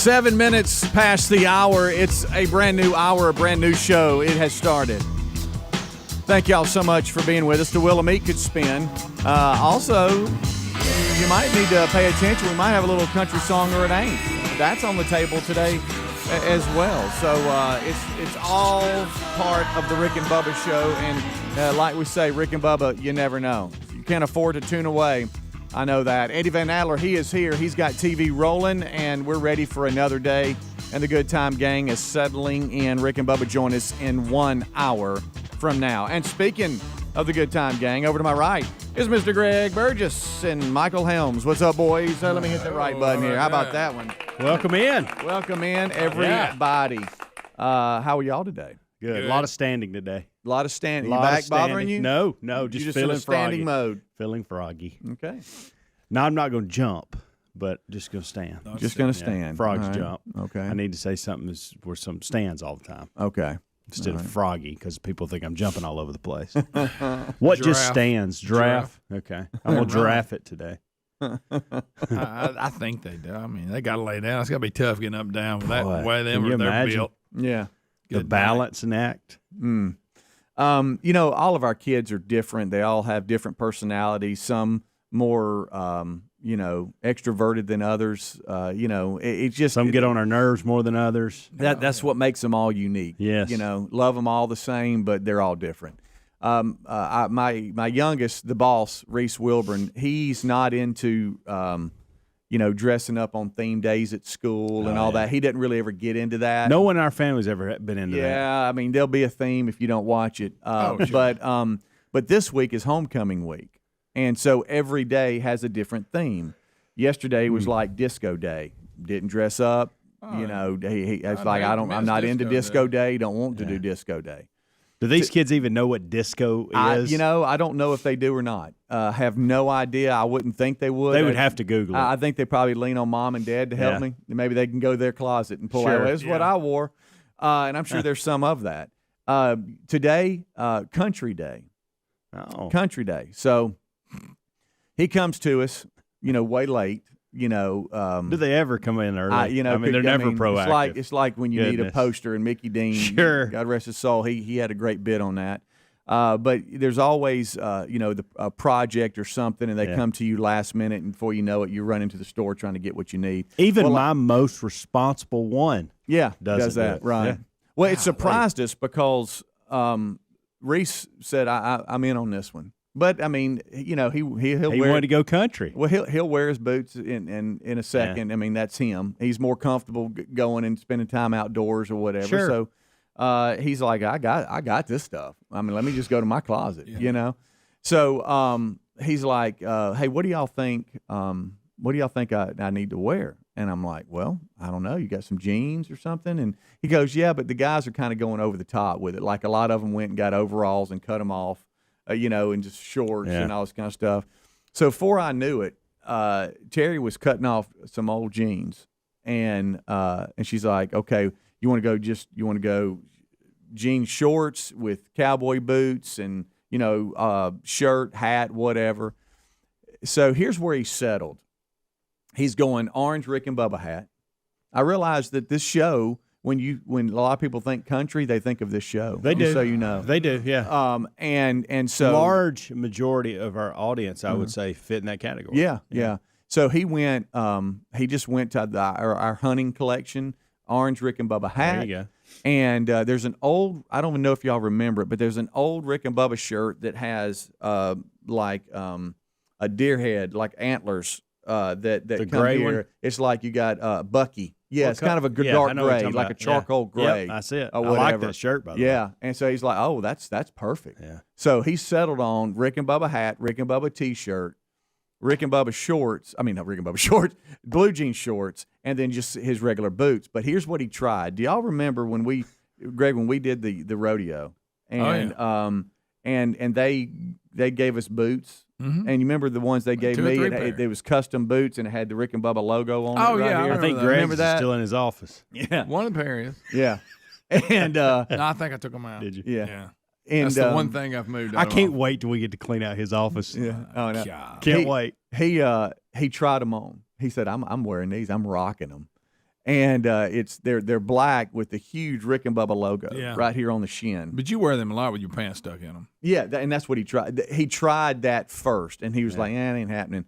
7 minutes past the hour. It's a brand new hour, a brand new show. It has started. Thank y'all so much for being with us. The Wheel of Meat could spin. Also, you might need to pay attention. We might have a little country song or it ain't. That's on the table today as well. So it's all part of the Rick and Bubba show. And like we say, Rick and Bubba, you never know. You can't afford to tune away. I know that. Eddie Van Adler, he is here. He's got TV rolling, and we're ready for another day. And the Good Time Gang is settling in. Rick and Bubba join us in 1 hour from now. And speaking of the Good Time Gang, over to my right is Mr. Greg Burgess and Michael Helms. What's up, boys? Let me hit the right button here. How about that one? Welcome in. Welcome in, everybody. How are y'all today? Good. A lot of standing today. A lot of standing. You back bothering you? No, just feeling in standing froggy. mode. Feeling froggy. Okay. Now I'm not going to jump, but just going to stand. Just going to stand. Frogs right. jump. Okay. I need to say something where some stands all the time. Okay. Instead of froggy, because people think I'm jumping all over the place. What just stands? Giraffe? Okay. I'm going to giraffe it today. I think they do. I mean, they got to lay down. It's got to be tough getting up and down with that way they're built. Yeah. The balancing act. You know, all of our kids are different. They all have different personalities. Some more, extroverted than others. It's just some get on our nerves more than others. That's what makes them all unique. Yes. Love them all the same, but they're all different. My youngest, the boss, Reese Wilburn, he's not into dressing up on theme days at school and all that. He doesn't really ever get into that. No one in our family's ever been into that. Yeah, I mean, there'll be a theme if you don't watch it. Sure. But this week is homecoming week, and so every day has a different theme. Yesterday was like disco day. Didn't dress up. I'm not into disco day. Don't want to do disco day. Do these kids even know what disco is? I don't know if they do or not. Have no idea. I wouldn't think they would. They would have to Google it. I think they probably lean on mom and dad to help me. Maybe they can go to their closet and pull out, this is what I wore. And I'm sure there's some of that. Today, Country Day. Oh. Country Day. So he comes to us, way late. Do they ever come in early? They're never proactive. It's like when you need a poster, and Mickey Dean, sure. God rest his soul, he had a great bit on that. But there's always, a project or something, and they come to you last minute, and before you know it, you run into the store trying to get what you need. Even my most responsible one does that. Right. Yeah. Well, it surprised us because Reese said, I'm in on this one. But I mean, he'll wanted to go country. Well, he'll wear his boots in a second. Yeah. I mean, that's him. He's more comfortable going and spending time outdoors or whatever. Sure. So he's like, I got this stuff. I mean, let me just go to my closet. So he's like, hey, what do y'all think? What do y'all think I need to wear? And I'm like, well, I don't know. You got some jeans or something? And he goes, yeah, but the guys are kind of going over the top with it. Like a lot of them went and got overalls and cut them off. And just shorts and all this kind of stuff. So before I knew it, Terry was cutting off some old jeans, and she's like, "Okay, you want to go jean shorts with cowboy boots and shirt, hat, whatever." So here's where he settled. He's going orange Rick and Bubba hat. I realized that this show. When a lot of people think country, they think of this show. They do. So you know. They do, yeah. And so large majority of our audience, I would say, fit in that category. Yeah. So he went. He just went to our hunting collection, orange Rick and Bubba hat. There you go. And there's an old. I don't even know if y'all remember it, but there's an old Rick and Bubba shirt that has a deer head, like antlers. That the come gray here. one? It's like you got Bucky. Yeah, it's kind of a dark gray, like a charcoal gray. I see it. I like that shirt, by the way. Yeah, and so he's like, oh, that's perfect. Yeah. So he settled on Rick and Bubba hat, Rick and Bubba T-shirt, Rick and Bubba shorts. I mean, not Rick and Bubba shorts, blue jean shorts, and then just his regular boots. But here's what he tried. Do y'all remember when we did the rodeo? And and they gave us boots. Mm-hmm. And you remember the ones they gave me? It was custom boots, and it had the Rick and Bubba logo on it. Oh, right yeah. Here. I think Greg's is still in his office. Yeah. One of the pair is. Yeah. And no, I think I took them out. Did you? Yeah. And that's the one thing I've moved. I can't wait till we get to clean out his office. Yeah. Oh no. Can't wait. He tried them on. He said, "I'm wearing these. I'm rocking them." And they're black with the huge Rick and Bubba logo right here on the shin. But you wear them a lot with your pants stuck in them. Yeah, and that's what he tried. He tried that first, and he was like, it ain't happening.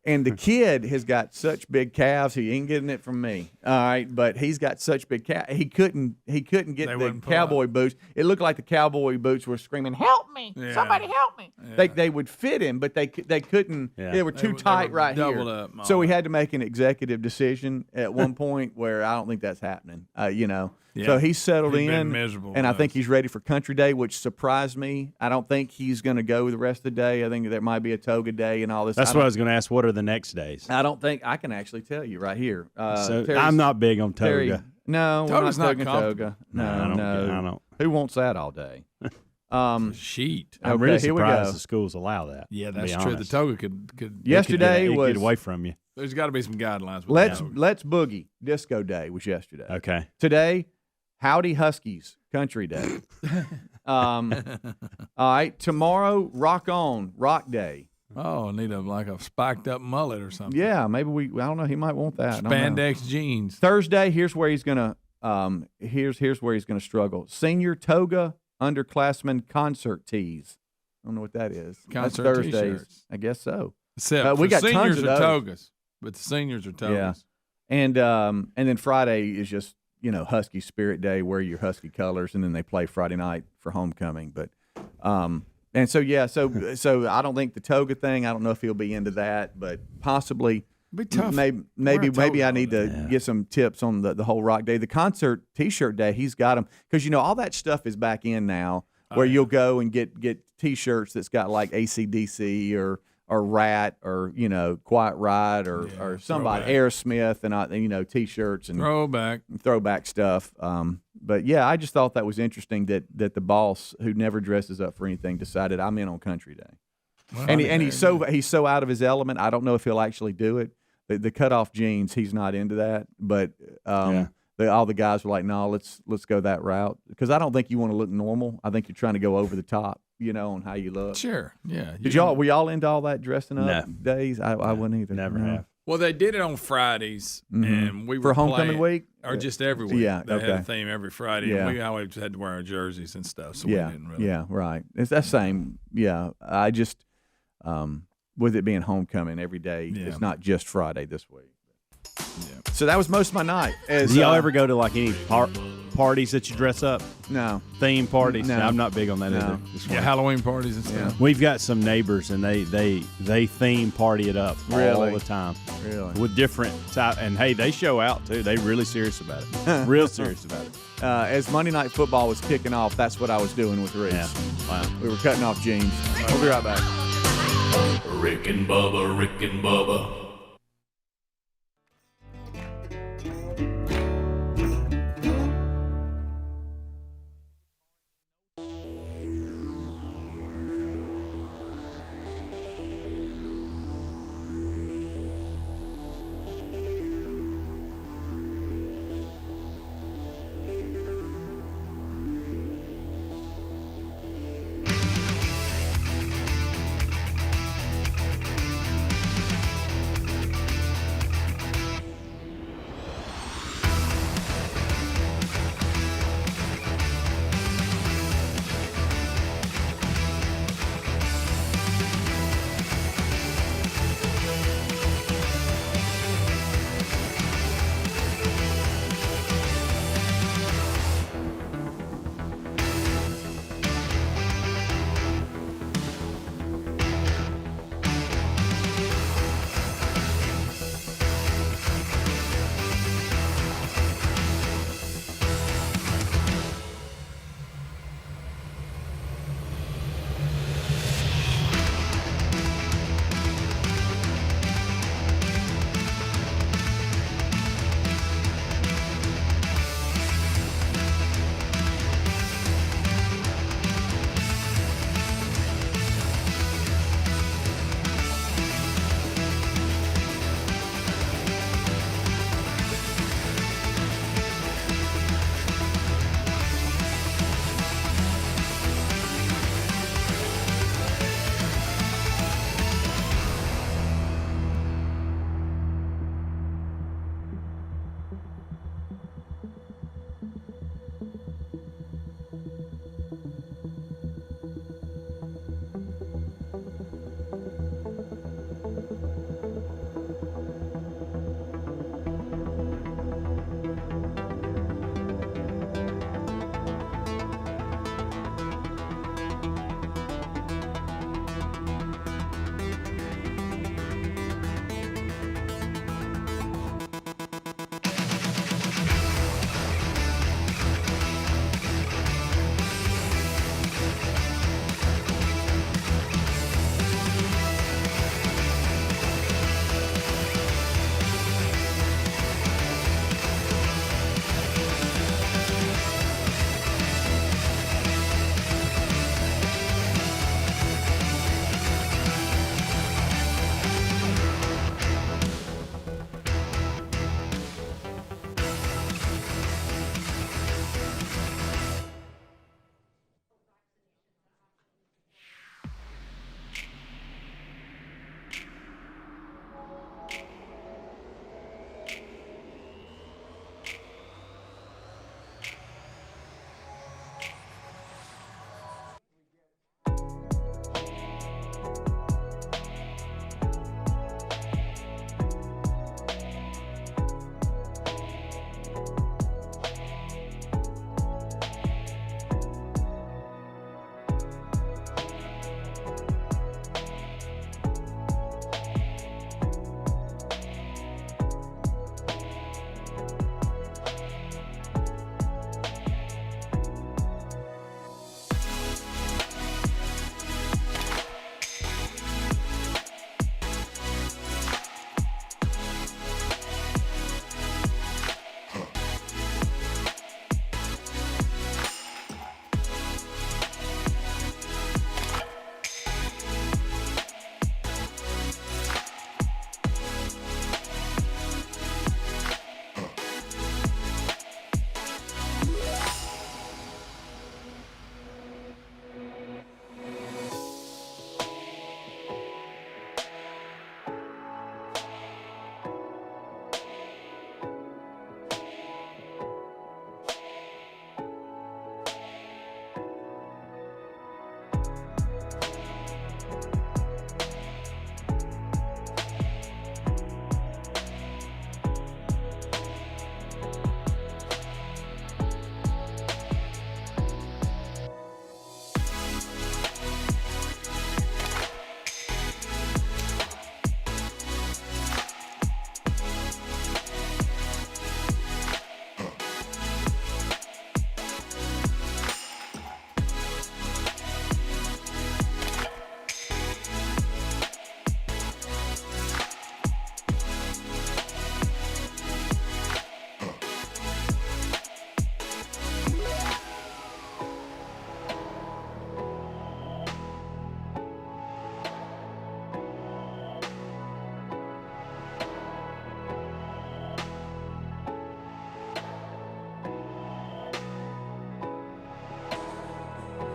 And the kid has got such big calves, he ain't getting it from me. All right, but he's got such big calves. He couldn't get the cowboy boots. It looked like the cowboy boots were screaming, "Help me! Yeah. Somebody help me!" Yeah. They would fit him, but they couldn't. Yeah. They were too tight right here. Up, so we had to make an executive decision at one point where I don't think that's happening. Yeah. So he's settled in, and I think he's ready for Country Day, which surprised me. I don't think he's going to go the rest of the day. I think there might be a toga day and all this. That's what I was going to ask. What are the next days? I don't think I can actually tell you right here. I'm not big on toga. No, Toga's we're not toga. No, I don't. Who wants that all day? Sheet. I'm really surprised the schools allow that. Yeah, that's true. The toga could yesterday was get away from you. There's got to be some guidelines. Let's boogie. Disco Day was yesterday. Okay. Today, Howdy Huskies Country Day. All right. Tomorrow, Rock On Rock Day. Oh, I need a spiked up mullet or something. Yeah, maybe I don't know. He might want that. Spandex jeans. Thursday. Here's where he's gonna. Here's where he's gonna struggle. Senior toga underclassmen concert tees. I don't know what that is. Concert That's Thursdays. T-shirts. I guess so. Except we got seniors tons of are those. togas, but the seniors are togas. Yeah. And then Friday is just Husky Spirit Day. Wear your Husky colors, and then they play Friday night for homecoming. But and so I don't think the toga thing. I don't know if he'll be into that, but possibly. Be tough. Maybe I need to get some tips on the whole Rock Day. The concert T-shirt day, he's got them because all that stuff is back in now, where you'll go and get T-shirts that's got like AC/DC or Rat or Quiet Riot or somebody Aerosmith and T-shirts and throwback stuff. But yeah, I just thought that was interesting that the boss who never dresses up for anything decided I'm in on Country Day. Well, and he's so out of his element. I don't know if he'll actually do it. The cutoff jeans, he's not into that. But all the guys were like, "No, let's go that route," because I don't think you want to look normal. I think you're trying to go over the top, on how you look. Sure, yeah. Were y'all into all that dressing up days? I wouldn't either. Never have. Well, they did it on Fridays, and we were for homecoming week, or just every week. Yeah, they had a theme every Friday, and we always had to wear our jerseys and stuff. So we didn't really. Yeah, right. It's that same. Yeah, I just. With it being homecoming every day, it's not just Friday this week. Yeah. So that was most of my night. Do y'all ever go to like any parties that you dress up? No. Theme parties? No, I'm not big on that either. Yeah, Halloween parties and stuff. Yeah. We've got some neighbors and they theme party it up all the time. Really? With different type, and hey, they show out too. They really serious about it. Real serious about it. As Monday Night Football was kicking off, that's what I was doing with Reese. Yeah. Wow. We were cutting off jeans. We'll be right back. Rick and Bubba.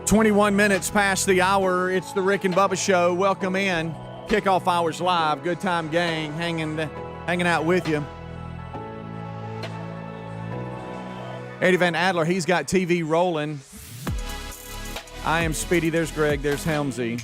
21 minutes past the hour. It's the Rick and Bubba Show. Welcome in. Kickoff Hours Live. Good time gang hanging out with you. Eddie Van Adler, he's got TV rolling. I am Speedy. There's Greg. There's Helmsy.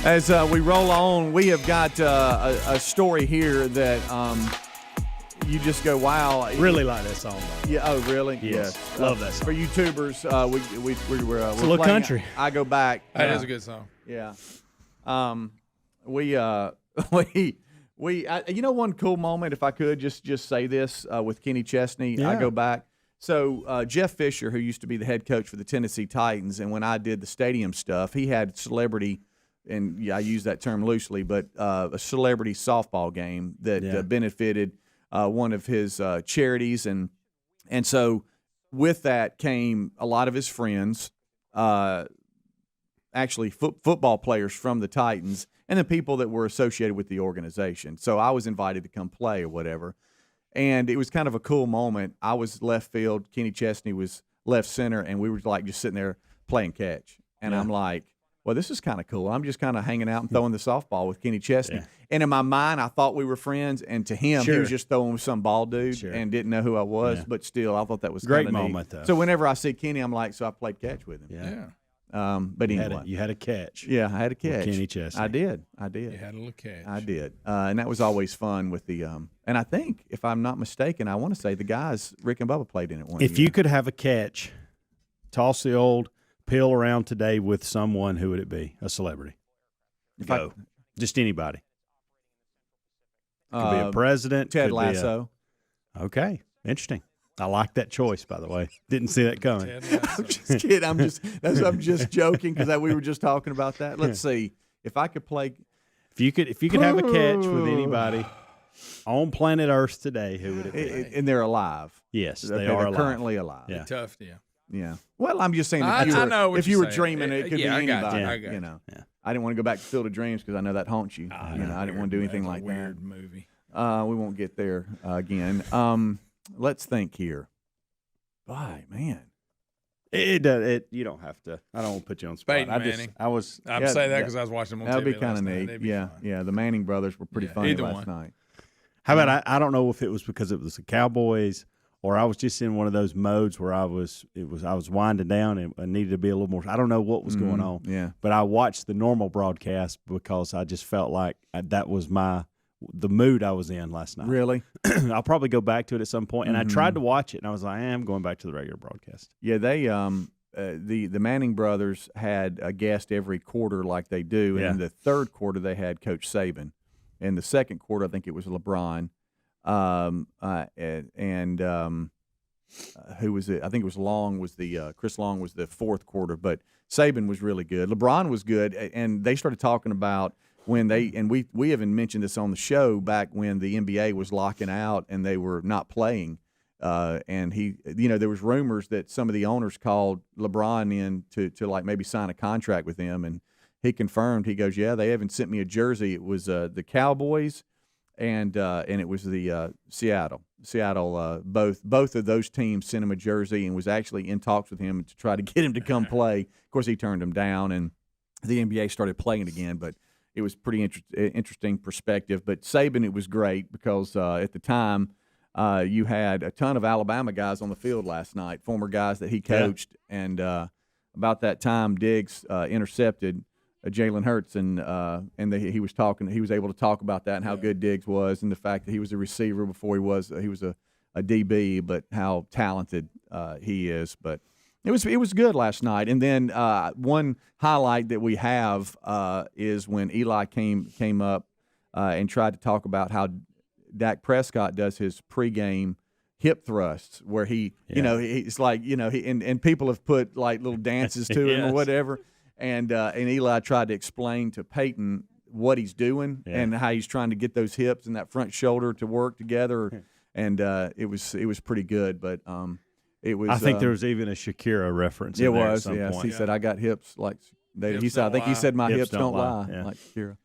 As we roll on, we have got a story here that you just go, wow. Really like that song, though. Yeah. Oh, really? Yes. Love that song. For YouTubers, we're it's a little country. I Go Back. That is a good song. Yeah. One cool moment, if I could just say this with Kenny Chesney, Yeah. I Go Back. So Jeff Fisher, who used to be the head coach for the Tennessee Titans, and when I did the stadium stuff, he had celebrity, and I use that term loosely, but a celebrity softball game that benefited one of his charities, and so with that came a lot of his friends, actually football players from the Titans, and the people that were associated with the organization. So I was invited to come play or whatever. And it was kind of a cool moment. I was left field. Kenny Chesney was left center, and we were like just sitting there playing catch. And I'm like, well, this is kind of cool. I'm just kind of hanging out and throwing the softball with Kenny Chesney. Yeah. And in my mind, I thought we were friends. And to him, he was just throwing with some ball dude and didn't know who I was. Yeah. But still, I thought that was great kind of moment, neat. though. So whenever I see Kenny, I'm like, so I played catch with him. Yeah. But anyway, you had a catch. Yeah, I had a catch. Kenny Chesney. I did. You had a little catch. I did. And that was always fun with the and I think, if I'm not mistaken, I want to say the guys, Rick and Bubba, played in it one year. If you could have a catch, toss the old pill around today with someone, who would it be? A celebrity. Just anybody. Could be a president. Ted Lasso. Okay. Interesting. I like that choice, by the way. Didn't see that coming. I'm just kidding. I'm just joking because we were just talking about that. Let's see. If I could play. If you could have a catch with anybody on planet Earth today, who would it be? And they're alive. Yes, they're alive. currently alive. Yeah. Tough, yeah. Yeah. Well, I'm just saying if you were dreaming, it could be I got anybody. you. I didn't want to go back to Field of Dreams because I know that haunts you. I didn't want to do anything like that. Weird movie. We won't get there again. Let's think here. Bye, man. You don't have to. I don't want to put you on the spot. Peyton Manning. I'm saying that because I was watching them on TV. That would be kind of neat. Yeah. The Manning brothers were pretty funny last night. How about I don't know if it was because it was the Cowboys or I was just in one of those modes where I was winding down and I needed to be a little more. I don't know what was going on. Yeah. But I watched the normal broadcast because I just felt like that was the mood I was in last night. Really? I'll probably go back to it at some point. And I tried to watch it, and I was like, I'm going back to the regular broadcast. Yeah, they the Manning brothers had a guest every quarter like they do. And in the third quarter, they had Coach Saban. In the second quarter, I think it was LeBron. Who was it? I think it was Long. Chris Long was the fourth quarter, but Saban was really good. LeBron was good, and they started talking about when we haven't mentioned this on the show back when the NBA was locking out and they were not playing. And there was rumors that some of the owners called LeBron in to like maybe sign a contract with them, and he confirmed. He goes, "Yeah, they haven't sent me a jersey. It was the Cowboys, and it was the Seattle. Both of those teams sent him a jersey and was actually in talks with him to try to get him to come play. Of course, he turned him down, and the NBA started playing again, but." It was pretty interesting perspective. But Saban, it was great because at the time you had a ton of Alabama guys on the field last night, former guys that he coached. And about that time, Diggs intercepted Jalen Hurts, and he was talking. He was able to talk about that and how good Diggs was, and the fact that he was a receiver before he was a DB, but how talented he is. But it was good last night. And then one highlight that we have is when Eli came up and tried to talk about how Dak Prescott does his pregame hip thrusts, where it's like and people have put like little dances to him or whatever. And Eli tried to explain to Peyton what he's doing and how he's trying to get those hips and that front shoulder to work together. And it was pretty good, but. It was. I think there was even a Shakira reference. It in there was. at some Yes, point. he said, "I got hips like He said, I think he said, my hips don't lie. Yeah. Like Kira.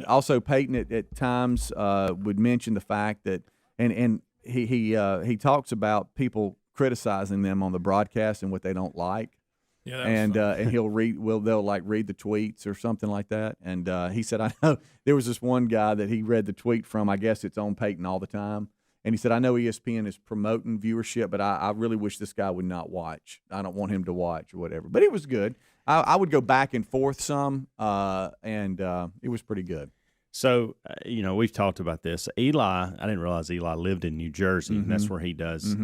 Also, Peyton at times would mention the fact that, and he talks about people criticizing them on the broadcast and what they don't like. Yeah, and he'll read. They'll like read the tweets or something like that. And he said, I know there was this one guy that he read the tweet from. I guess it's on Peyton all the time. And he said, I know ESPN is promoting viewership, but I really wish this guy would not watch. I don't want him to watch or whatever. But it was good. I would go back and forth some, and it was pretty good. So, we've talked about this. Eli, I didn't realize Eli lived in New Jersey, and that's where he does.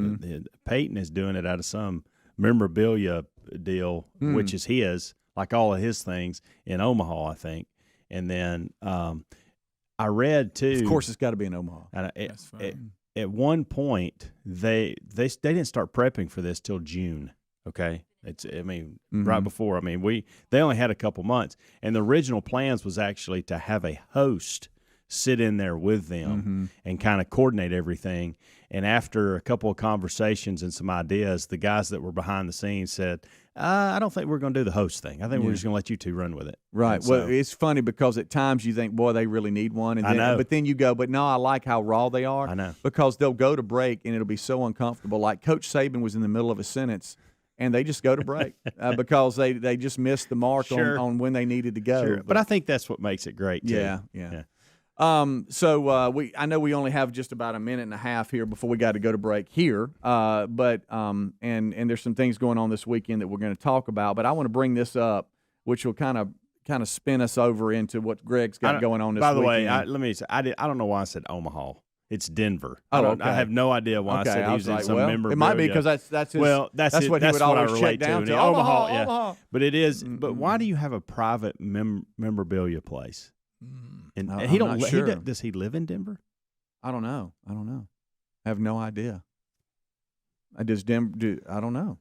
Peyton is doing it out of some memorabilia deal, which is his, like all of his things, in Omaha, I think. And then I read, too. Of course, it's got to be in Omaha. At one point, they didn't start prepping for this till June, okay? Right before. They only had a couple months. And the original plans was actually to have a host sit in there with them and kind of coordinate everything. And after a couple of conversations and some ideas, the guys that were behind the scenes said, I don't think we're going to do the host thing. I think we're just going to let you two run with it. Right. Well, it's funny because at times you think, boy, they really need one. And I know. But then you go, but no, I like how raw they are. I know. Because they'll go to break and it'll be so uncomfortable. Like Coach Saban was in the middle of a sentence and they just go to break because they just missed the mark on when they needed to go. Sure. But I think that's what makes it great, too. Yeah. So I know we only have just about a minute and a half here before we got to go to break here. But there's some things going on this weekend that we're going to talk about. But I want to bring this up, which will kind of spin us over into what Greg's got going on this weekend. By the way, let me say, I don't know why I said Omaha. It's Denver. Okay. I have no idea why I said he was in some memorabilia. It might be because that's his, that's what he would always check down to. Omaha, yeah. Omaha. But it is. But why do you have a private memorabilia place? And he don't. Not sure. Does he live in Denver? I don't know. I have no idea. I don't know.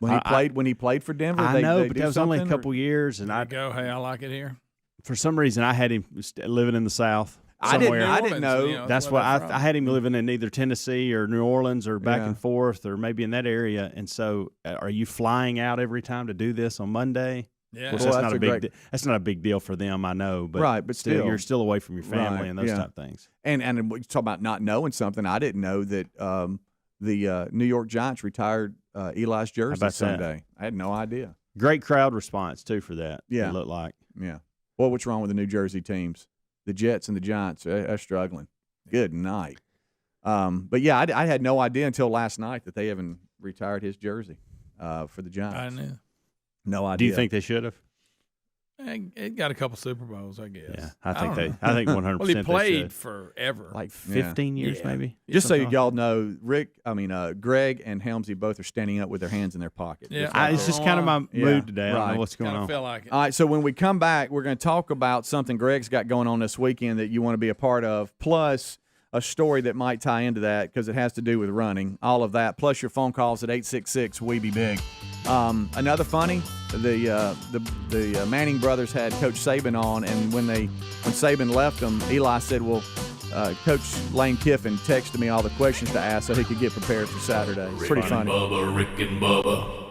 When he played for Denver, I know, but that was only a couple years, and Hey, I like it here. For some reason, I had him living in the South. Somewhere. I didn't know. That's why I had him living in either Tennessee or New Orleans or back and forth or maybe in that area. And so, are you flying out every time to do this on Monday? Yeah, that's not a big. That's not a big deal for them, I know. But right, but still, you're still away from your family and those type of things. And we talk about not knowing something. I didn't know that the New York Giants retired Eli's jersey Sunday. I had no idea. Great crowd response too for that. Yeah, it looked like. Yeah. Well, what's wrong with the New Jersey teams? The Jets and the Giants are struggling. Good night. But yeah, I had no idea until last night that they haven't retired his jersey for the Giants. I knew. No idea. Do you think they should have? It got a couple Super Bowls, I guess. Yeah, I think 100%. Well, he played forever, like 15 years, maybe. Just so y'all know, Greg and Helmsy both are standing up with their hands in their pockets. Yeah, it's just kind of my mood today. I don't know what's going on. Feel like it. All right, so when we come back, we're going to talk about something Greg's got going on this weekend that you want to be a part of, plus a story that might tie into that because it has to do with running. All of that, plus your phone calls at 866-WE-BE-BIG. Another funny, the Manning brothers had Coach Saban on, and when Saban left them, Eli said, well, Coach Lane Kiffin texted me all the questions to ask so he could get prepared for Saturday. It's pretty funny. Rick and Bubba.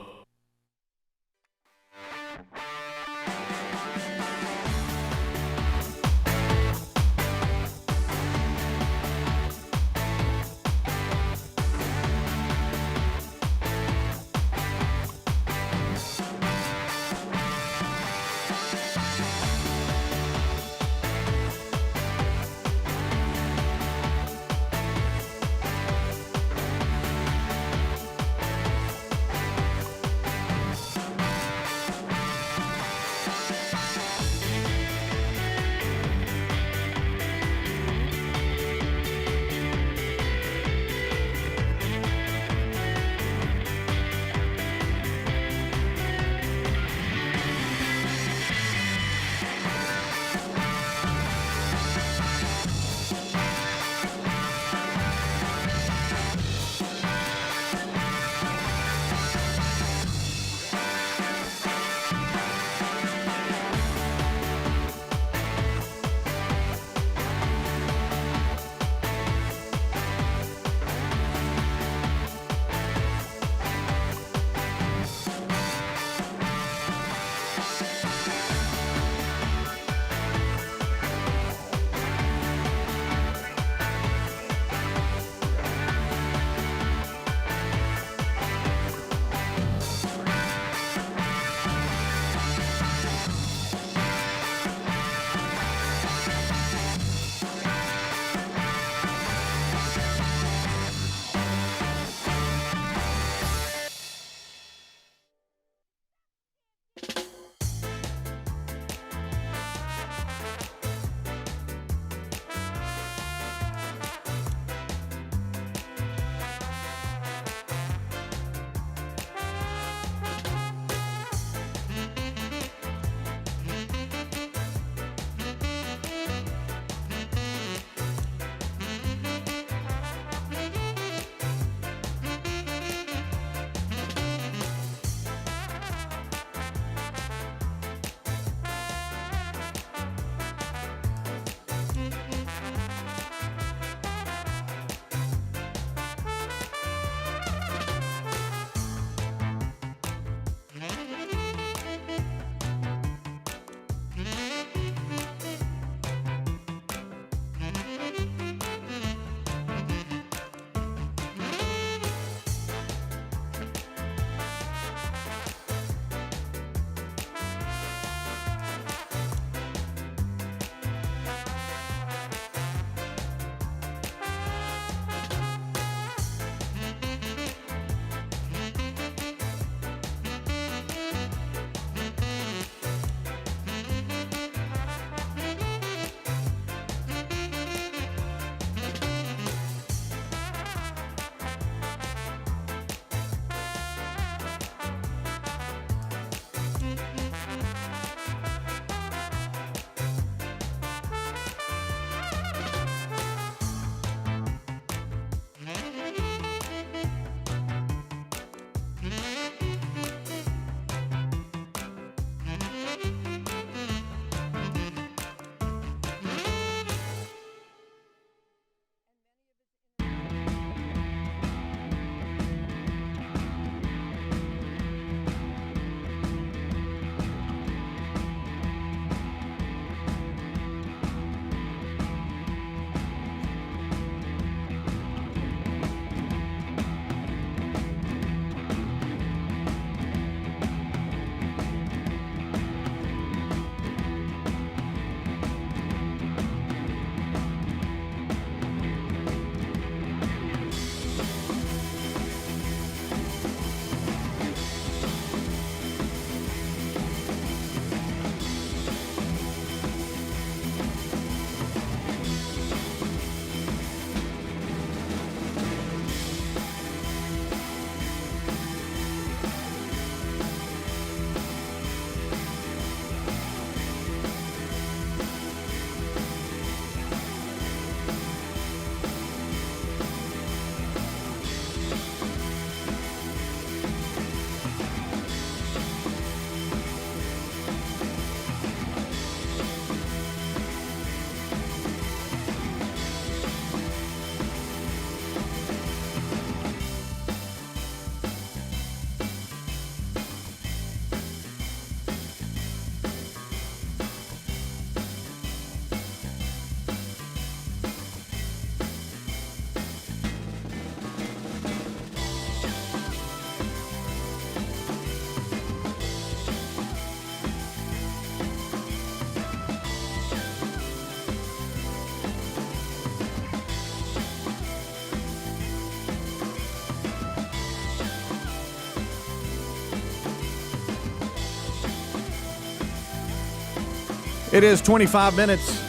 It is 25 minutes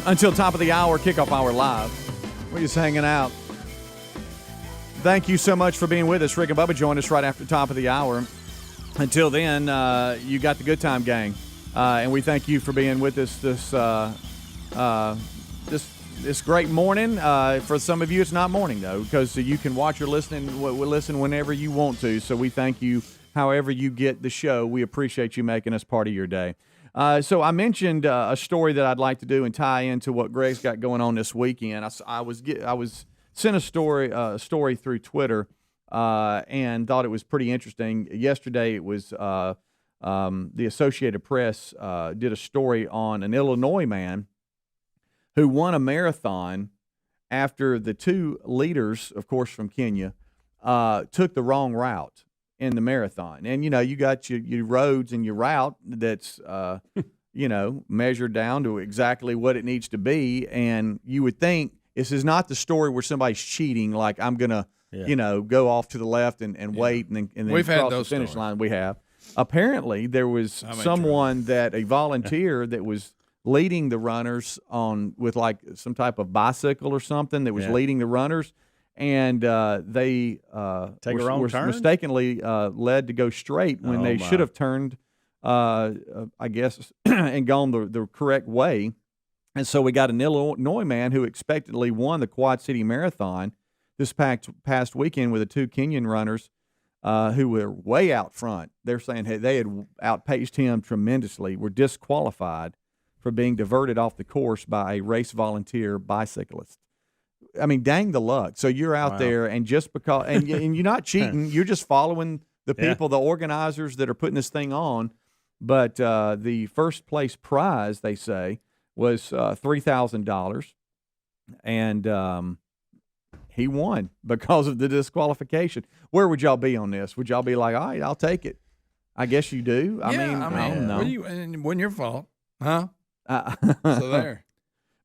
until top of the hour, kickoff hour live. We're just hanging out. Thank you so much for being with us. Rick and Bubba join us right after top of the hour. Until then, you got the Good Time Gang. And we thank you for being with us this great morning. For some of you, it's not morning, though, because you can watch or listen whenever you want to. So we thank you however you get the show. We appreciate you making us part of your day. So I mentioned a story that I'd like to do and tie into what Greg's got going on this weekend. I was sent a story through Twitter and thought it was pretty interesting. Yesterday it was the Associated Press did a story on an Illinois man who won a marathon after the two leaders, of course from Kenya, took the wrong route in the marathon. And, you got your roads and your route that's, measured down to exactly what it needs to be. And you would think this is not the story where somebody's cheating, like I'm going to, go off to the left and wait and then We've cross had those the finish stories. line. We have. Apparently, there was someone a volunteer that was leading the runners with like some type of bicycle or something that was leading the runners. And they were mistakenly led to go straight when they should have turned, I guess, and gone the correct way. And so we got an Illinois man who expectedly won the Quad City Marathon this past weekend with the two Kenyan runners who were way out front. They're saying they had outpaced him tremendously, were disqualified for being diverted off the course by a race volunteer bicyclist. I mean, dang the luck. So you're out there, and just because, and you're not cheating, you're just following the people, the organizers that are putting this thing on. But the first place prize, they say, was $3,000, and he won because of the disqualification. Where would y'all be on this? Would y'all be like, all right, I'll take it? I guess you do. I mean, I don't know. And it wasn't your fault, huh? So there.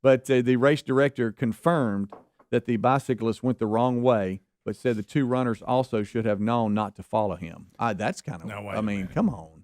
But the race director confirmed that the bicyclist went the wrong way, but said the two runners also should have known not to follow him. That's kind of, no, I mean, come on.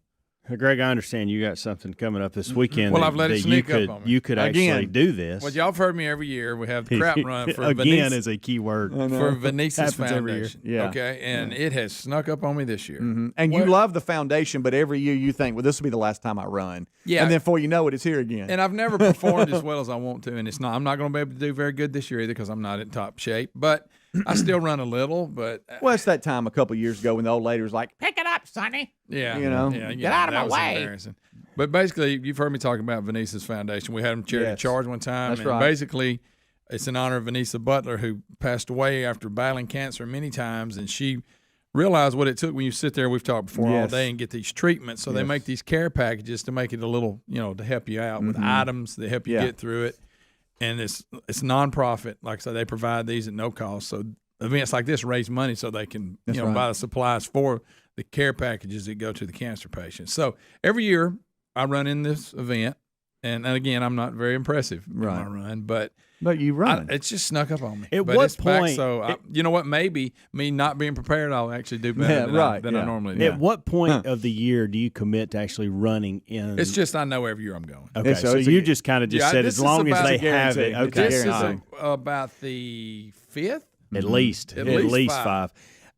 Greg, I understand you got something coming up this weekend. Well, I've let it sneak up on me. You could actually do this. Well, y'all have heard me every year. We have the crap run for again is a key word for Venice's Every Foundation. year. Yeah. Okay, and it has snuck up on me this year. Mm-hmm. And you love the foundation, but every year you think, well, this will be the last time I run. Yeah. And then before you know it, it's here again. And I've never performed as well as I want to, and it's not. I'm not going to be able to do very good this year either because I'm not in top shape. But I still run a little. But well, it's that time a couple of years ago when the old lady was like, "Pick it up, Sonny." Yeah, get out of my way. Embarrassing. But basically, you've heard me talk about Venice's Foundation. We had them charity charge one time. That's and right. Basically, it's in honor of Vanessa Butler, who passed away after battling cancer many times, and she realized what it took when you sit there. We've talked before all day and get these treatments. So they make these care packages to make it a little, to help you out with items that help you get through it. And it's nonprofit. Like I said, they provide these at no cost. So events like this raise money so they can buy the supplies for the care packages that go to the cancer patients. So every year I run in this event, and again, I'm not very impressive in my run, but you run. It's just snuck up on me. At what point? You know what? Maybe me not being prepared, I'll actually do better than I normally do. At what point of the year do you commit to actually running in? It's just I know every year I'm going. Okay, so you just kind of said as long as they have it. Okay, this is about the 5th. At least 5.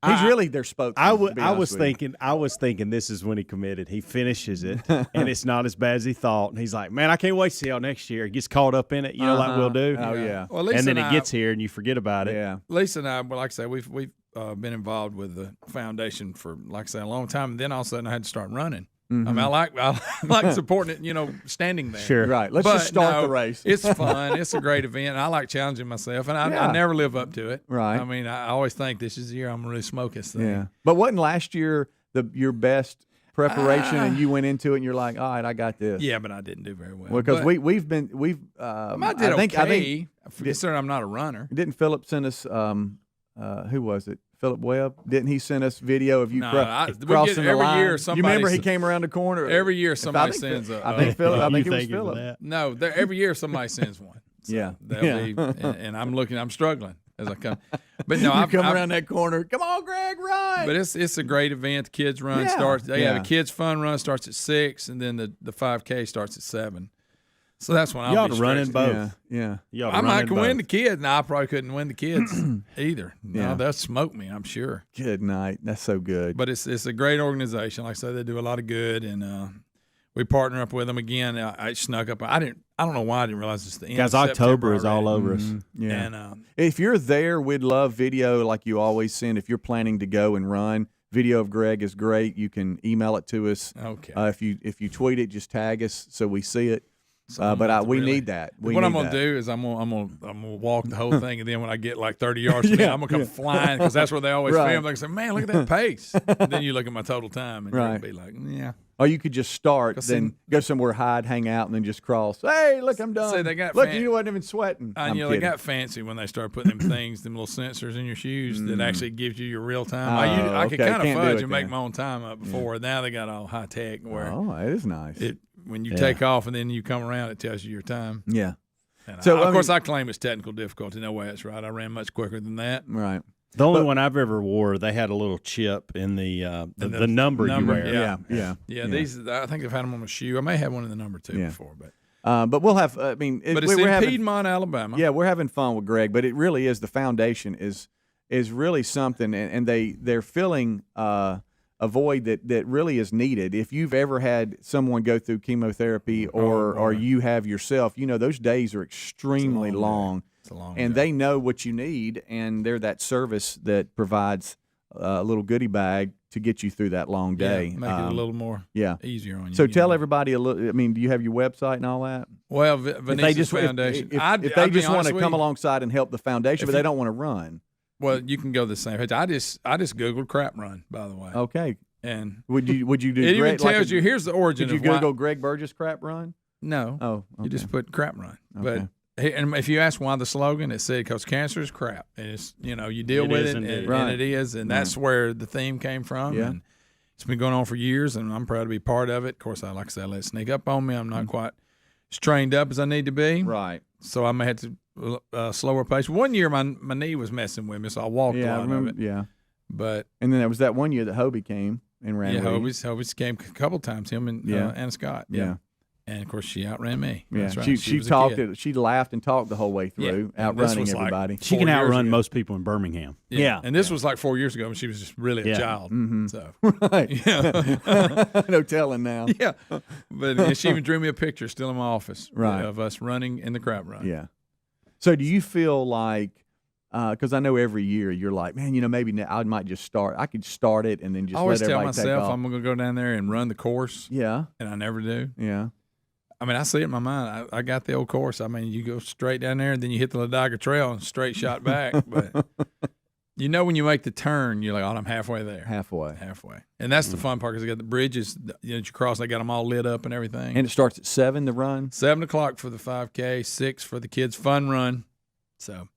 He's really their spokesman. I was thinking this is when he committed. He finishes it, and it's not as bad as he thought. And he's like, man, I can't wait to see how next year. He gets caught up in it, like we'll do. Oh, yeah. Well, Lisa and then it gets here, and you forget about it. Yeah. Lisa and I, well, like I say, we've been involved with the foundation for, like I say, a long time. And then all of a sudden I had to start running. Mm-hmm. I mean, I like supporting it, standing there. Sure. Right. Let's just start the race. It's fun. It's a great event. And I like challenging myself, and I never live up to it. Right. I mean, I always think this is the year I'm going to really smoke this thing. Yeah. But wasn't last year your best preparation, and you went into it and you're like, all right, I got this. Yeah, but I didn't do very well. Well, because I think considering I'm not a runner. Didn't Philip send us who was it? Philip Webb? Didn't he send us video of you crossing the line? Year you remember he came around the corner? Every year somebody sends a. I think it was Philip. No, every year somebody sends one. So yeah. And I'm struggling as I come. But no, you come around that corner. Come on, Greg, run! But it's a great event. The kids run starts. They have a kids fun run starts at 6, and then the 5K starts at 7. So that's when you I'll ought be to run in stretching. both. Yeah. You ought to I run might in can win the both. kids. No, I probably couldn't win the kids either. No, Yeah. they'll smoke me, I'm sure. Good night. That's so good. But it's a great organization. Like I said, they do a lot of good, and we partner up with them again. I snuck up. I don't know why I didn't realize it's the end. Guys, of October September is all already. over us. Yeah. And If you're there, we'd love video like you always send. If you're planning to go and run, video of Greg is great. You can email it to us. okay. If you tweet it, just tag us so we see it. So I'm gonna have to We really- need that. What I'm gonna do is I'm gonna walk the whole thing, and then when I get like 30 yards from me, I'm gonna come flying because that's where they always Right. film. They say, "Man, look at that pace." And then you look at my total time, and you're Right. gonna be like, "Yeah." Or you could just start, Cause then go somewhere, hide, hang out, and then just cross. Hey, look, I'm done. See, they got look, fan- you wasn't even sweating. I'm They kidding. got fancy when they start putting them things, them little sensors in your shoes that actually gives you your real time. Oh, I could okay. kind of Can't do fudge it and make then. my own time up before. Now they got all high tech where Oh, it is nice. when you take off and then you come around, it tells you your time. Yeah. And So, of course, mean- I claim it's technical difficulty. No way that's right. I ran much quicker than that. Right. The only one I've ever wore, they had a little chip in the number you wear. Yeah. Yeah. These I think I've had them on my shoe. I may have one in the number 2 Yeah. before, but But we'll have. I mean, but it's we're in having, Piedmont, Alabama. Yeah, we're having fun with Greg, but it really is the foundation is really something, and they're filling a void that really is needed. If you've ever had someone go through chemotherapy or you have yourself, those days are extremely long. It's a long And day. they know what you need, and they're that service that provides a little goodie bag to get you through that long day. make it a little more yeah. easier on you. So you tell know. everybody a little. I mean, do you have your website and all that? Well, If Vanessa's Foundation. if they just want to come alongside and help the foundation, but they don't want to run. Well, you can go the same page. I just Googled crap run, by the way. Okay. And Would you do? it even Greg, tells you here's the origin Did you of why. Google Greg Burgess crap run? No. Oh, okay. You just put crap run. Okay. But and if you ask why the slogan, it said because cancer is crap, and it's you deal It with is it, indeed. and Right. it is, and that's where the theme came from. Yeah. And it's been going on for years, and I'm proud to be part of it. Of course, like I said, I let it sneak up on me. I'm not quite as trained up as I need to be, Right. so I may have to slower pace. One year, my knee was messing with me, so I walked a Yeah, I lot remember. of it. Yeah. But And then there was that one year that Hobie came and ran. yeah, with you. Hobie's came a couple times. Him and Yeah. Anna Scott. Yeah. And of course, she outran me. Yeah. That's right. She was a talked. kid. She laughed and talked the whole way Yeah. through, And this outrunning was like- everybody. She 4 can years outrun ago. most people in Birmingham. Yeah. And this was like 4 years ago when she was just really a Yeah. child. Mhm. So Right. yeah. No telling now. Yeah. But she even drew me a picture still in my office Right. of us running in the crap run. Yeah. So do you feel like, because I know every year you're like, man, maybe I might just start. I could start it and then just I always let tell everybody take myself off. I'm going to go down there and run the course, Yeah. and I never do. Yeah. I mean, I see it in my mind. I got the old course. I mean, you go straight down there, and then you hit the Ladaga Trail and straight shot back. But when you make the turn, you're like, oh, I'm halfway there. Halfway. Halfway. And that's the fun part because they got the bridges that you cross. They got them all lit up and everything. And it starts at 7, the run. 7 o'clock for the 5K, 6 for the kids' fun run. So,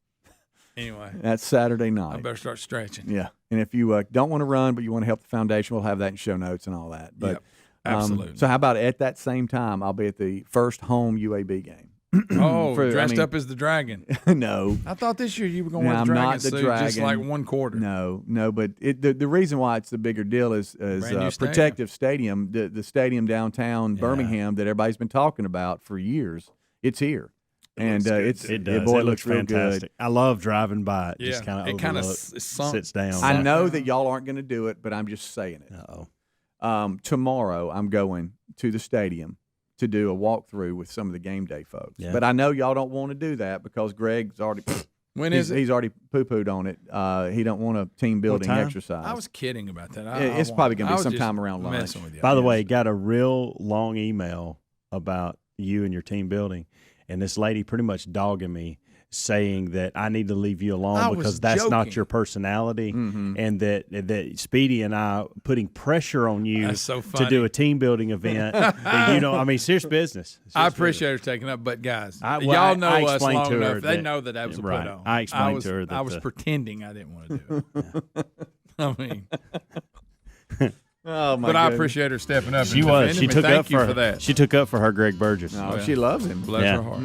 anyway, That's Saturday I night. better start stretching. Yeah. And if you don't want to run, but you want to help the foundation, we'll have that in show notes and all that. But Yep, absolutely. So how about at that same time, I'll be at the first home UAB game. Oh, For- I dressed mean- up as the dragon. No. I thought this year you were going to No, wear I'm the dragon not the suit just dragon. like one quarter. No, but the reason why it's the bigger deal is Brand new stadium. Protective Stadium, the stadium downtown Birmingham that everybody's been talking about for years. It's here, and it's It does. boy, it looks real good. fantastic. I love driving by it. Yeah, Just kind of it kind of overlook, sits down. I know that y'all aren't going to do it, but I'm just saying it. Uh-oh. Tomorrow, I'm going to the stadium to do a walkthrough with some of the game day folks. Yeah. But I know y'all don't want to do that because Greg's already When is it? he's already poo-pooed on it. He don't want a team building time? exercise. I was kidding about that. It's probably going to be sometime around lunch. Messing with you. By the way, got a real long email about you and your team building, and this lady pretty much dogging me, saying that I need to leave you I alone was because that's not joking. your personality, Mm-hmm. and that Speedy and I putting pressure on you That's so to funny. do a team building event. that you know, I mean, serious business. I appreciate her taking up, but guys, well, y'all know I us explained long to her enough. They that- know that was a right. put on. I explained was, to her that I was the- pretending I didn't want to do it. I mean, Oh my! but I goodness. appreciate her stepping up. She and was. defending She me. took Thank up you for for that. She took up for her Greg Burgess. No, Well, she loves him. Bless Yeah. her heart.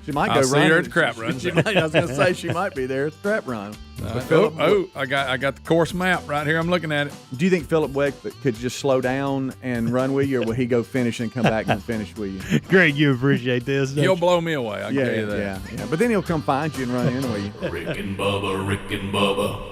She might go I'll run. see her at the crap run. I was going to say she might be there at the crap run. I got the course map right here. I'm looking at it. Do you think Philip Weck could just slow down and run with you, or will he go finish and come back and finish with you? Greg, you appreciate this. He'll blow me away. I can tell you that. Yeah. But then he'll come find you and run in with you. Rick and Bubba, Rick and Bubba.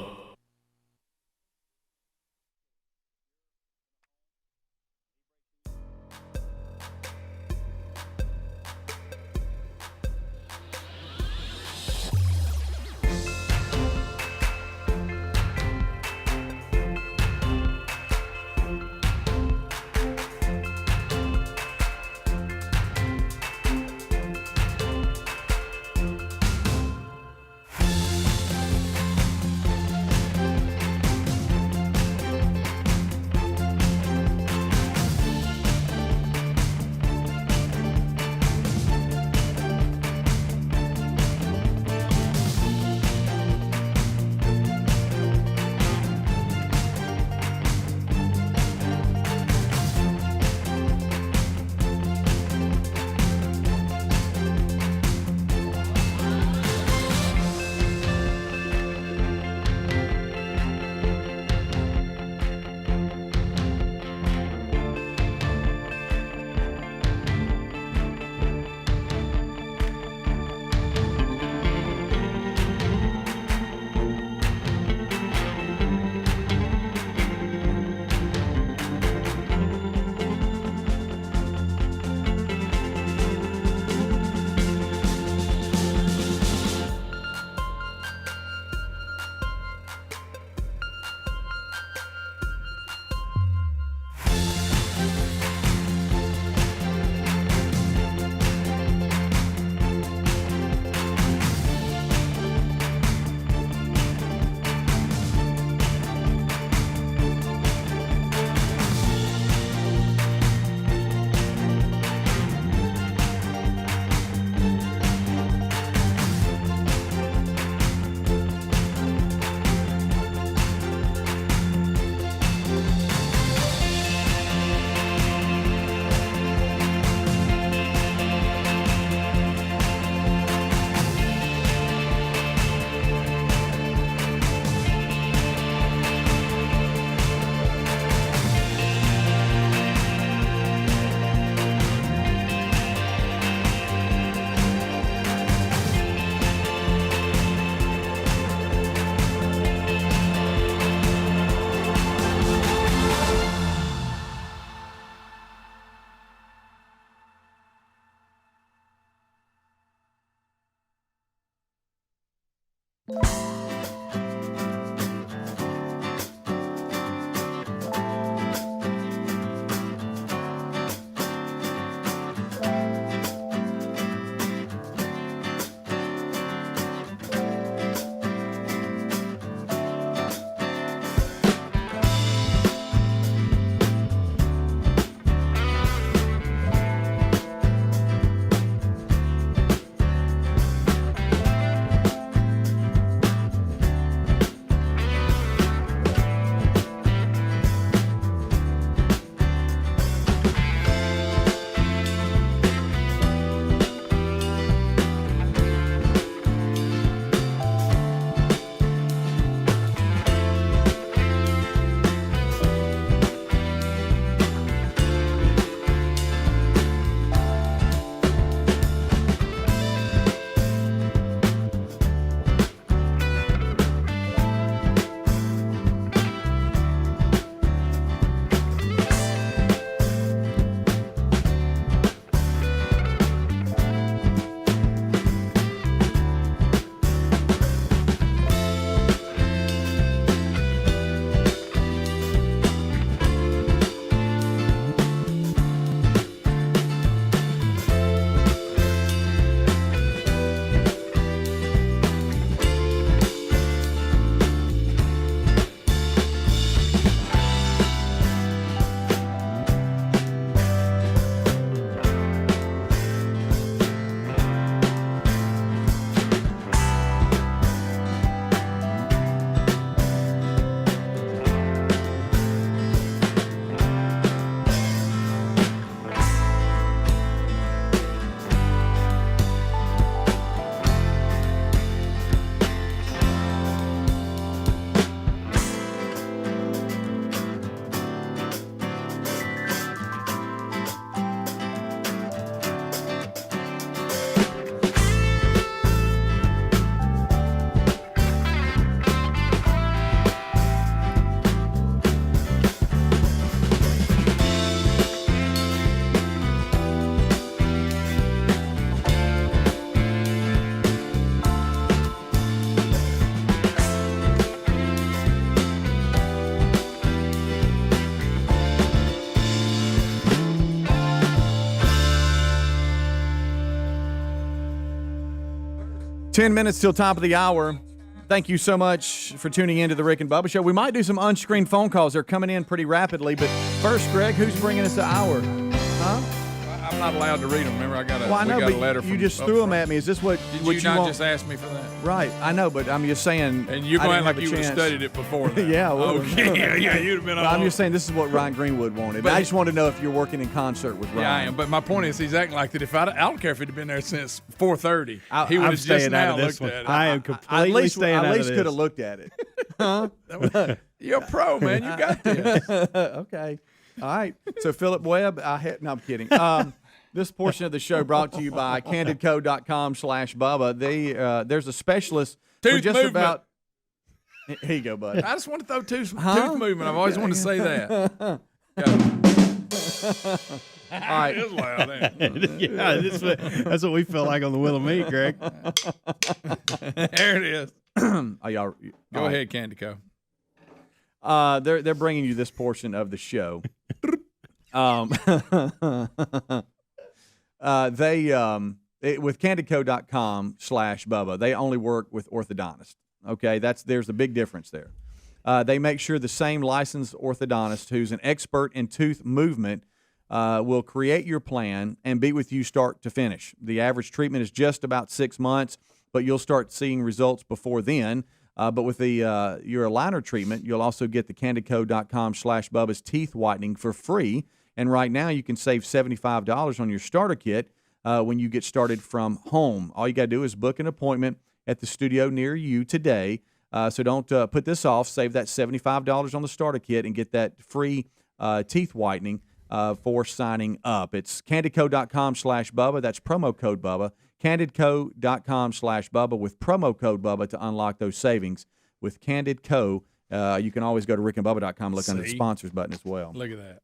10 minutes till top of the hour. Thank you so much for tuning in to the Rick and Bubba Show. We might do some unscreened phone calls. They're coming in pretty rapidly. But first, Greg, who's bringing us the hour? Huh? I'm not allowed to read them. Remember, I got a letter from you just threw them at me. Is this what Did you not want? just ask me for that? Right, I know, but I'm just saying. And you're going like you would have studied it before that. Yeah, well, okay. yeah, you'd have been on. I'm just saying this is what Ryan Greenwood wanted. But I just want to know if you're working in concert with Ryan. Yeah, I am. But my point is, he's acting like that. If I don't care if he'd have been there since 4:30, he would have just now looked at it. I am completely staying out of this. At least could have looked at it. Huh? You're a pro, man. You got this. Okay. All right. So Philip Webb, no, I'm kidding. This portion of the show brought to you by candidco.com/Bubba. There's a specialist for just movement. about. Here you go, buddy. I just want to throw tooth movement. I've always wanted to say that. All right. It's loud, ain't it? Yeah, that's what we feel like on the Wheel of Meat, Greg. There it is. Y'all, Go ahead, Candico. They're bringing you this portion of the show. With candidco.com/Bubba, they only work with orthodontists. Okay, there's a big difference there. They make sure the same licensed orthodontist who's an expert in tooth movement will create your plan and be with you start to finish. The average treatment is just about 6 months, but you'll start seeing results before then. But with your aligner treatment, you'll also get the candidco.com/Bubba's teeth whitening for free. And right now, you can save $75 on your starter kit when you get started from home. All you got to do is book an appointment at the studio near you today. So don't put this off. Save that $75 on the starter kit and get that free teeth whitening for signing up. It's candidco.com/Bubba. That's promo code Bubba. candidco.com/Bubba with promo code Bubba to unlock those savings. With Candid Co., you can always go to rickandbubba.com and look under the sponsors button as well. Look at that.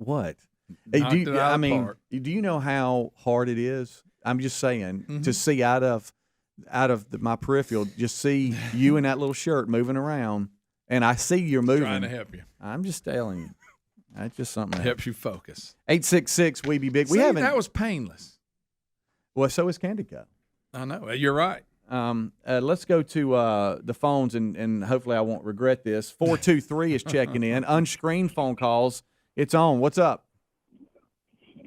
What? Knocked it out of the park. Do you know how hard it is? I'm just saying to see out of my peripheral, just see you in that little shirt moving around, and I see you're moving. Trying to help you. I'm just telling you, that's just something that helps you focus. 866 We Be Big. See, that was painless. Well, so is Candico. I know. You're right. Let's go to the phones, and hopefully I won't regret this. 423 is checking in. Unscreened phone calls. It's on. What's up?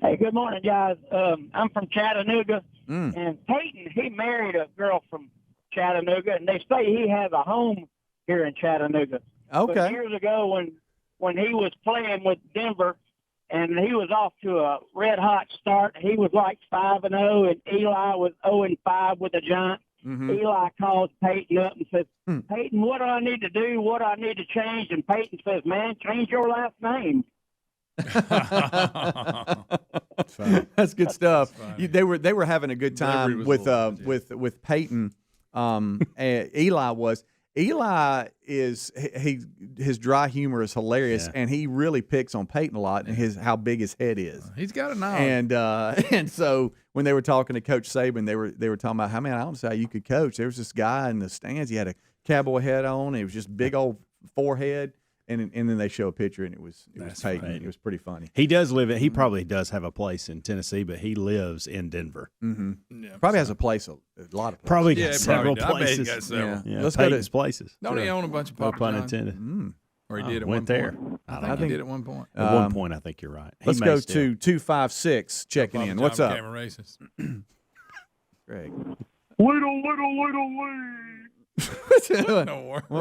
Hey, good morning, guys. I'm from Chattanooga, and Peyton, he married a girl from Chattanooga, and they say he has a home here in Chattanooga. Okay. But years ago when he was playing with Denver, and he was off to a red-hot start, he was like 5-0, and Eli was 0-5 with the Giants. Eli calls Peyton up and says, Peyton, what do I need to do? What do I need to change? And Peyton says, man, change your last name. That's good stuff. They were having a good time with Peyton. Eli was. Eli is his dry humor is hilarious, and he really picks on Peyton a lot and how big his head is. He's got a knowledge. And so when they were talking to Coach Saban, they were talking about I don't see how you could coach. There was this guy in the stands. He had a cowboy hat on. It was just big old forehead. And then they show a picture, and it was Peyton. Right. It was pretty funny. He does live. He probably does have a place in Tennessee, but he lives in Denver. Yeah, probably has a place. A lot of places. Probably got several places. I bet he got several. Yeah. Let's go to his places. Don't he own a bunch of Papa pun John's? intended. Or he did at went one there. point. I think he did at one point. At one point, I think you're right. Let's go to 256 checking in. What's up? Became a racist. Greg. What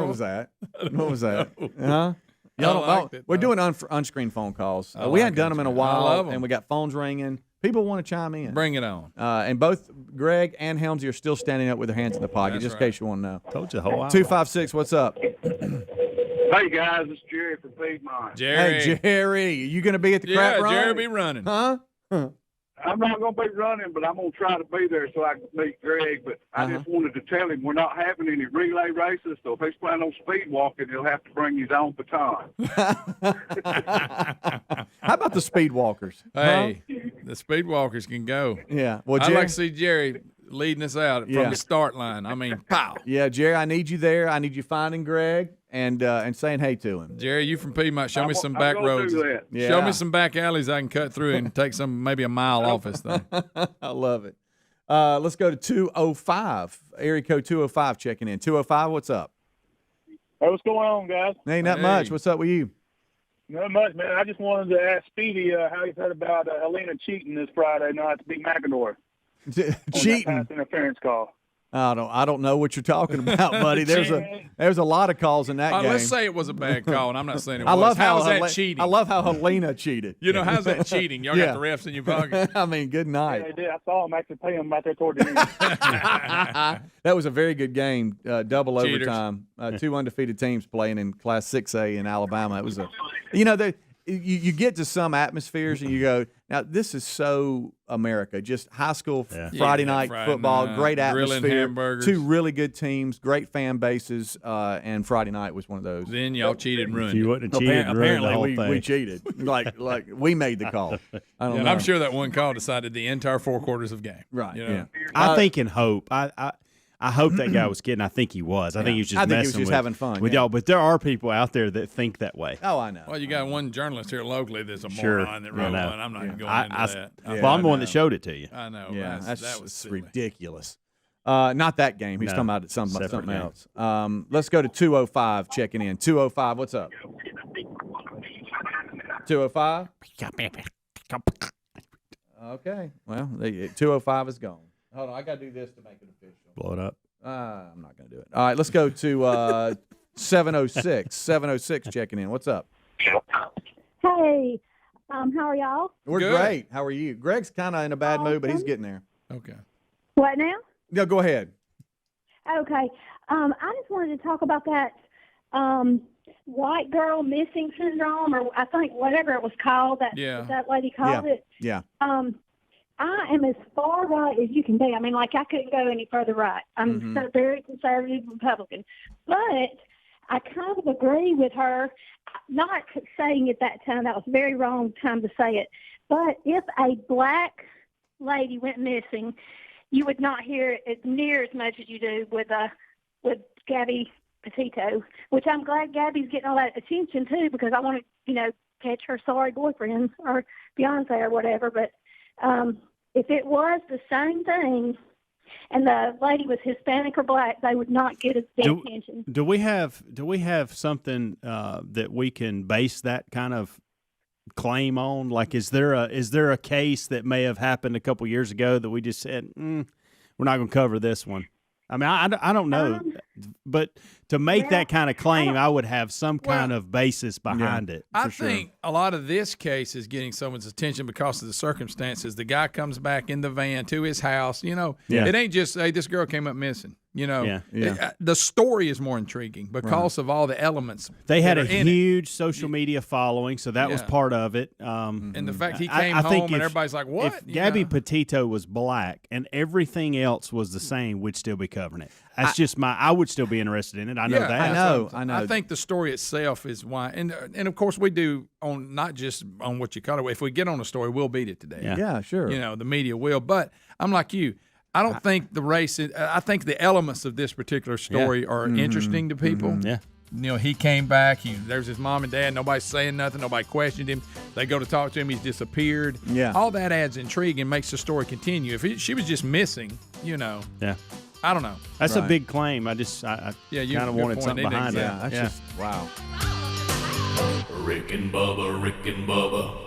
was that? What was that? Huh? We're doing unscreened phone calls. We hadn't done them in a while, and we got phones ringing. People want to chime in. Bring it on. And both Greg and Helmsy are still standing up with their hands in the pocket, just in case you want to know. Told you the whole hour. 256, what's up? Hey, guys, it's Jerry from Piedmont. Hey, Jerry, you going to be at the crap run? Yeah, Jerry be running. Huh? I'm not going to be running, but I'm going to try to be there so I can meet Greg. But I just wanted to tell him we're not having any relay races, so if he's planning on speed walking, he'll have to bring his own baton. How about the speed walkers? Hey, the speed walkers can go. Yeah. Well, I'd like to see Jerry leading us out from the start line. I mean, pow. Yeah, Jerry, I need you there. I need you finding Greg and saying hey to him. Jerry, you from Piedmont. Show me some back roads. Yeah. Show me some back alleys I can cut through and take maybe a mile off this thing. I love it. Let's go to 205. Area code 205 checking in. 205, what's up? Hey, what's going on, guys? Ain't not much. What's up with you? Not much, man. I just wanted to ask Speedy how he felt about Helena cheating this Friday night to beat McEnroe. Cheating? Pass interference call. I don't know what you're talking about, buddy. There's a lot of calls in that game. Let's say it was a bad call, and I'm not saying it I was. love How's that Hel- cheating? I love how Helena cheated. You know, how's that cheating? Y'all got the refs in your pocket. I mean, good Yeah, night. they did. I saw him actually pay him out there toward the end. That was a very good game, double Cheaters. overtime. Two undefeated teams playing in Class 6A in Alabama. It was you get to some atmospheres and you go, now this is so America. Just high school Friday night football, great grilling atmosphere, hamburgers. two really good teams, great fan bases, and Friday night was one of those. Then y'all cheated and ruined If you it. wouldn't have cheated, and ruined the whole Apparently, thing. we cheated. like we made the call. I don't And know. I'm sure that one call decided the entire 4 quarters of game. Right. You know? Yeah. I think and hope. I hope that guy was kidding. I think he was. I think he was just I think he was messing just with, having fun, with yeah. y'all. But there are people out there that think that way. Oh, I know. Well, you got one journalist here locally that's a Sure. moron that wrote I know. one. I'm not going into that. Well, I'm the one that showed it to you. I know. Yeah, that was that's silly. ridiculous. Not that game. He's No. talking about something Separate game. else. Let's go to 205 checking in. 205, what's up? 205? Okay. Well, 205 is gone. Hold on. I got to do this to make it official. Blow it up. I'm not going to do it. All right, let's go to 706. 706 checking in. What's up? Hey, how are y'all? We're Good. great. How are you? Greg's kind of in a bad mood, but he's Awesome. getting there. Okay. What now? No, go ahead. Okay. I just wanted to talk about that white girl missing syndrome, or I think whatever it was called. That lady called it. Yeah. I am as far right as you can be. I mean, like I couldn't go any further right. I'm so very conservative Republican, but I kind of agree with her. Not saying at that time, that was a very wrong time to say it. But if a black lady went missing, you would not hear it near as much as you do with Gabby Petito, which I'm glad Gabby's getting all that attention too, because I want to, catch her sorry boyfriend or Beyonce or whatever. But if it was the same thing and the lady was Hispanic or black, they would not get as big attention. Do we have something that we can base that kind of claim on? Like, is there a case that may have happened a couple years ago that we just said we're not going to cover this one? I mean, I don't know, but to make that kind of claim, I would have some kind of basis behind it. I think a lot of this case is getting someone's attention because of the circumstances. The guy comes back in the van to his house. It ain't just, hey, this girl came up missing. The story is more intriguing because of all the elements. They had a in huge social media following, so that was part of it. And the fact he came I think home and everybody's like, what? If Gabby Petito was black and everything else was the same, we'd still be covering it. That's I would still be interested in it. I know that. I know. I think the story itself is why, and of course we do on not just on what you call it. If we get on a story, we'll beat it today. Yeah, sure. The media will. But I'm like you. I don't think the race. I think the elements of this particular story are interesting to people. Yeah. He came back. There's his mom and dad. Nobody's saying nothing. Nobody questioned him. They go to talk to him. He's disappeared. Yeah. All that adds intrigue and makes the story continue. If she was just missing, Yeah. I don't know. That's a big claim. I kind of wanted something behind it. Yeah, that's just wow. Rick and Bubba, Rick and Bubba.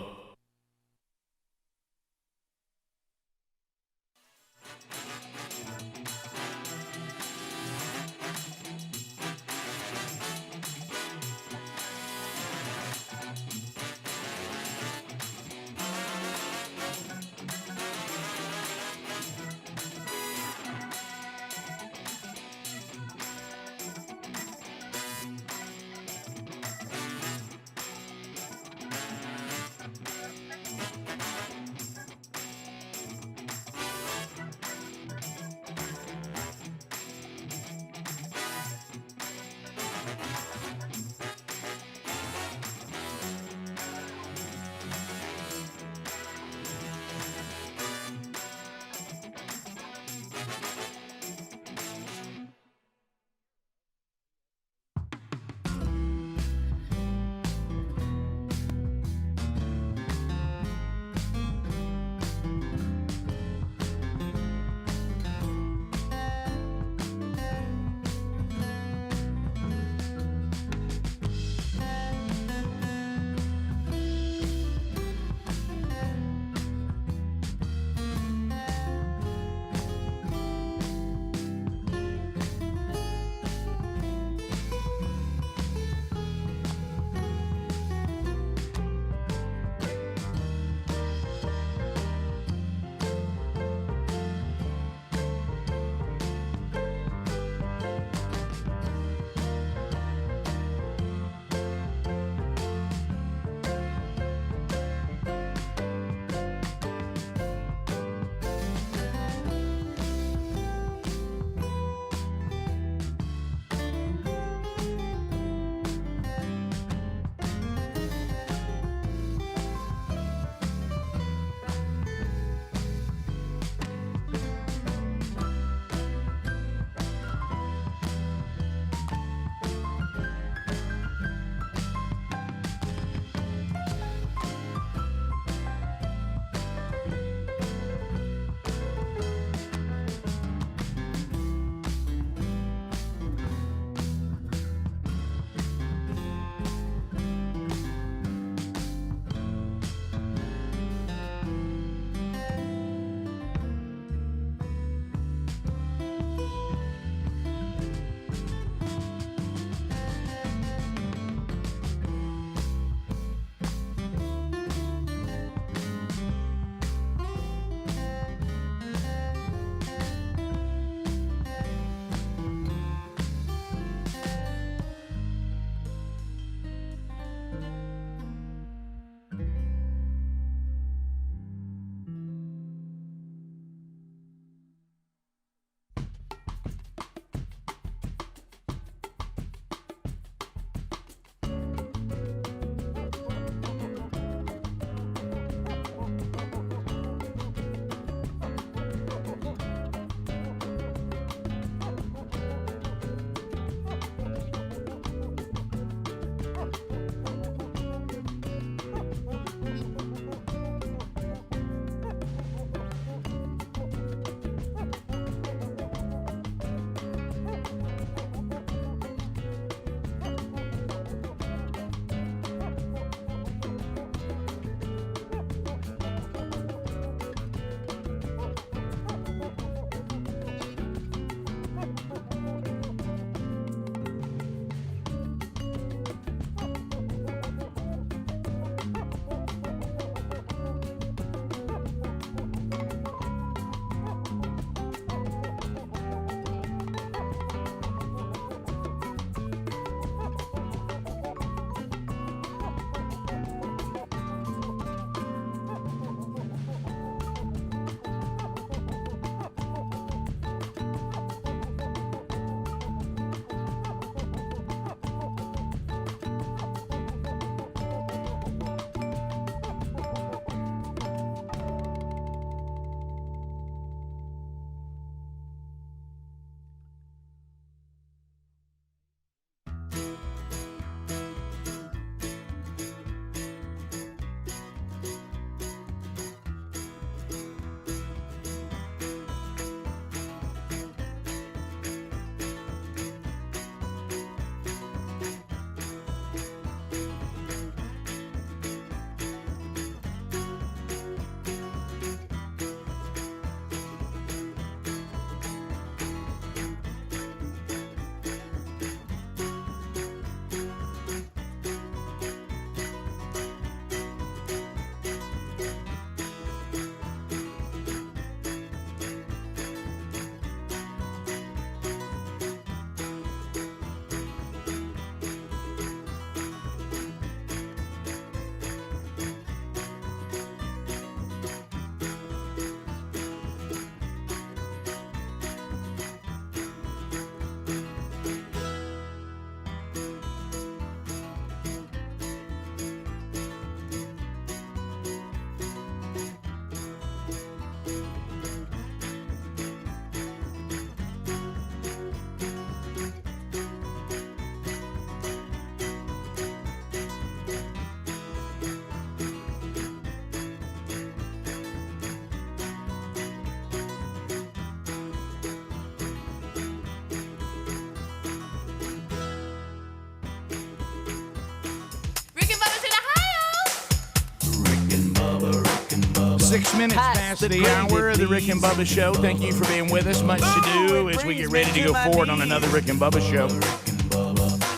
6 minutes past the hour of the Rick and Bubba Show. Thank you for being with us. Much to do as we get ready to go forward on another Rick and Bubba Show.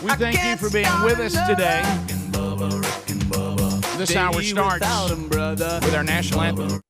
We thank you for being with us today. This hour starts with our national anthem.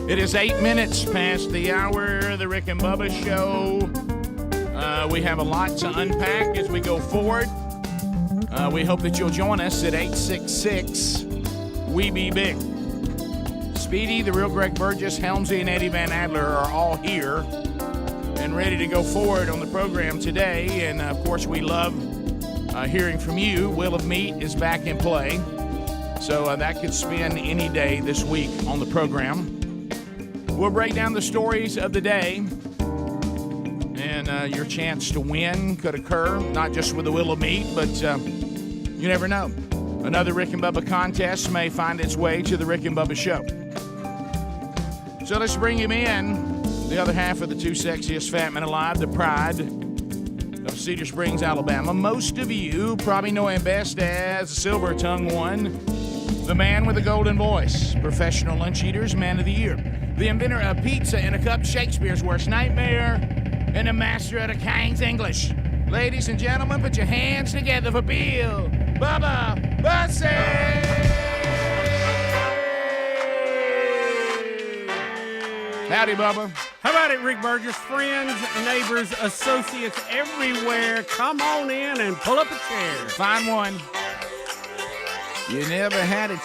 It is 8 minutes past the hour of the Rick and Bubba Show. We have a lot to unpack as we go forward. We hope that you'll join us at 866-WE-BE-BIG. Speedy, the real Greg Burgess, Helmsy, and Eddie Van Adler are all here and ready to go forward on the program today. And, of course, we love hearing from you. Wheel of Meat is back in play. So that could spin any day this week on the program. We'll break down the stories of the day, and your chance to win could occur, not just with the Wheel of Meat, but you never know. Another Rick and Bubba contest may find its way to the Rick and Bubba Show. So let's bring him in, the other half of the two sexiest fat men alive, the pride of Cedar Springs, Alabama. Most of you probably know him best as the Silver-Tongued One, the man with the golden voice, professional lunch eaters, man of the year, the inventor of pizza in a cup, Shakespeare's worst nightmare, and the master of the King's English. Ladies and gentlemen, put your hands together for Bill Bubba Bussey! Howdy, Bubba. How about it, Rick Burgess? Friends, neighbors, associates everywhere, come on in and pull up a chair. Find one. You never had it.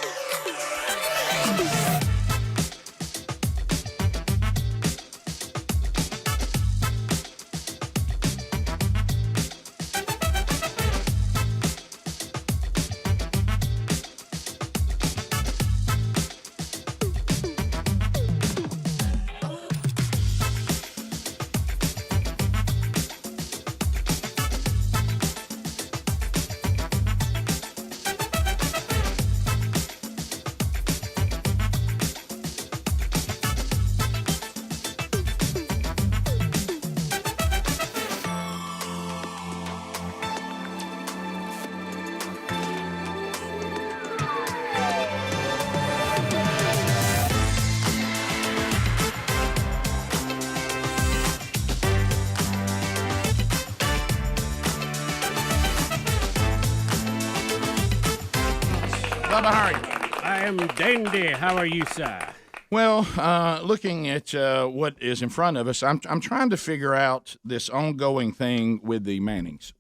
Bubba, how are you? I am dandy. How are you, sir? Well, looking at what is in front of us, I'm trying to figure out this ongoing thing with the Mannings.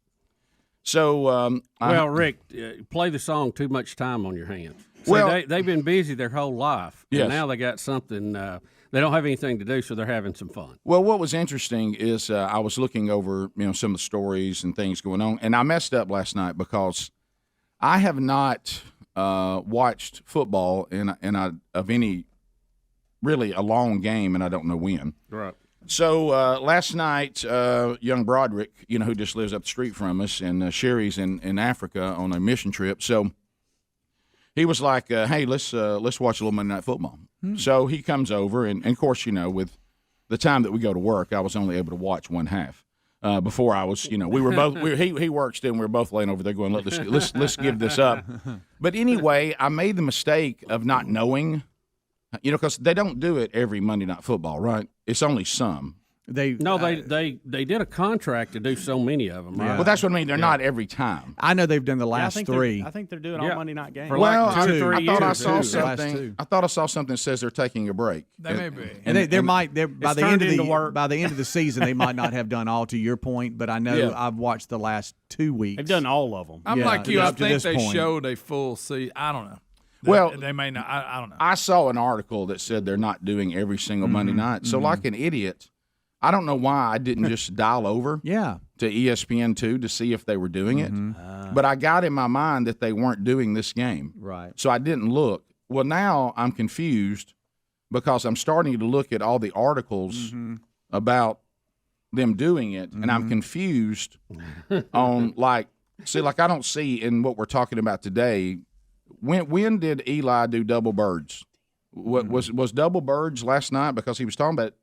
So, Rick, play the song "Too Much Time on Your Hands." So they've been busy their whole life, and now they got something. They don't have anything to do, so they're having some fun. Well, what was interesting is I was looking over, some of the stories and things going on, and I messed up last night because I have not watched football of any really a long game, and I don't know when. Right. So last night, young Broderick, who just lives up the street from us, and Sherry's in Africa on a mission trip. So he was like, "Hey, let's watch a little Monday Night Football." So he comes over, and of course, with the time that we go to work, I was only able to watch one half. Before I was, we were both. He works still, and we were both laying over there going, "Let's give this up." But anyway, I made the mistake of not knowing, because they don't do it every Monday Night Football, right? It's only some. They did a contract to do so many of them, right? Well, that's what I mean. They're not every time. I know they've done the last three. I think they're doing all Monday night games. Well, like 2 or 3 years. I thought I saw something that says they're taking a break. They may be. And by the end of the season they might not have done all, to your point, but I know I've watched the last 2 weeks. They've done all of them. I'm like you. I think they showed a full season. I don't know. Well, they may not. I don't know. I saw an article that said they're not doing every single Monday night. So like an idiot, I don't know why I didn't just dial over to ESPN2 to see if they were doing it. But I got in my mind that they weren't doing this game. Right. So I didn't look. Well, now I'm confused because I'm starting to look at all the articles about them doing it, and I'm confused on, I don't see in what we're talking about today. When did Eli do double birds? What was double birds last night? Because he was talking about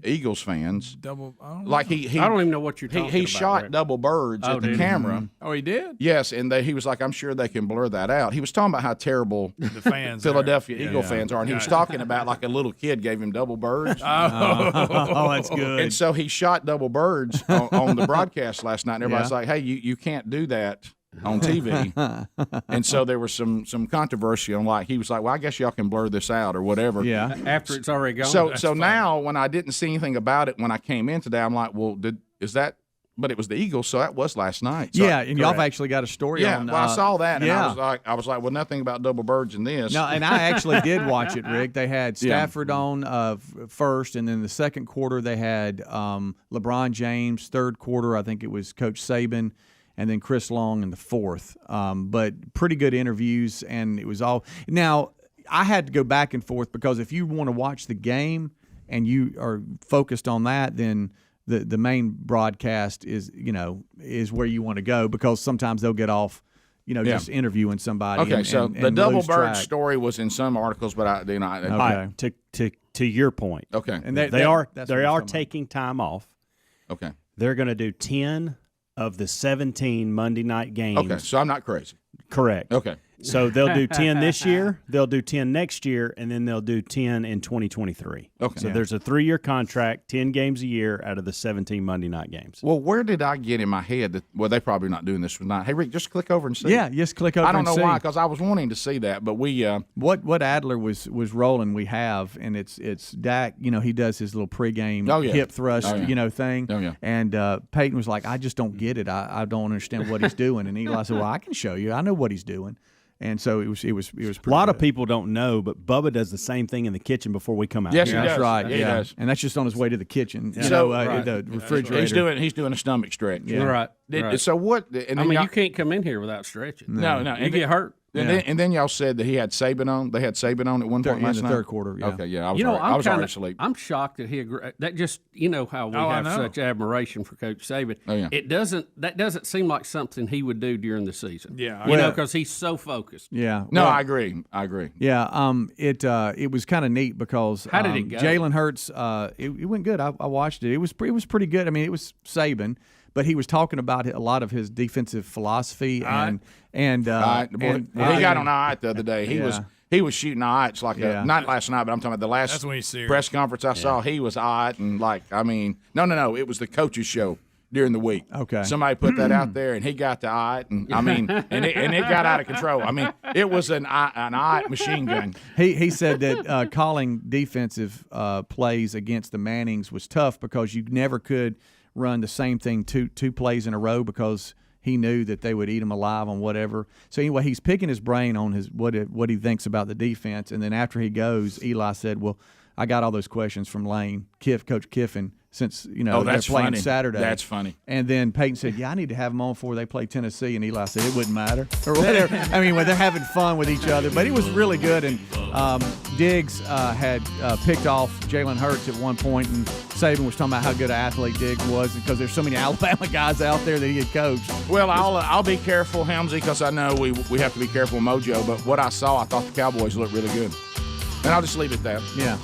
Eagles fans. Double. I don't know. I don't even know what you're talking about. He shot Rick. double birds at the camera. Oh, he did? Yes, and he was like, I'm sure they can blur that out. He was talking about how terrible the fans Philadelphia Eagle fans are, and he was talking about like a little kid gave him double birds. Oh, that's good. And so he shot double birds on the broadcast last night, and everybody's like, hey, you can't do that on TV. And so there was some controversy on he was like, well, I guess y'all can blur this out or whatever. Yeah. After it's already gone. So now when I didn't see anything about it when I came in today, I'm like, well, but it was the Eagles, so that was last night. So and y'all have actually got a story on. Yeah, well, I saw that, and I was like, well, nothing about double birds in this. No, and I actually did watch it, Rick. They had Stafford on first, and then the second quarter they had LeBron James. Third quarter, I think it was Coach Saban, and then Chris Long in the fourth. But pretty good interviews, and it was all. Now, I had to go back and forth because if you want to watch the game and you are focused on that, then the main broadcast is where you want to go, because sometimes they'll get off, just interviewing somebody. Okay, so and the double lose bird track. story was in some articles, but To your point. Okay, and they are taking time off. Okay, they're going to do 10 of the 17 Monday night games. Okay, so I'm not crazy. Correct. Okay. So they'll do 10 this year, they'll do 10 next year, and then they'll do 10 in 2023. Okay. So there's a 3-year contract, 10 games a year out of the 17 Monday night games. Well, where did I get in my head that, they're probably not doing this tonight. Hey, Rick, just click over and see. Yeah, just click over and see. I don't know why, because I was wanting to see that, but we what Adler was rolling, we have, and it's Dak, he does his little pregame hip thrust, thing. Oh, yeah. And Peyton was like, I just don't get it. I don't understand what he's doing. And Eli said, well, I can show you. I know what he's doing. And so it was pretty a lot good. of people don't know, but Bubba does the same thing in the kitchen before we come out. Yes, here. he does. That's right. Yeah, he does. And that's just on his way to the kitchen. Yeah. The refrigerator. He's doing a stomach stretch. Yeah. Right. So what? And you can't come in here without stretching. No. You get hurt. And then y'all said that he had Saban on. They had Saban on at one point last in the night? third quarter, yeah. Okay, yeah. I was already asleep. I'm shocked that he agreed. That just, how we have such admiration for Coach Saban. Oh, yeah. That doesn't seem like something he would do during the season. Yeah. Because he's so focused. Yeah. No, I agree. Yeah. It was kind of neat because how did it go? Jalen Hurts, it went good. I watched it. It was pretty good. I mean, it was Saban, but he was talking about a lot of his defensive philosophy and he got on eye the other day. He was shooting eyes not last night, but I'm talking about the last press conference I saw. He was eye and no, it was the coaches show during the week. Okay, somebody put that out there, and he got the eye, and it got out of control. I mean, it was an eye machine gun. He said that calling defensive plays against the Mannings was tough because you never could run the same thing two plays in a row because he knew that they would eat him alive on whatever. So anyway, he's picking his brain on what he thinks about the defense, and then after he goes, Eli said, "Well, I got all those questions from Lane, Coach Kiffin, since they're that's playing funny. Saturday. That's funny. And then Peyton said, "Yeah, I need to have them on before they play Tennessee." And Eli said, "It wouldn't matter," or whatever. I mean, when they're having fun with each other. But it was really good. And Diggs had picked off Jalen Hurts at one point, and Saban was talking about how good an athlete Diggs was because there's so many Alabama guys out there that he had coached. Well, I'll be careful, Helmsy, because I know we have to be careful with Mojo. But what I saw, I thought the Cowboys looked really good. And I'll just leave it there. Yeah.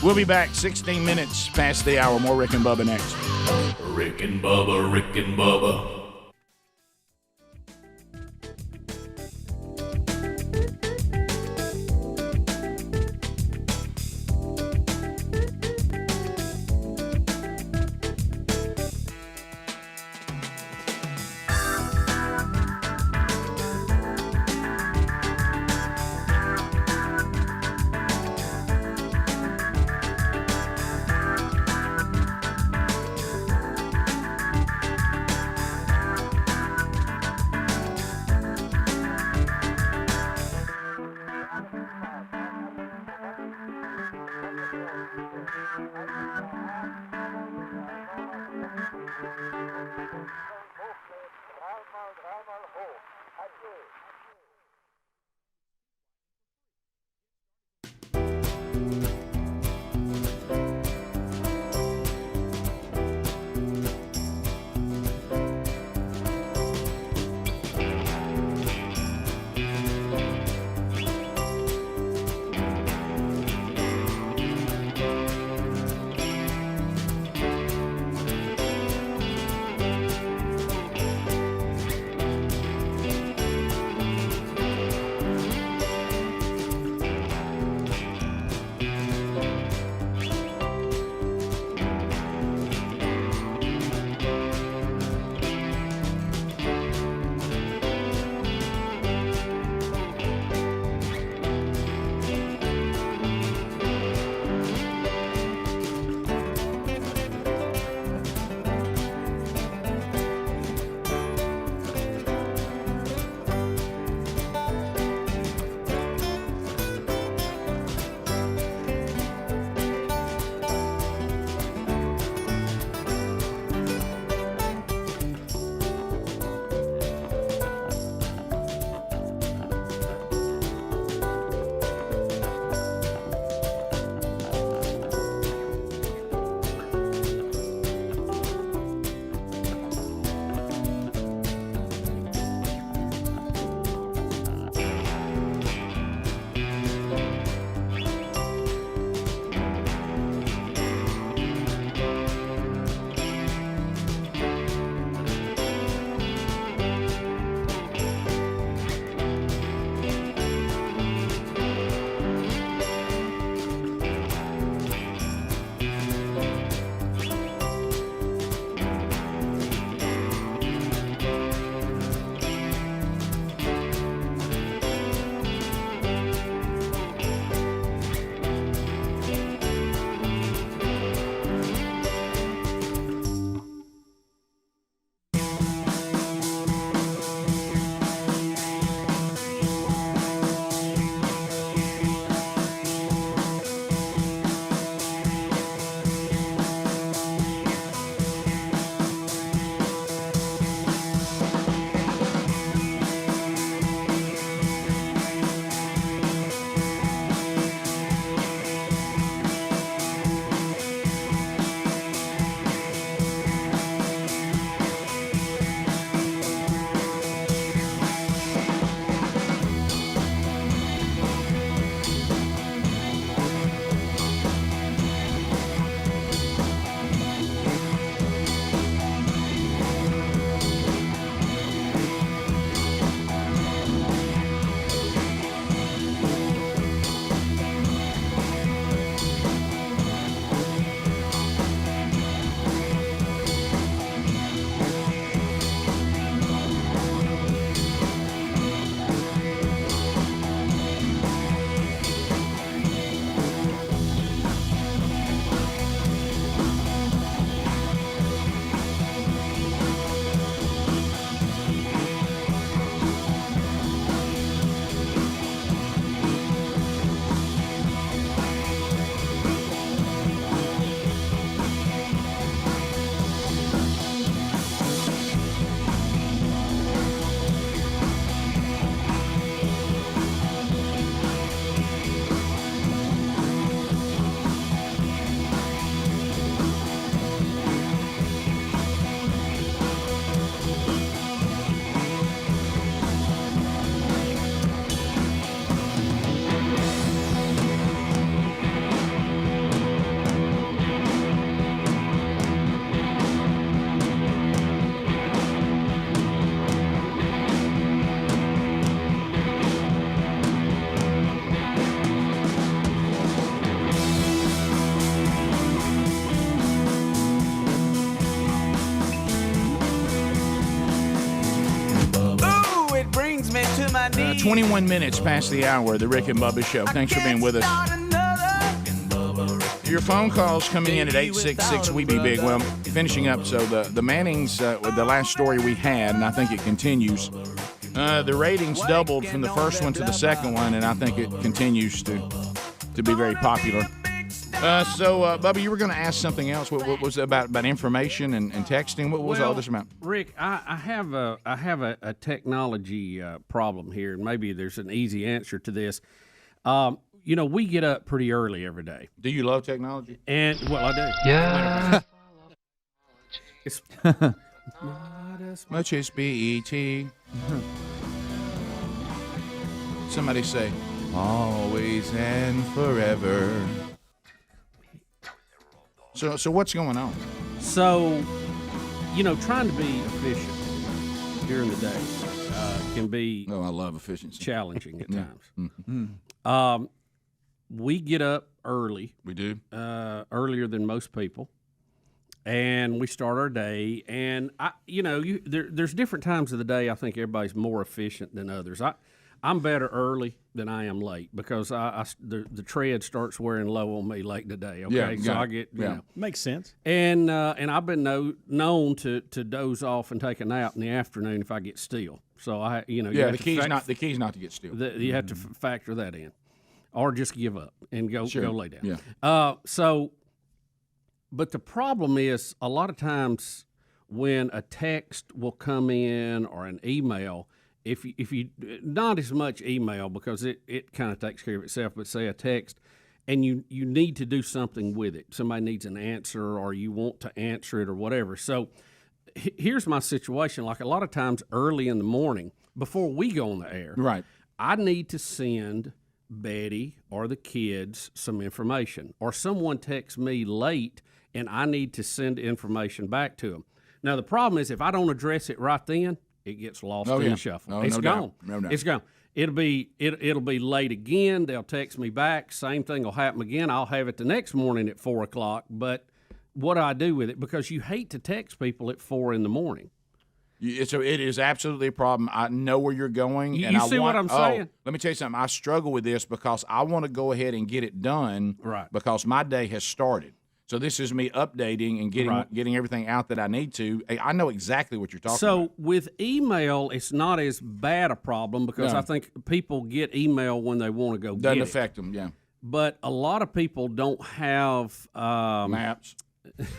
We'll be back 16 minutes past the hour. More Rick and Bubba next. Rick and Bubba, Rick and Bubba. 21 minutes past the hour, the Rick and Bubba Show. Thanks for being with us. Your phone calls coming in at 866-WE-BE-BIG. Well, finishing up, so the Mannings, with the last story we had, and I think it continues, the ratings doubled from the first one to the second one, and I think it continues to be very popular. So, Bubba, you were going to ask something else. What was it about information and texting? What was all this about? Rick, I have a technology problem here, and maybe there's an easy answer to this. We get up pretty early every day. Do you love technology? And well, I do. Yeah. It's much as BET. Somebody say, always and forever. So what's going on? So, trying to be efficient during the day can be I love efficiency. Challenging at times. Mm-hmm. We get up early. We do. Earlier than most people. And we start our day. And, there's different times of the day I think everybody's more efficient than others. I'm better early than I am late because the tread starts wearing low on me late today. Okay, so I get makes sense. And I've been known to doze off and take a nap in the afternoon if I get still. So the key's not to get still. You have to factor that in, or just give up and go lay down. Yeah. But the problem is a lot of times when a text will come in or an email. If you not as much email because it kind of takes care of itself, but say a text, and you need to do something with it. Somebody needs an answer, or you want to answer it, or whatever. So here's my situation. Like a lot of times early in the morning, before we go on the air, right? I need to send Betty or the kids some information, or someone texts me late, and I need to send information back to them. Now the problem is if I don't address it right then, it gets lost in the shuffle. It's gone. It's gone. It'll be late again. They'll text me back. Same thing will happen again. I'll have it the next morning at 4:00. But what do I do with it? Because you hate to text people at 4 in the morning. It is absolutely a problem. I know where you're going. You see what I'm saying? Let me tell you something. I struggle with this because I want to go ahead and get it done. Right. Because my day has started. So this is me updating and getting everything out that I need to. I know exactly what you're talking about. So with email, it's not as bad a problem because I think people get email when they want to go get it. Doesn't affect them, yeah. But a lot of people don't have maps.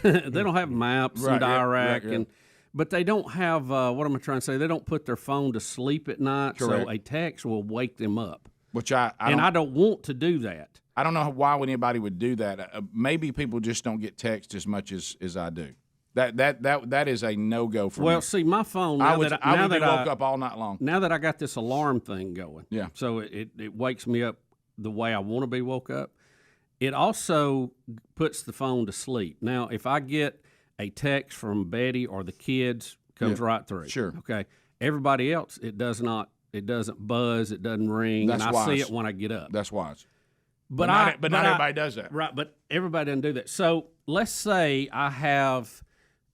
They don't have maps and Dirac, but they don't have what am I trying to say? They don't put their phone to sleep at night, Correct. So a text will wake them up. Which I don't want to do that. I don't know why anybody would do that. Maybe people just don't get text as much as I do. That is a no-go for me. Well, see, my phone, I would be woke up all night long. Now that I got this alarm thing going, so it wakes me up the way I want to be woke up, it also puts the phone to sleep. Now, if I get a text from Betty or the kids, comes right through. Sure. Okay. Everybody else, it doesn't buzz, it doesn't ring, That's and wise. I see it when I get up. That's wise. But not everybody does that. Right, but everybody doesn't do that. So let's say I have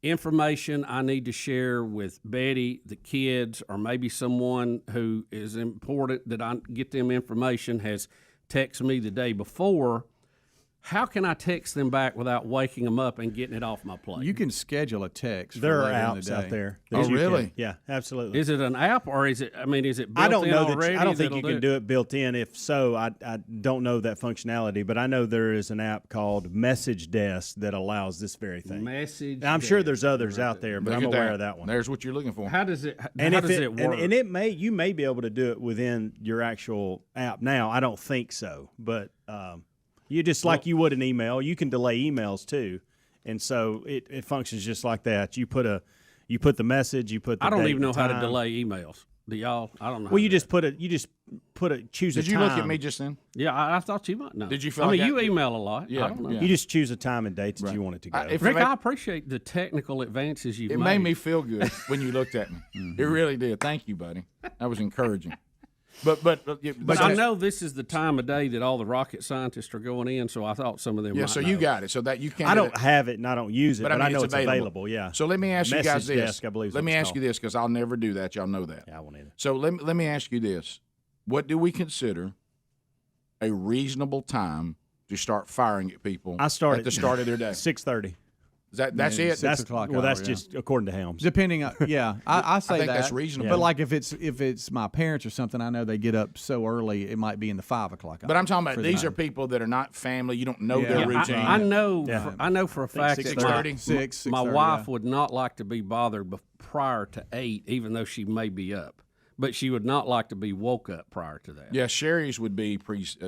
information I need to share with Betty, the kids, or maybe someone who is important that I get them information has texted me the day before. How can I text them back without waking them up and getting it off my plate? You can schedule a text. There for are later in apps the day. out there. Oh, really? Can. Yeah, absolutely. Is it an app or is it? I mean, is it built I don't in know already? I don't think you can do it built in. If so, I don't know that functionality. But I know there is an app called Message Desk that allows this very thing. Message. Now, I'm sure there's others out there, but I'm aware of that one. There's what you're looking for. How does it? And how does it work? And you may be able to do it within your actual app. Now, I don't think so, but. You just like you would an email. You can delay emails too, and so it functions just like that. You put the message. You put. The I don't date even know and how to time. delay emails. Do y'all? I don't know. Well, you just put it. Choose a time. Did you look at me just then? Yeah, I thought you might know. Did you feel? I like mean, you email a lot. Yeah, I don't know. yeah. You just choose a time and date that you want it to go. Rick, I appreciate the technical advances you've made. It made me feel good when you looked at me. It really did. Thank you, buddy. That was encouraging. But I know this is the time of day that all the rocket scientists are going in, so I thought some of them. Yeah, might so know. you got it. So that you can't. I don't have it and I don't use it, but I know it's available. Yeah. So let me ask you guys Message this. desk, I believe. Let me ask you this because I'll never do that. Y'all know that. Yeah, I won't either. So let me ask you this: what do we consider a reasonable time to start firing at people? I start at the start of their day. 6:30. That's it. 6 o'clock. Well, that's just according to Helms. Depending on, I say I think that. that's reasonable. But like if it's my parents or something, I know they get up so early, it might be in the 5 o'clock. But I'm talking about these are people that are not family. You don't know their routine. I know for a fact that 6:30. my wife would not like to be bothered prior to 8, even though she may be up. But she would not like to be woke up prior to that. Yeah, Sherry's would be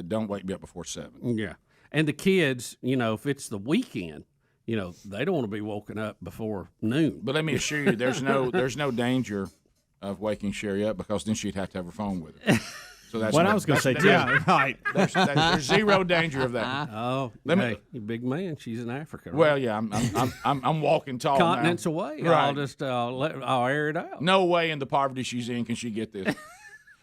don't wake me up before 7. Yeah, and the kids, if it's the weekend, they don't want to be woken up before noon. But let me assure you, there's no danger of waking Sherry up because then she'd have to have her phone with her. So that's what I was going to say too. Right. There's zero danger of that. Oh, you big man. She's in Africa. Right? Well, yeah, I'm walking tall continents now. away. Right. I'll just I'll air it out. No way in the poverty she's in can she get this.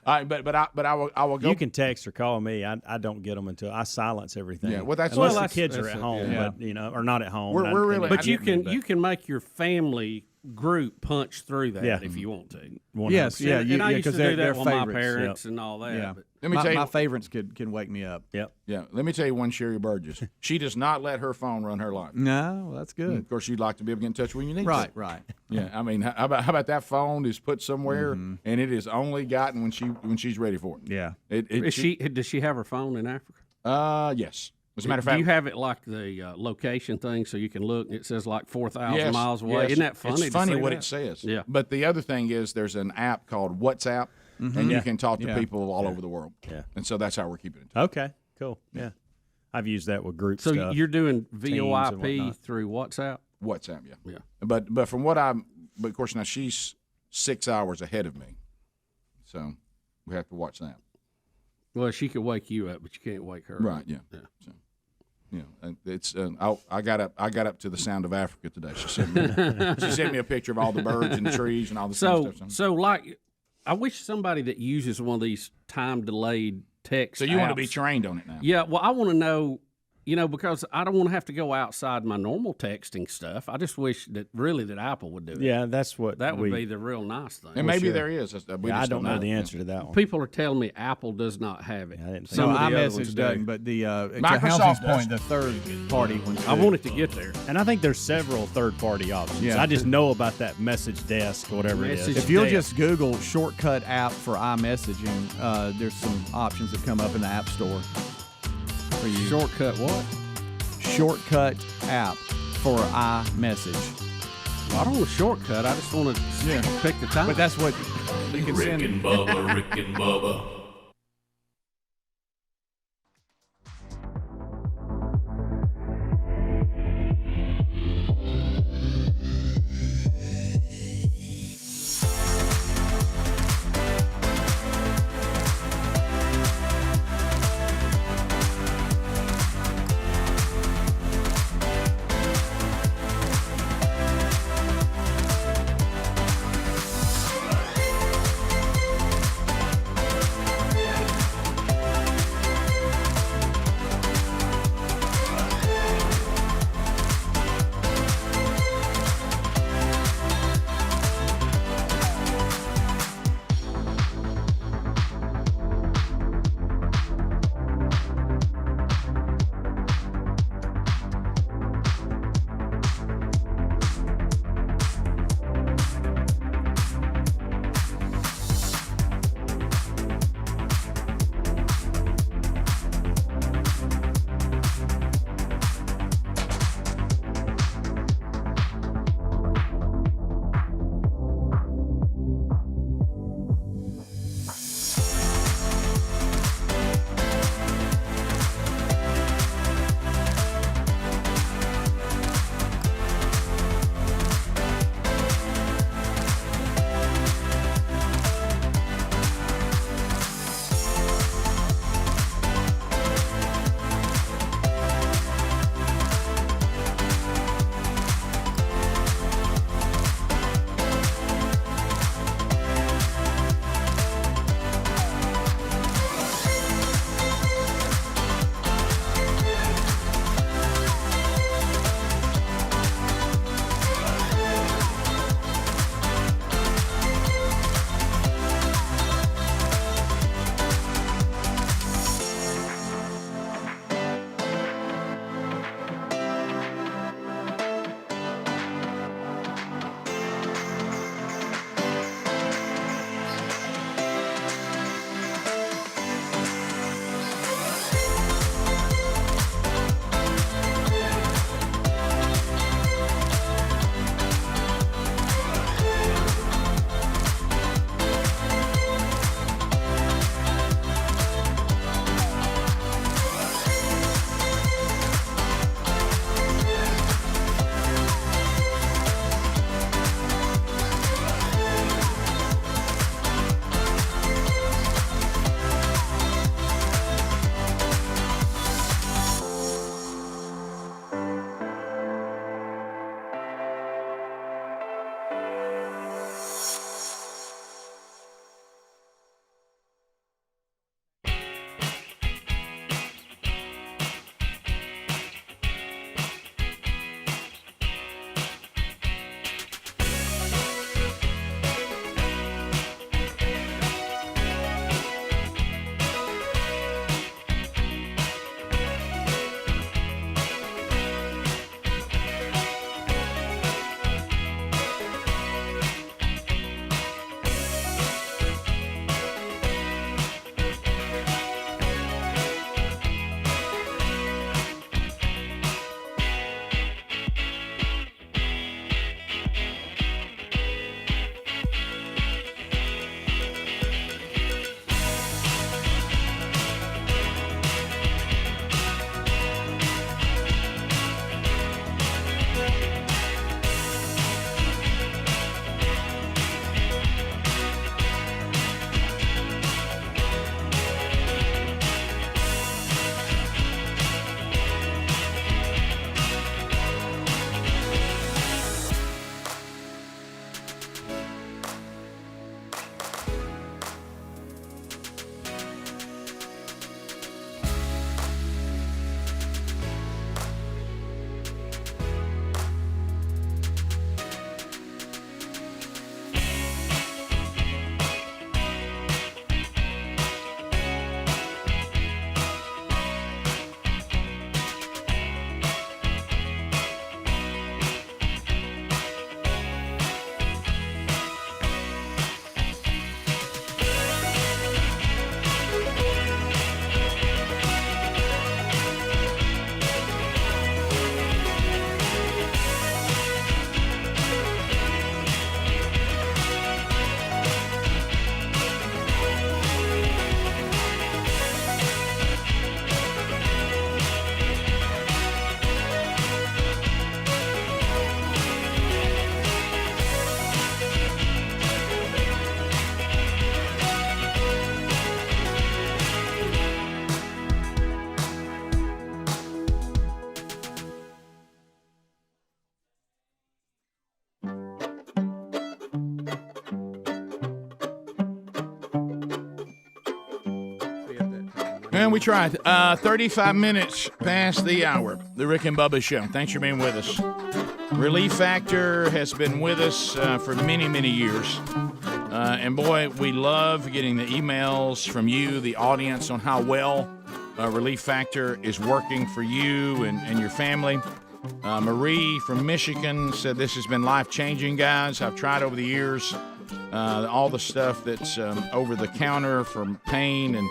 All right, but I will go. You can text or call me. I don't get them until I silence everything. Yeah, well, that's unless well, the kids are at home, but or not at home. We're really. But you can make your family group punch through that if you want to. 100%. Yes, yeah, and I used to do that with my favorites. parents and all that. Yeah. But Let me tell you, my favorites can wake me up. Yep. Yeah. Let me tell you one Sherry Burgess. She does not let her phone run her life. No, well, that's good. Of course, you'd like to be able to get in touch when you need to. Right. Yeah. I mean, how about that phone is put somewhere and it is only gotten when she's ready for it. Yeah. Does she have her phone in Africa? Yes. As a matter of fact, do you have it like the location thing so you can look? It says like 4,000 miles away. Yes. Isn't that funny? It's funny what that? it says. Yeah. But the other thing is there's an app called WhatsApp, and you can talk to people all over the world. Yeah. And so that's how we're keeping it. Okay. Cool. Yeah. I've used that with group so stuff. You're doing Teams and VoIP whatnot. through WhatsApp? WhatsApp, yeah. Yeah. But from what but of course now she's 6 hours ahead of me, so we have to watch that. Well, she could wake you up, but you can't wake her. Right. up. Yeah. So, it's I got up to the sound of Africa today. She sent me a picture of all the birds and the trees and all the stuff. So like, I wish somebody that uses one of these time delayed text. So you want to apps- be trained on it now? Yeah. Well, I want to know. Because I don't want to have to go outside my normal texting stuff. I just wish that Apple would do it. Yeah, that's what That would be the real nice thing. And maybe there is. I don't know the answer to that one. People are telling me Apple does not have it. I didn't think So Some of the other ones iMessage do. doesn't, but the Microsoft to House's does. point, the third party ones. I do. want it to get there. And I think there's several third-party options. Yeah. I just know about that message desk or whatever it Message is. If you'll desk. just Google shortcut app for iMessaging, there's some options that come up in the App Store for you. Shortcut what? Shortcut app for iMessage. I don't want a shortcut. I just want to pick the time. But that's what you can Rick send. and Bubba, Rick and Bubba. And we tried. 35 minutes past the hour. The Rick and Bubba Show. Thanks for being with us. Relief Factor has been with us for many, many years. And boy, we love getting the emails from you, the audience, on how well Relief Factor is working for you and your family. Marie from Michigan said this has been life-changing, guys. I've tried over the years all the stuff that's over the counter for pain and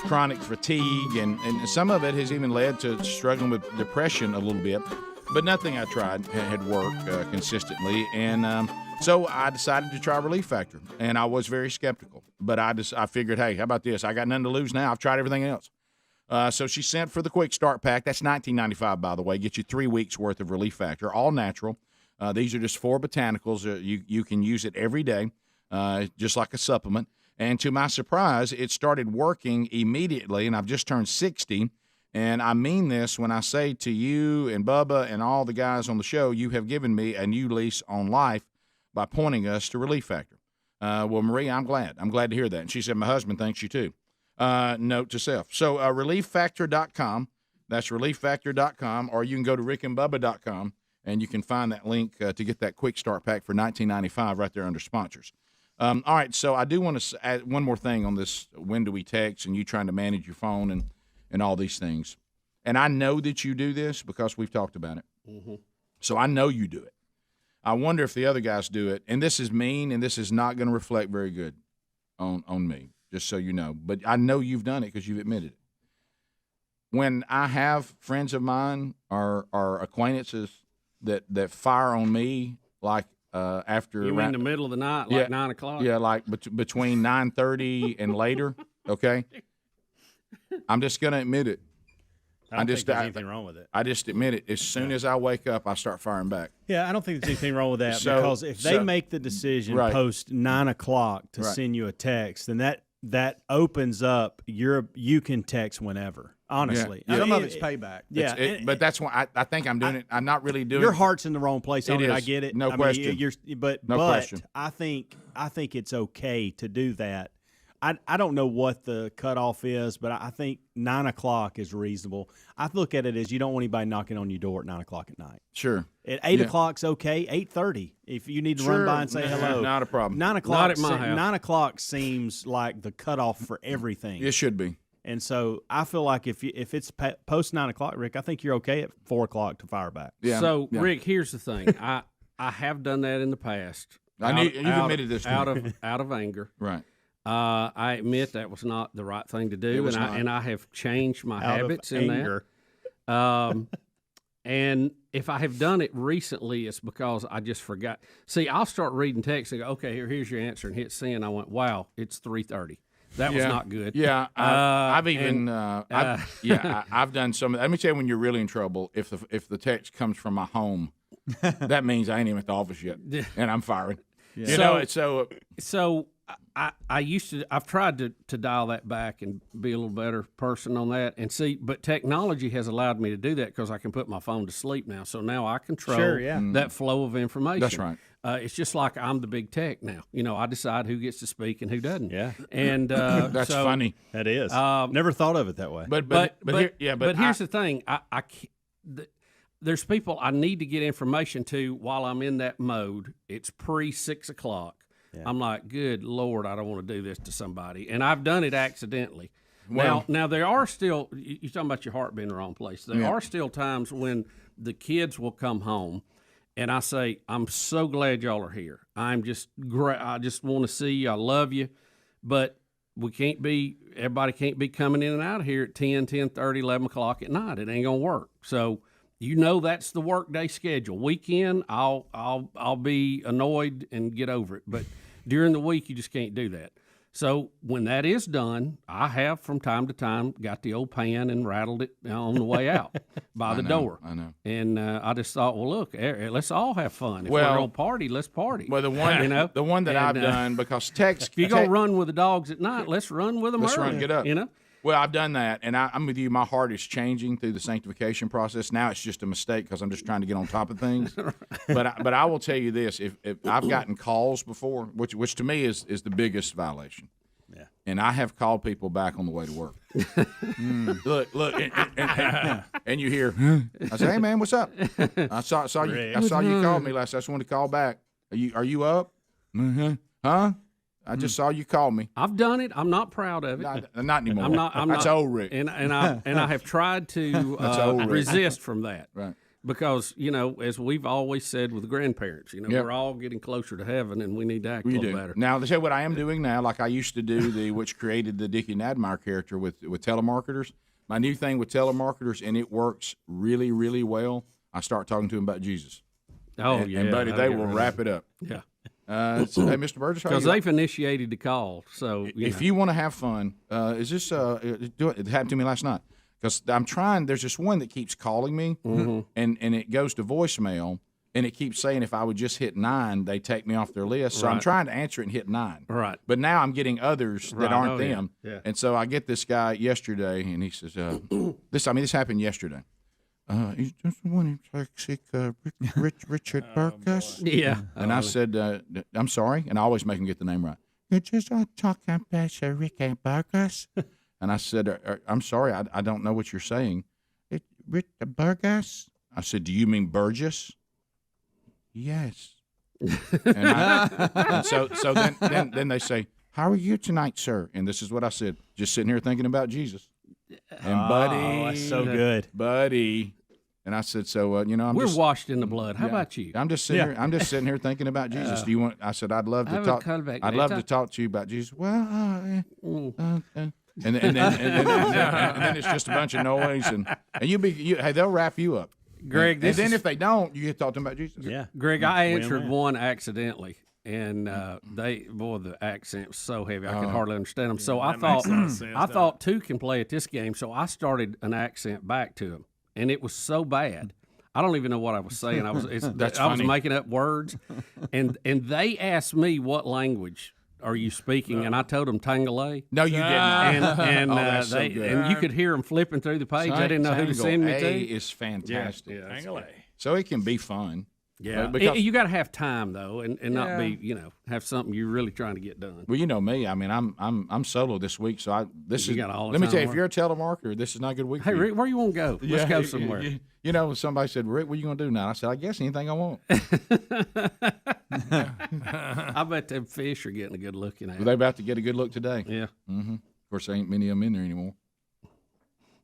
chronic fatigue, and some of it has even led to struggling with depression a little bit. But nothing I tried had worked consistently, and so I decided to try Relief Factor, and I was very skeptical. But I figured, hey, how about this? I got nothing to lose now. I've tried everything else. So she sent for the Quick Start Pack. That's $19.95, by the way. Get you 3 weeks worth of Relief Factor, all natural. These are just 4 botanicals. You can use it every day, just like a supplement. And to my surprise, it started working immediately, and I've just turned 60. And I mean this when I say to you and Bubba and all the guys on the show, you have given me a new lease on life by pointing us to Relief Factor. Well, Marie, I'm glad. I'm glad to hear that. And she said, my husband thanks you too. Note to self. So relieffactor.com. That's relieffactor.com. Or you can go to rickandbubba.com, and you can find that link to get that Quick Start Pack for $19.95 right there under sponsors. All right, so I do want to add one more thing on this when do we text and you trying to manage your phone and all these things. And I know that you do this because we've talked about it. Mm-hmm. So I know you do it. I wonder if the other guys do it. And this is mean, and this is not going to reflect very good on me, just so you know. But I know you've done it because you've admitted it. When I have friends of mine or acquaintances that fire on me, like after you in the middle of the night, like 9 o'clock. Yeah, like between 9:30 and later. Okay, I'm just gonna admit it. I don't think there's anything wrong with it. I just admit it. As soon as I wake up, I start firing back. Yeah, I don't think there's anything wrong with that because if they make the decision post 9 o'clock to send you a text, then that opens up you can text whenever. Honestly, yeah. Some of it's payback. Yeah, but that's why I think I'm doing it. I'm not really doing it. Your heart's in the wrong place on it. I get it. No question. But I think it's okay to do that. I don't know what the cutoff is, but I think 9 o'clock is reasonable. I look at it as you don't want anybody knocking on your door at 9 o'clock at night. Sure. At 8 o'clock's okay. 8:30 if you need to run by and say hello. Not a problem. 9 o'clock. Not at my house. 9 o'clock seems like the cutoff for everything. It should be. And so I feel like if it's post 9 o'clock, Rick, I think you're okay at 4 o'clock to fire back. Yeah. So Rick, here's the thing. I have done that in the past. You've admitted this out of anger. Right. I admit that was not the right thing to do, and I have changed my habits in that. And if I have done it recently, it's because I just forgot. See, I'll start reading text and go, okay, here's your answer, and hit send. I went, wow, it's 3:30. That was not good. Yeah, I've done some. Let me tell you, when you're really in trouble, if the text comes from my home, that means I ain't even at the office yet, and I'm firing. Yeah. You know, it's so. I've tried to dial that back and be a little better person on that and see, but technology has allowed me to do that because I can put my phone to sleep now. So now I control that flow of information. That's right. It's just like I'm the big tech now. You know, I decide who gets to speak and who doesn't. Yeah. And that's funny. That is. Never thought of it that way. But here's the thing. There's people I need to get information to while I'm in that mode. It's pre-6 o'clock. Yeah. I'm like, good Lord, I don't want to do this to somebody. And I've done it accidentally. Well, now there are still, you're talking about your heart being in the wrong place. There are still times when the kids will come home and I say, I'm so glad y'all are here. I'm just great. I just want to see you. I love you. But everybody can't be coming in and out of here at 10, 10:30, 11 o'clock at night. It ain't going to work. So, that's the workday schedule. Weekend, I'll be annoyed and get over it. But during the week, you just can't do that. So when that is done, I have from time to time got the old pan and rattled it on the way out by the door. I know. And I just thought, well, look, let's all have fun. If we're going to party, let's party. Well, the one that I've done, because text. If you're going to run with the dogs at night, let's run with them early. Get up. Well, I've done that, and I'm with you. My heart is changing through the sanctification process. Now it's just a mistake because I'm just trying to get on top of things. But I will tell you this: if I've gotten calls before, which to me is the biggest violation. And I have called people back on the way to work. Look, and you hear, I say, hey man, what's up? I saw you called me last. I just wanted to call back. Are you up? Mm-hmm. Huh? I just saw you call me. I've done it. I'm not proud of it. Not anymore. I'm That's not, old, Rick. And I have tried to resist from that. Right. Because, as we've always said with grandparents, we're all getting closer to heaven, and we need to act a little better. Now, to say what I am doing now, like I used to do, which created the Dickie Nadmeyer character with telemarketers. My new thing with telemarketers, and it works really, really well. I start talking to them about Jesus. And buddy, they will wrap it up. Yeah. So, hey, Mr. Burgess, because they've initiated the call. So if you want to have fun, is this? It happened to me last night. Because I'm trying, there's this one that keeps calling me, and it goes to voicemail, and it keeps saying if I would just hit 9, they take me off their list. So I'm trying to answer it and hit 9. Right. But now I'm getting others that aren't them. Yeah. And so I get this guy yesterday, and he says, this happened yesterday. Is this the one Richard Burgess? Yeah. And I said, I'm sorry, and I always make him get the name right. You're just talking about Ricky Burgess? And I said, I'm sorry, I don't know what you're saying. Burgess? I said, do you mean Burgess? Yes. and so then they say, how are you tonight, sir? And this is what I said, just sitting here thinking about Jesus. And buddy, that's so good, buddy. And I said, so we're washed in the blood. How about you? I'm just sitting here. I'm just sitting here thinking about Jesus. Do you want? I said, I'd love to talk. I'd love to talk to you about Jesus. Well, and then it's just a bunch of noise, and hey, they'll wrap you up, Greg. And then if they don't, you get to talk to them about Jesus. Yeah, Greg, I answered one accidentally, and the accent was so heavy I could hardly understand them. So I thought two can play at this game, so I started an accent back to him, and it was so bad. I don't even know what I was saying. I was making up words, and they asked me what language are you speaking, and I told them Tangale. No, you didn't. And so good. And you could hear them flipping through the page. I didn't know who to send me to. Is fantastic. Yeah, Tangale. So it can be fun. Yeah, you got to have time though, and not be have something you're really trying to get done. Well, you know me. I mean, I'm solo this week, so let me tell you, if you're a telemarketer, this is not a good week. Hey, for you. Rick, where you want to go? Let's go somewhere. Somebody said, Rick, what are you going to do now? I said, I guess anything I want. I bet them fish are getting a good look at. Well, they're about to get a good look today. Yeah. Mm-hmm. Of course, there ain't many of them in there anymore.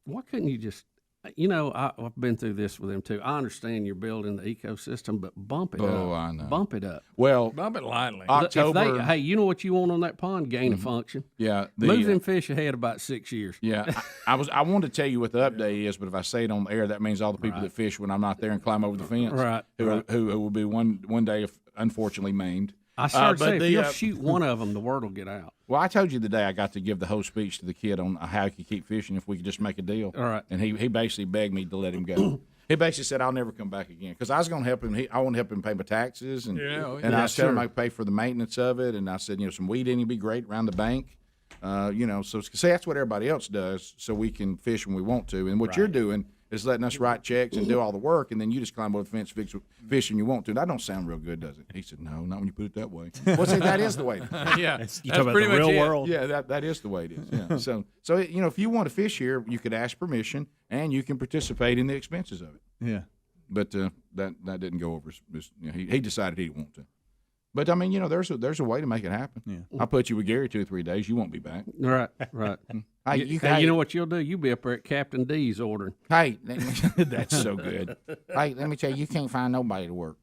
Why couldn't you just? I've been through this with them too. I understand you're building the ecosystem, but bump it up. Oh, I know. Bump it up. Well, bump it lightly. October. Hey, you know what you want on that pond? Gain of function. Yeah. Move them fish ahead about 6 years. Yeah. I wanted to tell you what the update is, but if I say it on the air, that means all the people that fish when I'm not there and climb over the fence, who will be one day, unfortunately, maimed. I started saying, if you shoot one of them, the word will get out. Well, I told you the day I got to give the whole speech to the kid on how he could keep fishing if we could just make a deal. All right. And he basically begged me to let him go. He basically said, I'll never come back again. Because I was going to help him. I want to help him pay my taxes. And I was telling him I could pay for the maintenance of it. And I said, some weed in would be great around the bank. So say that's what everybody else does so we can fish when we want to. And what you're doing is letting us write checks and do all the work, and then you just climb over the fence, fish when you want to. That don't sound real good, does it? He said, no, not when you put it that way. Well, see, that is the way. Yeah, you talk about the real world. Yeah, that is the way it is. Yeah. So if you want to fish here, you could ask permission, and you can participate in the expenses of it. Yeah. But that didn't go over. He decided he didn't want to. But I mean, there's a way to make it happen. Yeah. I'll put you with Gary 2 or 3 days. You won't be back. Right. Hey, you know what you'll do? You'll be up there at Captain D's ordering. Hey, that's so good. Hey, let me tell you can't find nobody to work.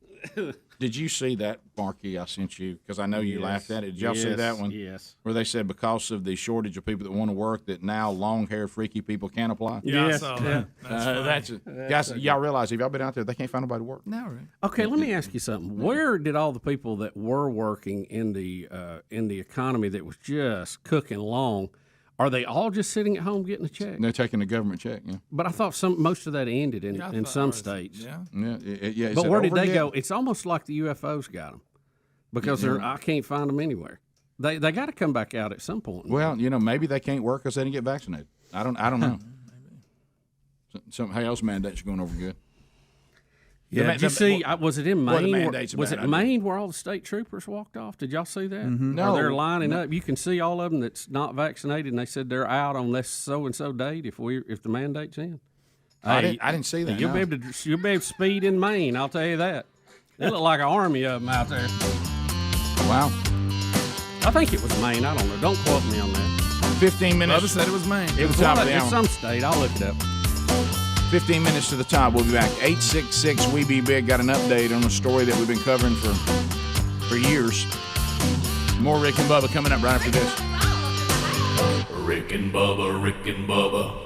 Did you see that marquee I sent you? Because I know you laughed at it. Did y'all see that one? Yes. Where they said because of the shortage of people that want to work, that now long-haired, freaky people can't apply? Yeah, I saw that. Guys, y'all realize if y'all been out there, they can't find nobody to work. No, right. Okay, let me ask you something. Where did all the people that were working in the economy that was just cooking along? Are they all just sitting at home getting a check? They're taking a government check, yeah. But I thought most of that ended in some states. Yeah. But where did they go? It's almost like the UFOs got them because I can't find them anywhere. They got to come back out at some point. Well, maybe they can't work because they didn't get vaccinated. I don't know. Something else mandates are going over good. Yeah. Did you see? Was it in Well, the Maine? mandate's a Was bad it idea. Maine where all the state troopers walked off? Did y'all see that? No. Or they're lining up. You can see all of them that's not vaccinated, and they said they're out on this so and so date if the mandate's in. I didn't see that. You'll no. be able to speed in Maine. I'll tell you that. They look like an army of them out there. Wow. I think it was Maine. I don't know. Don't quote me on that. 15 minutes. Bubba said it was Maine. It was top of the It's hour. some state. I'll look it up. 15 minutes to the top. We'll be back. 866 We Be Big got an update on a story that we've been covering for years. More Rick and Bubba coming up right after this. Rick and Bubba, Rick and Bubba.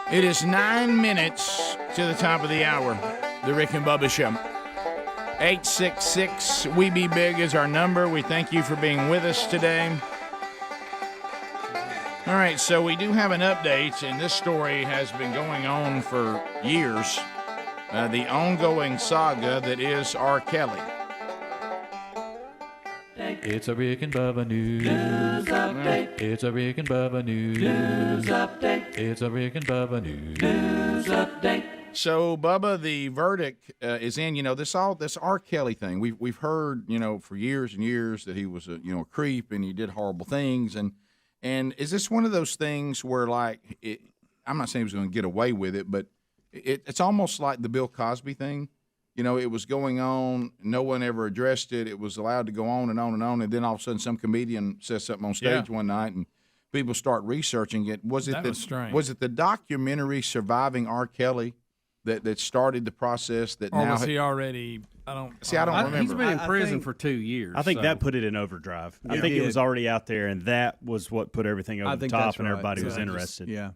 It is 9 minutes to the top of the hour. The Rick and Bubba Show. 866 We Be Big is our number. We thank you for being with us today. All right, so we do have an update, and this story has been going on for years. The ongoing saga that is R. Kelly. It's a Rick and Bubba news update. It's a Rick and Bubba news update. It's a Rick and Bubba news update. So, Bubba, the verdict is in. You know, this R. Kelly thing. We've heard, you know, for years and years that he was a creep and he did horrible things. And is this one of those things where, like, I'm not saying he was going to get away with it, but it's almost like the Bill Cosby thing. You know, it was going on. No one ever addressed it. It was allowed to go on and on and on. And then all of a sudden, some comedian says something on stage one night, and people start researching it. Was it the documentary Surviving R. Kelly that started the process? That or now was he already? I don't remember. He's been in prison for 2 years. I think that put it in overdrive. I think it was already out there, and that was what put everything over the top, and everybody was interested.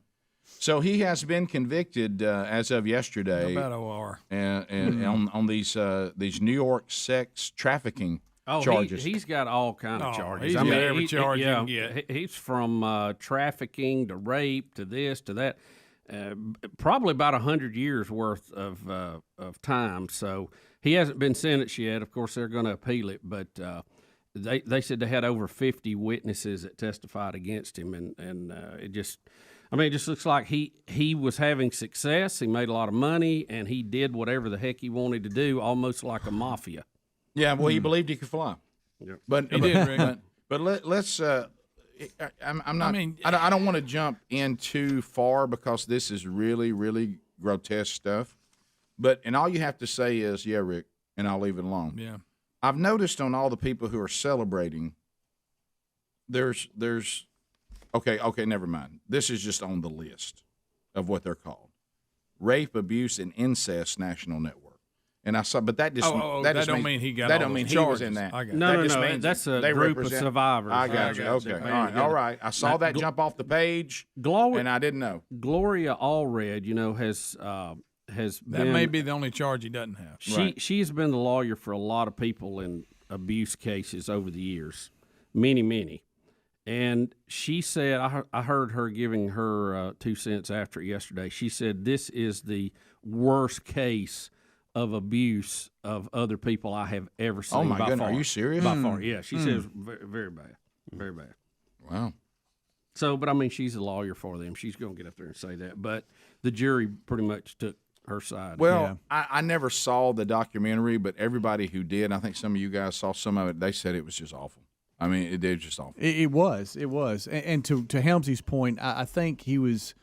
So he has been convicted as of yesterday. About OR. And on these New York sex trafficking charges. He's got all kind of charges. He's got every charge you can get. He's from trafficking to rape to this to that. Probably about 100 years worth of time. So he hasn't been sentenced yet. Of course, they're going to appeal it, but they said they had over 50 witnesses that testified against him, and it just looks like he was having success. He made a lot of money, and he did whatever the heck he wanted to do, almost like a mafia. Yeah, well, he believed he could fly. Yep. But he did, Rick. But let's. I'm not. I don't want to jump in too far because this is really, really grotesque stuff. And all you have to say is, yeah, Rick, and I'll leave it alone. Yeah. I've noticed on all the people who are celebrating, there's. Okay, never mind. This is just on the list of what they're called: Rape, Abuse, and Incest National Network. And I saw, but that just that don't mean he got. That don't mean he was in that. No. That's a group of survivors. I got you. Okay, all right. I saw that jump off the page, and I didn't know. Gloria Allred, has that may be the only charge he doesn't have. She's been the lawyer for a lot of people in abuse cases over the years, many. And she said, I heard her giving her 2 cents after it yesterday. She said, this is the worst case of abuse of other people I have ever seen. Oh, my goodness. Far. Are you serious? By far, yeah. She says very, very bad. Very bad. Wow. So, but she's a lawyer for them. She's going to get up there and say that. But the jury pretty much took her side. Well, I never saw the documentary, but everybody who did, I think some of you guys saw some of it, they said it was just awful. It was just awful. It was. And to Helmsley's point, I think he was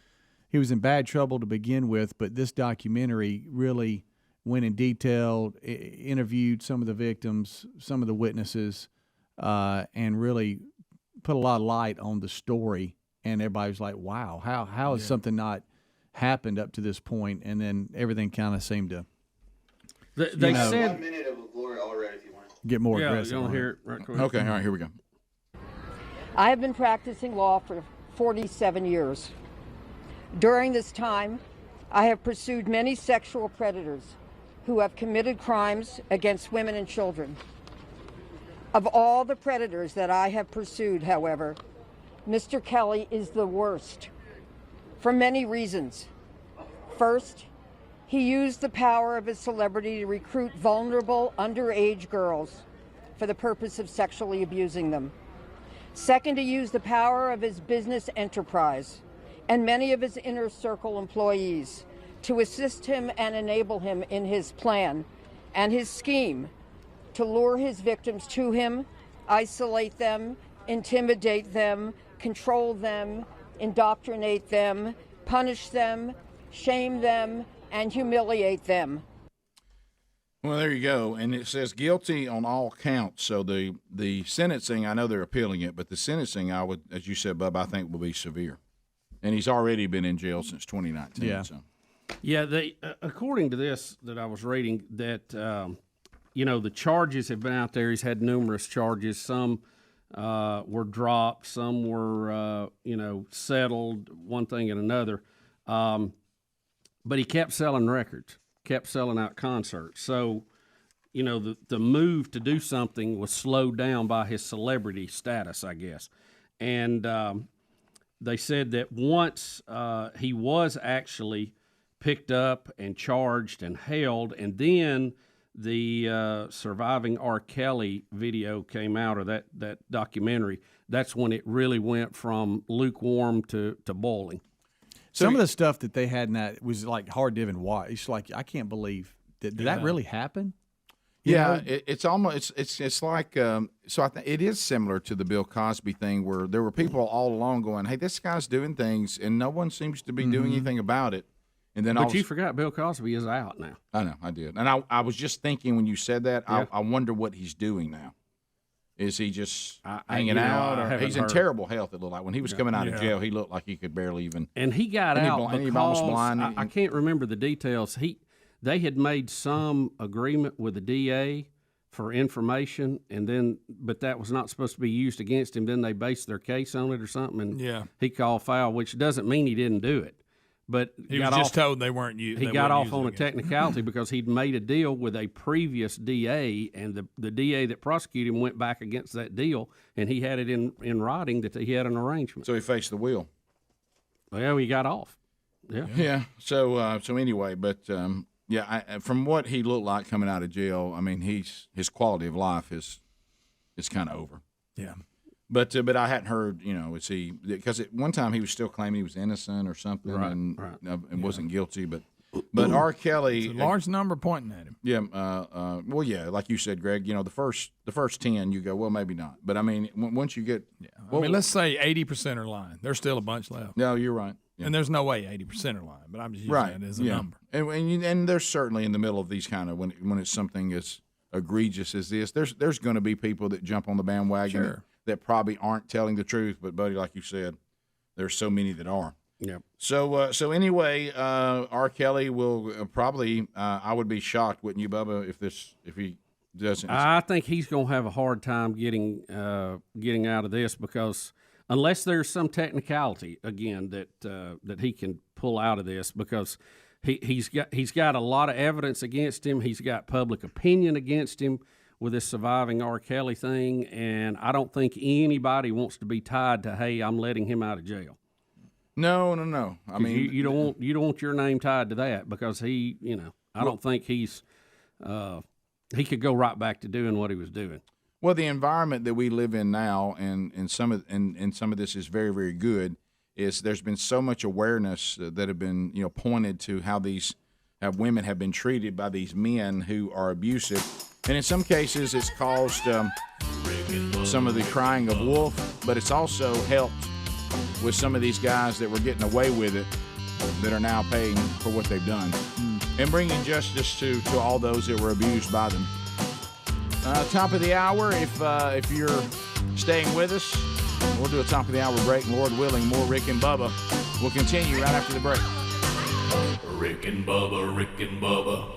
in bad trouble to begin with, but this documentary really went in detail, interviewed some of the victims, some of the witnesses, and really put a lot of light on the story. And everybody was like, wow, how has something not happened up to this point? And then everything kind of seemed to they said 1 minute of Gloria Allred if you want. Get more aggressive. You want to hear it right quick? Okay, all right, here we go. I have been practicing law for 47 years. During this time, I have pursued many sexual predators who have committed crimes against women and children. Of all the predators that I have pursued, however, Mr. Kelly is the worst for many reasons. First, he used the power of his celebrity to recruit vulnerable underage girls for the purpose of sexually abusing them. Second, he used the power of his business enterprise and many of his inner circle employees to assist him and enable him in his plan and his scheme to lure his victims to him, isolate them, intimidate them, control them, indoctrinate them, punish them, shame them, and humiliate them. Well, there you go. And it says guilty on all counts. So the sentencing, I know they're appealing it, but the sentencing, I would, as you said, Bub, I think will be severe. And he's already been in jail since 2019. Yeah. So. Yeah, according to this that I was reading, that the charges have been out there. He's had numerous charges. Some were dropped. Some were settled. One thing and another. But he kept selling records, kept selling out concerts. So, you know, the move to do something was slowed down by his celebrity status, I guess. And they said that once he was actually picked up and charged and held, and then the Surviving R. Kelly video came out, or that documentary, that's when it really went from lukewarm to boiling. Some of the stuff that they had in that was like hard to even watch. It's like, I can't believe did that really happen? It's almost it's like so I think it is similar to the Bill Cosby thing, where there were people all along going, "Hey, this guy's doing things, and no one seems to be doing anything about it." And then, but you forgot Bill Cosby is out now. I know, I did, and I was just thinking when you said that, I wonder what he's doing now. Is he just hanging out? Or he's in terrible health. It looked like when he was coming out of jail, he looked like he could barely even. And he got out because almost blind. I can't remember the details. They had made some agreement with the DA for information, but that was not supposed to be used against him. Then they based their case on it or something, and he called foul, which doesn't mean he didn't do it. But he was just told they weren't using. He got off on a technicality because he'd made a deal with a previous DA, and the DA that prosecuted him went back against that deal, and he had it in writing that he had an arrangement. So he faced the wheel. Well, he got off. Yeah. So anyway, but from what he looked like coming out of jail, I mean, his quality of life is kind of over. Yeah. But I hadn't heard, is he, because at one time he was still claiming he was innocent or something, and wasn't guilty. But R. Kelly, it's a large number pointing at him. Yeah. Like you said, Greg, the first 10, you go, well, maybe not. But I mean, once you get, let's say 80% are lying. There's still a bunch left. No, you're right. Yeah. And there's no way 80% are lying, but I'm just using that as a number. And there's certainly in the middle of these kind of when it's something as egregious as this, there's going to be people that jump on the bandwagon that probably aren't telling the truth. But buddy, like you said, there's so many that are. Yeah. So anyway, R. Kelly will probably. I would be shocked, wouldn't you, Bubba, if he doesn't? I think he's going to have a hard time getting out of this, because unless there's some technicality again that he can pull out of this, because he's got a lot of evidence against him. He's got public opinion against him with this Surviving R. Kelly thing, and I don't think anybody wants to be tied to, hey, I'm letting him out of jail. No. I mean, you don't want your name tied to that, because I don't think he could go right back to doing what he was doing. Well, the environment that we live in now, and some of this is very, very good, is there's been so much awareness that have been pointed to how women have been treated by these men who are abusive, and in some cases it's caused some of the crying of wolf, but it's also helped with some of these guys that were getting away with it that are now paying for what they've done, and bringing justice to all those that were abused by them. Top of the hour, if you're staying with us, we'll do a top of the hour break. Lord willing, more Rick and Bubba. We'll continue right after the break. Rick and Bubba, Rick and Bubba.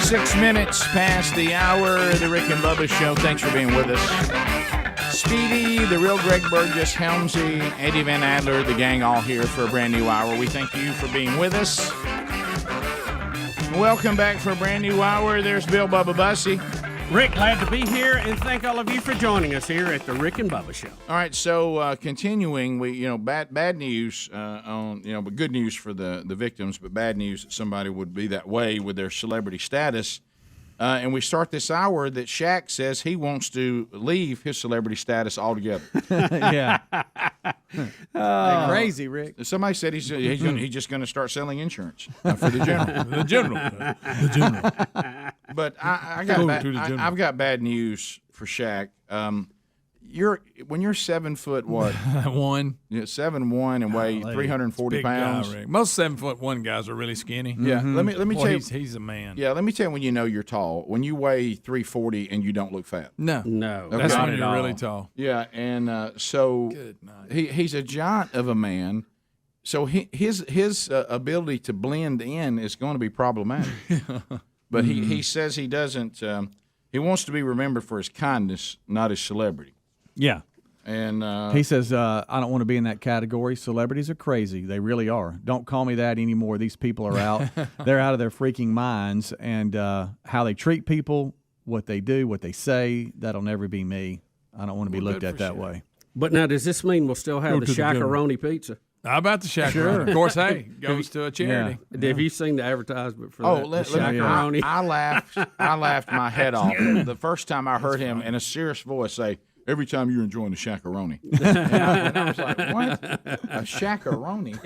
6 minutes past the hour of the Rick and Bubba Show. Thanks for being with us. Speedy, the real Greg Burgess, Helmsy, Eddie Van Adler, the gang all here for a brand new hour. We thank you for being with us. Welcome back for a brand new hour. There's Bill Bubba Bussy. Rick, glad to be here, and thank all of you for joining us here at the Rick and Bubba Show. All right, so continuing, we bad news but good news for the victims, but bad news that somebody would be that way with their celebrity status. And we start this hour that Shaq says he wants to leave his celebrity status altogether. Yeah. Crazy, Rick. Somebody said he's just going to start selling insurance for the general. The general. But I've got bad news for Shaq. When you're 7 foot what? 1. Yeah, 7'1" and weigh 340 pounds. Guy, most 7'1" guys are really skinny. Yeah, let me tell you, he's a man. Yeah, let me tell you when you know you're tall. When you weigh 340 and you don't look fat. No, okay. That's when you're really tall. Yeah, and so he's a giant of a man. So his ability to blend in is going to be problematic. But he says he doesn't. He wants to be remembered for his kindness, not his celebrity. Yeah. And he says, I don't want to be in that category. Celebrities are crazy. They really are. Don't call me that anymore. These people are out. They're out of their freaking minds. And how they treat people, what they do, what they say, that'll never be me. I don't want to be looked at that way. But now, does this mean we'll still have the Shaq-a-roni pizza? How about the Shaq? Sure. Of course, hey, goes to a charity. Yeah. Have you seen the advertisement for that? The Shaq-a-roni? I laughed my head off the first time I heard him in a serious voice say, "Every time you're enjoying the Shaq-a-roni." and I was like, what? A Shaq-a-roni?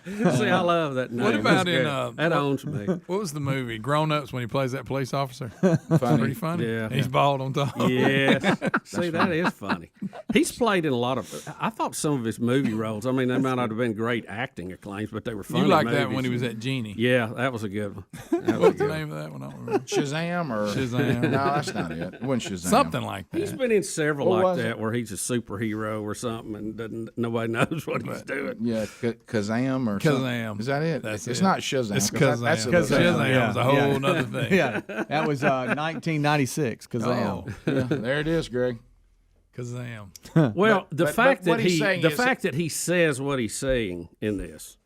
See, I love that name. What about that owns me. What was the movie Grown Ups when he plays that police officer? Pretty funny. Yeah. He's bald on top. Yes. See, that is funny. He's played in a lot of. I thought some of his movie roles. I mean, they might not have been great acting acclaims, but they were funny. You liked movies. that when he was at Genie. Yeah, that was a good one. What's the name of that one? I don't remember. Shazam or Shazam? No, that's not it. It wasn't Shazam. Something like that. He's been in several like that where he's a superhero or something and nobody knows what he's doing. Yeah, Kazam or Kazam. Is that it? That's it's it. not Shazam. It's Kazam. That's Shazam was a whole other thing. Yeah, that was 1996. Kazam. Yeah, there it is, Greg. Kazam. Well, the fact that he says what he's saying in this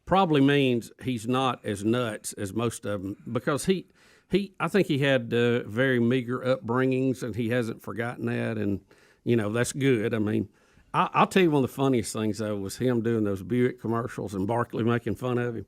probably means he's not as nuts as most of them, because I think he had very meager upbringings, and he hasn't forgotten that, and that's good. I mean, I'll tell you one of the funniest things though was him doing those Buick commercials and Barkley making fun of him.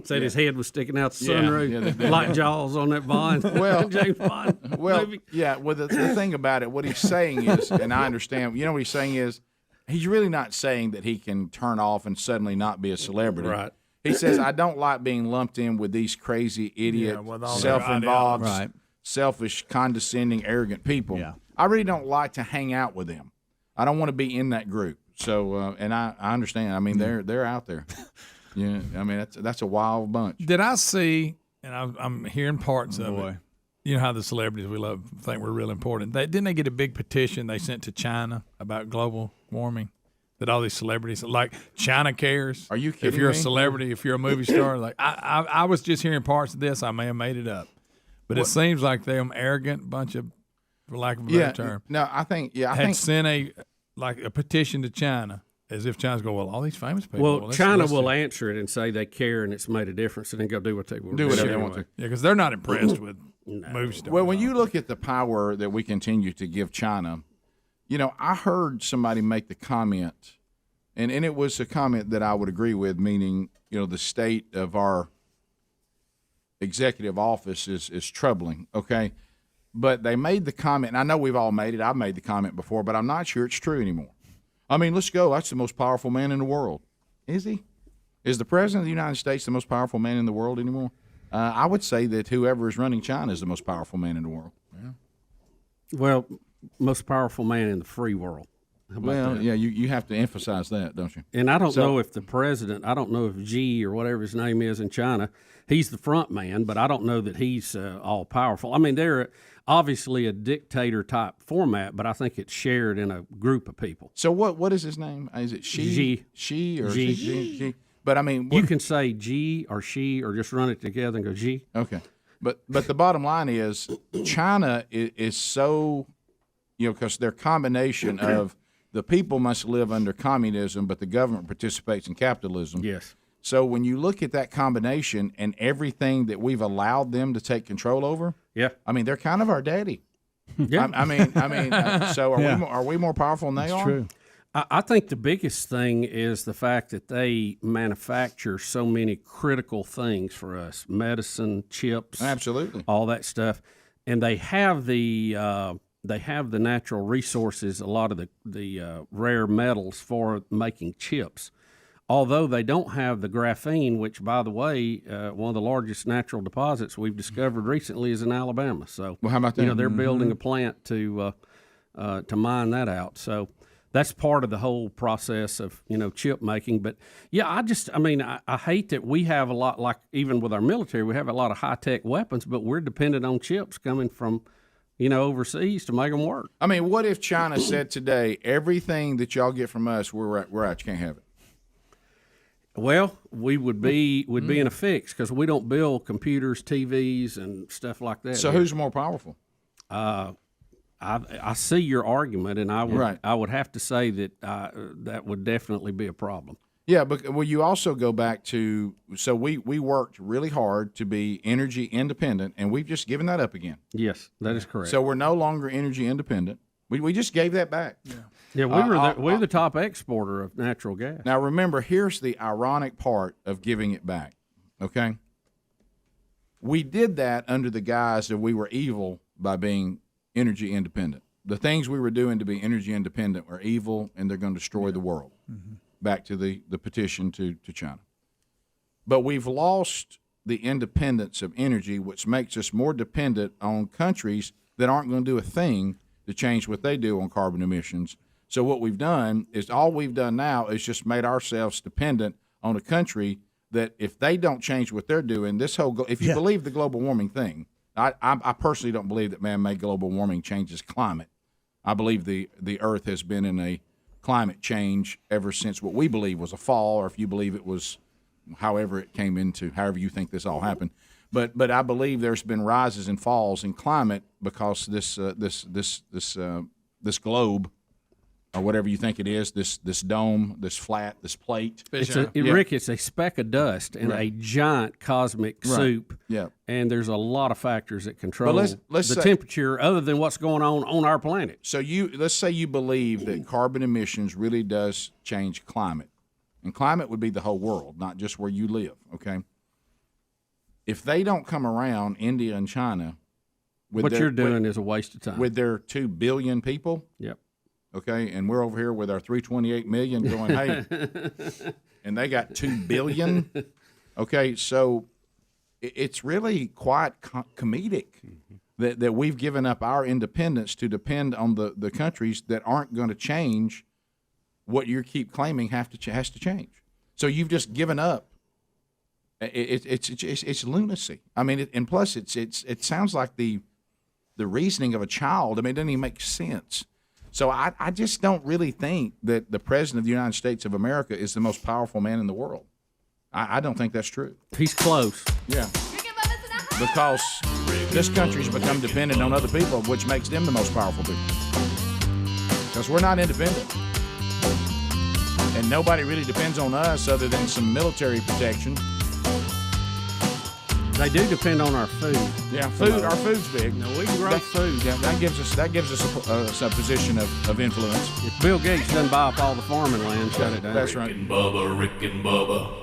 Said his head was sticking out the sunroof like Jaws on that Bond. Well, James Bond movie. Yeah. Well, the thing about it, what he's saying is, and I understand. What he's saying is, he's really not saying that he can turn off and suddenly not be a celebrity. Right. He says, I don't like being lumped in with these crazy, idiot, self-involved, selfish, condescending, arrogant people. Yeah. I really don't like to hang out with them. I don't want to be in that group. So, and I understand. I mean, they're out there. Yeah, I mean, that's a wild bunch. Did I see, and I'm hearing parts of it, you know how the celebrities we love think we're real important. Didn't they get a big petition they sent to China about global warming? That all these celebrities, like China cares. Are you kidding If you're me? a celebrity, if you're a movie star, like I was just hearing parts of this. I may have made it up, but it seems like they're an arrogant bunch of, for lack of a better term. No, I think sent a petition to China, as if China's going, well, all these famous people. Well, China will answer it and say they care and it's made a difference, and then go do what they want. Do whatever they want to. Yeah, because they're not impressed with movie stars. Well, when you look at the power that we continue to give China, I heard somebody make the comment, and it was a comment that I would agree with, meaning, the state of our executive office is troubling, okay? But they made the comment, and I know we've all made it. I've made the comment before, but I'm not sure it's true anymore. I mean, let's go. That's the most powerful man in the world. Is he? Is the President of the United States the most powerful man in the world anymore? I would say that whoever is running China is the most powerful man in the world. Yeah. Well, most powerful man in the free world. Well, yeah, you have to emphasize that, don't you? And I don't know if the president, I don't know if Xi or whatever his name is in China, he's the front man, but I don't know that he's all powerful. I mean, they're obviously a dictator type format, but I think it's shared in a group of people. So what is his name? Is it Xi? Xi or Xi? But I mean, you can say Xi or Xi or just run it together and go Xi. Okay, but the bottom line is China is so, because their combination of the people must live under communism, but the government participates in capitalism. Yes. So when you look at that combination and everything that we've allowed them to take control over, I mean, they're kind of our daddy. Yeah. I mean, so are we more powerful than they are? True. I think the biggest thing is the fact that they manufacture so many critical things for us: medicine, chips, absolutely, all that stuff, and they have the natural resources, a lot of the rare metals for making chips. Although they don't have the graphene, which, by the way, one of the largest natural deposits we've discovered recently is in Alabama. So, well, how about that? They're building a plant to mine that out. So that's part of the whole process of chip making. But yeah, I hate that we have a lot, like even with our military, we have a lot of high tech weapons, but we're dependent on chips coming from overseas to make them work. I mean, what if China said today, everything that y'all get from us, we're out, you can't have it? Well, we would be in a fix because we don't build computers, TVs, and stuff like that. So who's more powerful? I see your argument, and I would have to say that that would definitely be a problem. Yeah, but you also go back to, so we worked really hard to be energy independent, and we've just given that up again. Yes, that is correct. So we're no longer energy independent. We just gave that back. Yeah, we're the top exporter of natural gas. Now remember, here's the ironic part of giving it back. Okay, we did that under the guise that we were evil by being energy independent. The things we were doing to be energy independent were evil, and they're going to destroy the world. Mm-hmm. Back to the petition to China. But we've lost the independence of energy, which makes us more dependent on countries that aren't going to do a thing to change what they do on carbon emissions. So what we've done is all we've done now is just made ourselves dependent on a country that if they don't change what they're doing, this whole if you believe the global warming thing, I personally don't believe that man-made global warming changes climate. I believe the Earth has been in a climate change ever since what we believe was a fall, or if you believe it was however it came into, however you think this all happened. But I believe there's been rises and falls in climate because this globe, or whatever you think it is, this dome, this flat, this plate. Rick, it's a speck of dust in a giant cosmic soup. Yeah. And there's a lot of factors that control let's the say, temperature other than what's going on our planet. So let's say you believe that carbon emissions really does change climate. And climate would be the whole world, not just where you live, okay? If they don't come around, India and China, what you're doing is a waste of time. With their 2 billion people. Yep. Okay, and we're over here with our 328 million going, hey, and they got 2 billion. Okay, so it's really quite comedic that we've given up our independence to depend on the countries that aren't going to change what you keep claiming has to change. So you've just given up. It's lunacy. I mean, and plus it sounds like the reasoning of a child. I mean, it doesn't even make sense. So I just don't really think that the President of the United States of America is the most powerful man in the world. I don't think that's true. He's close. Yeah. Because this country's become dependent on other people, which makes them the most powerful people. Because we're not independent. And nobody really depends on us other than some military protection. They do depend on our food. Yeah, food. Our food's big. No, we can grow food. Yeah, that gives us a position of influence. If Bill Gates doesn't buy up all the farming land, shut it down. That's right. Rick and Bubba, Rick and Bubba.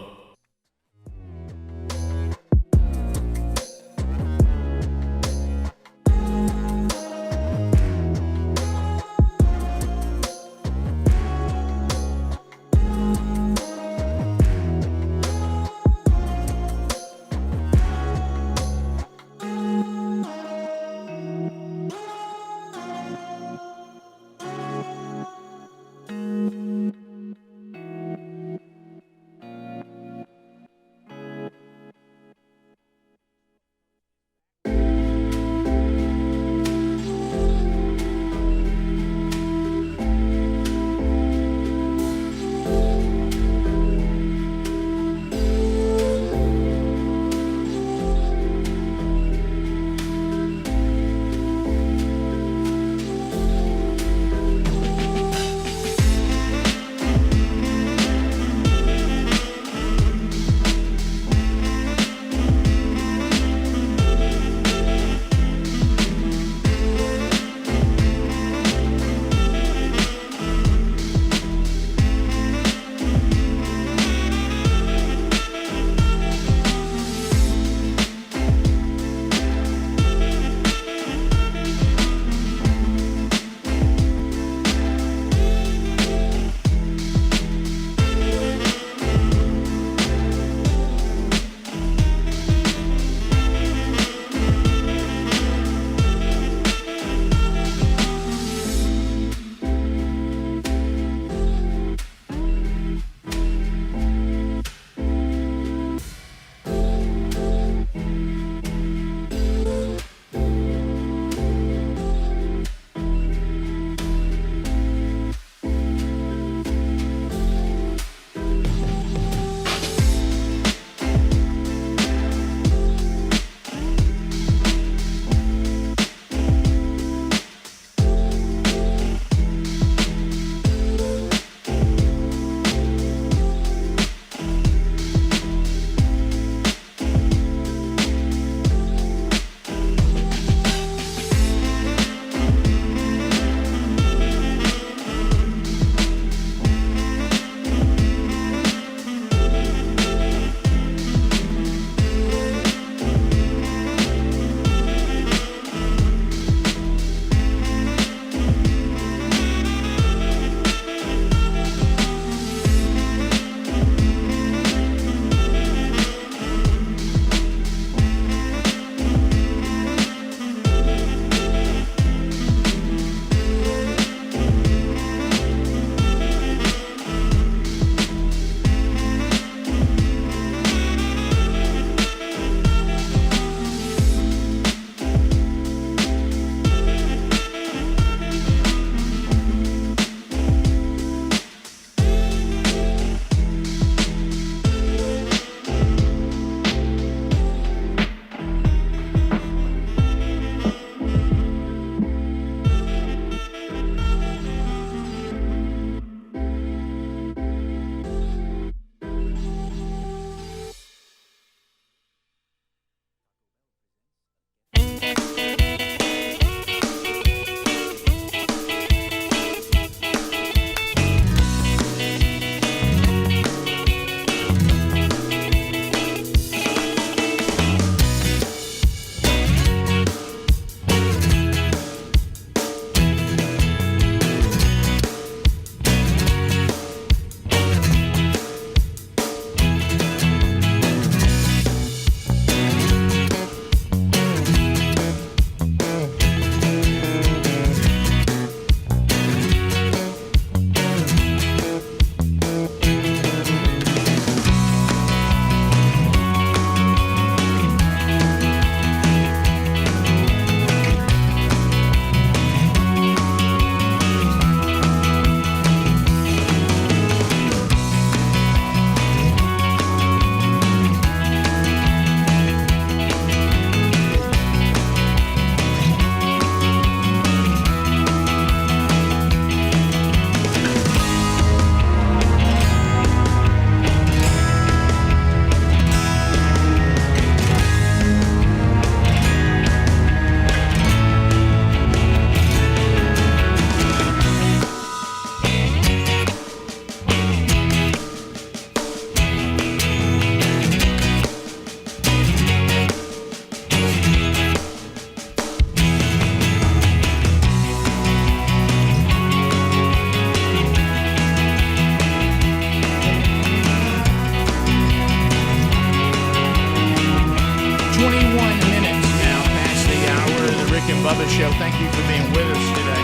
Bubba Show. Thank you for being with us today.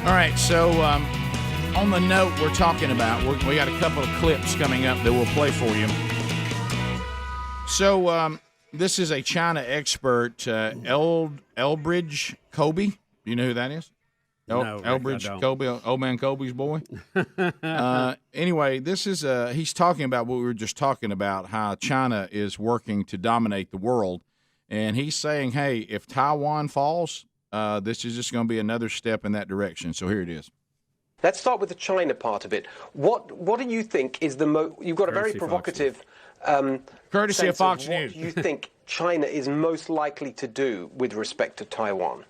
All right, so on the note we're talking about, we got a couple of clips coming up that we'll play for you. So this is a China expert, Elbridge Kobe. Do you know who that is? No, Elbridge Kobe, old man Kobe's boy. Anyway, this is he's talking about what we were just talking about, how China is working to dominate the world, and he's saying, hey, if Taiwan falls, this is just going to be another step in that direction. So here it is. Let's start with the China part of it. What do you think is the you've got a very provocative courtesy of Fox News. News. What do you think China is most likely to do with respect to Taiwan?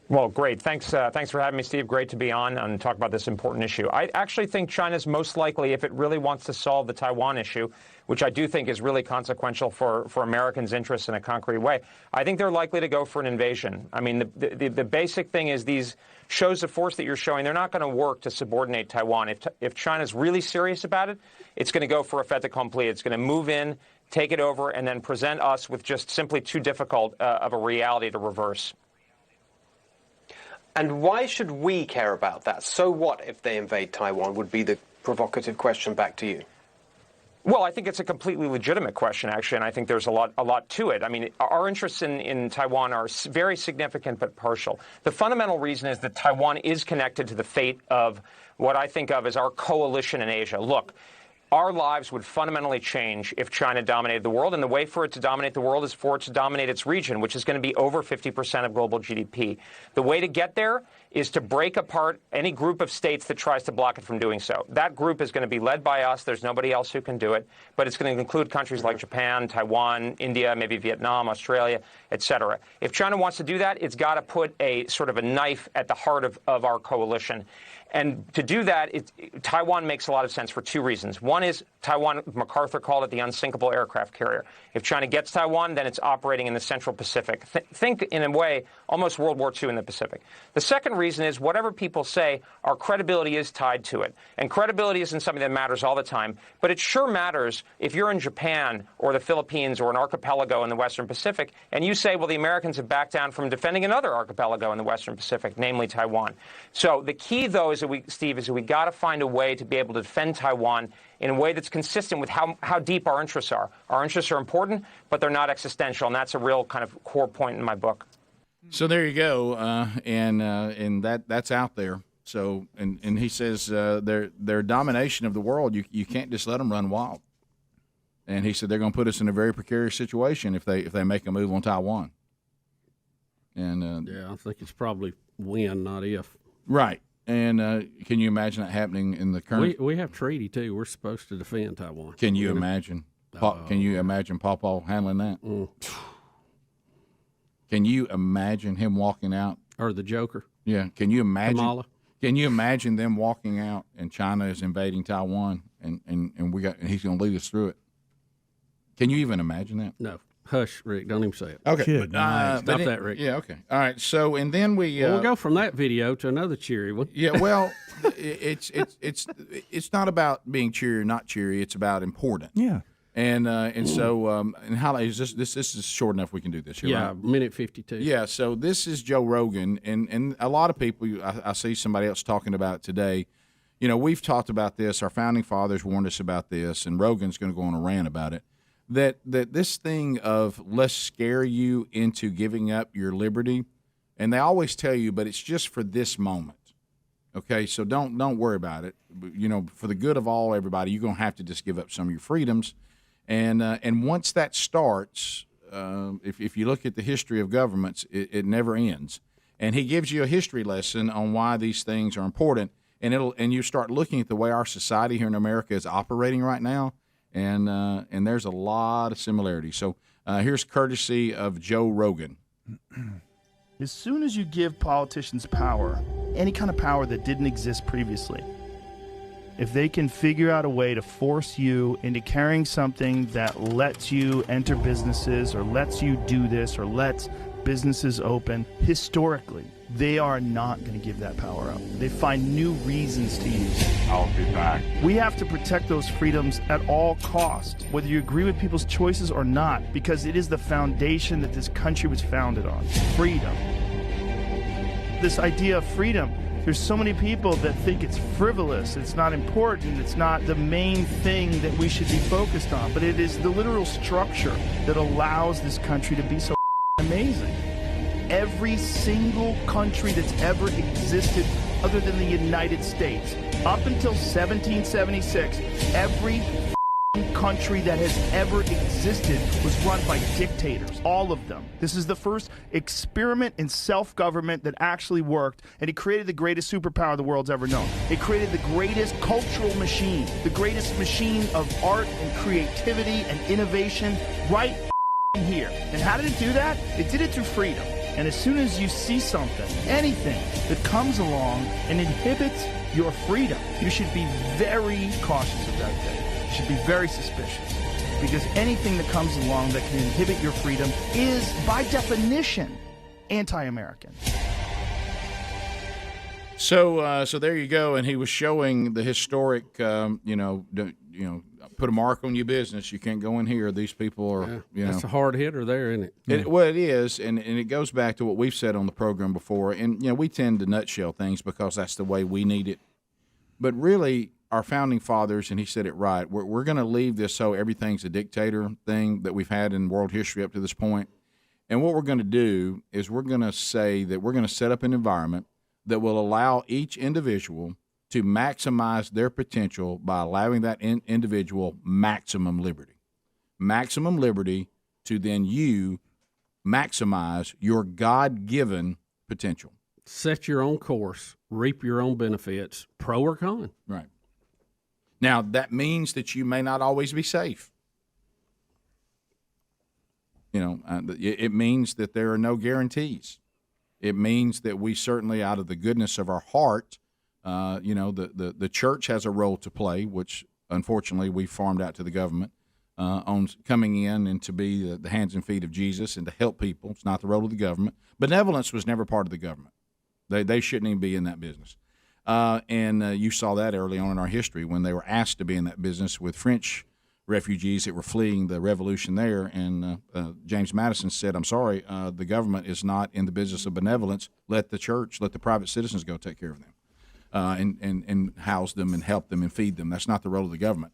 Well, great. Thanks for having me, Steve. Great to be on and talk about this important issue. I actually think China's most likely, if it really wants to solve the Taiwan issue, which I do think is really consequential for Americans' interests in a concrete way, I think they're likely to go for an invasion. I mean, the basic thing is these shows of force that you're showing, they're not going to work to subordinate Taiwan. If China's really serious about it, it's going to go for a fait accompli. It's going to move in, take it over, and then present us with just simply too difficult of a reality to reverse. And why should we care about that? So what if they invade Taiwan would be the provocative question back to you. Well, I think it's a completely legitimate question, actually, and I think there's a lot to it. I mean, our interests in Taiwan are very significant but partial. The fundamental reason is that Taiwan is connected to the fate of what I think of as our coalition in Asia. Look, our lives would fundamentally change if China dominated the world, and the way for it to dominate the world is for it to dominate its region, which is going to be over 50% of global GDP. The way to get there is to break apart any group of states that tries to block it from doing so. That group is going to be led by us. There's nobody else who can do it, but it's going to include countries like Japan, Taiwan, India, maybe Vietnam, Australia, et cetera. If China wants to do that, it's got to put a sort of a knife at the heart of our coalition. And to do that, Taiwan makes a lot of sense for two reasons. One is Taiwan, MacArthur called it the unsinkable aircraft carrier. If China gets Taiwan, then it's operating in the Central Pacific. Think, in a way, almost World War II in the Pacific. The second reason is whatever people say, our credibility is tied to it. And credibility isn't something that matters all the time, but it sure matters if you're in Japan or the Philippines or an archipelago in the Western Pacific, and you say, well, the Americans have backed down from defending another archipelago in the Western Pacific, namely Taiwan. So the key, though, is that we got to find a way to be able to defend Taiwan in a way that's consistent with how deep our interests are. Our interests are important, but they're not existential, and that's a real kind of core point in my book. So there you go, and that's out there. So and he says their domination of the world, you can't just let them run wild. And he said they're going to put us in a very precarious situation if they make a move on Taiwan. And yeah, I think it's probably when, not if. Right. And can you imagine that happening in the current? We have treaty too. We're supposed to defend Taiwan. Can you imagine? Can you imagine Pawpaw handling that? Can you imagine him walking out? Or the Joker? Yeah. Can you imagine? Kamala? Can you imagine them walking out and China is invading Taiwan and he's going to lead us through it? Can you even imagine that? No. Hush, Rick. Don't even say it. Okay. Stop that, Rick. Yeah, okay. All right. So, and then we'll go from that video to another cheery one. Yeah, well, it's not about being cheery or not cheery. It's about important. Yeah. And so and how is this is short enough we can do this here, yeah, right? minute 52. Yeah, so this is Joe Rogan, and a lot of people, I see somebody else talking about it today. You know, we've talked about this. Our founding fathers warned us about this, and Rogan's going to go on a rant about it. That this thing of let's scare you into giving up your liberty, and they always tell you, but it's just for this moment. Okay, so don't worry about it. You know, for the good of everybody, you're going to have to just give up some of your freedoms. And once that starts, if you look at the history of governments, it never ends. And he gives you a history lesson on why these things are important, and you start looking at the way our society here in America is operating right now. And there's a lot of similarities. So here's courtesy of Joe Rogan. As soon as you give politicians power, any kind of power that didn't exist previously, if they can figure out a way to force you into carrying something that lets you enter businesses or lets you do this or lets businesses open, historically, they are not going to give that power up. They find new reasons to use it. I'll be back. We have to protect those freedoms at all costs, whether you agree with people's choices or not, because it is the foundation that this country was founded on. Freedom. This idea of freedom, there's so many people that think it's frivolous, it's not important, it's not the main thing that we should be focused on, but it is the literal structure that allows this country to be so amazing. Every single country that's ever existed other than the United States, up until 1776, every country that has ever existed was run by dictators, all of them. This is the first experiment in self-government that actually worked, and it created the greatest superpower the world's ever known. It created the greatest cultural machine, the greatest machine of art and creativity and innovation right here. And how did it do that? It did it through freedom. And as soon as you see something, anything that comes along and inhibits your freedom, you should be very cautious of that thing. You should be very suspicious, because anything that comes along that can inhibit your freedom is, by definition, anti-American. So there you go, and he was showing the historic, put a mark on your business. You can't go in here. These people are, That's a hard hitter there, isn't it? Well, it is, and it goes back to what we've said on the program before. And, we tend to nutshell things because that's the way we need it. But really, our founding fathers, and he said it right, we're going to leave this so everything's a dictator thing that we've had in world history up to this point. And what we're going to do is we're going to say that we're going to set up an environment that will allow each individual to maximize their potential by allowing that individual maximum liberty. Maximum liberty to then you maximize your God-given potential. Set your own course, reap your own benefits, pro or con. Right. Now, that means that you may not always be safe. It means that there are no guarantees. It means that we certainly, out of the goodness of our heart, the church has a role to play, which unfortunately we farmed out to the government, on coming in and to be the hands and feet of Jesus and to help people. It's not the role of the government. Benevolence was never part of the government. They shouldn't even be in that business. And you saw that early on in our history when they were asked to be in that business with French refugees that were fleeing the revolution there. And James Madison said, I'm sorry, the government is not in the business of benevolence. Let the church, let the private citizens go take care of them and house them and help them and feed them. That's not the role of the government.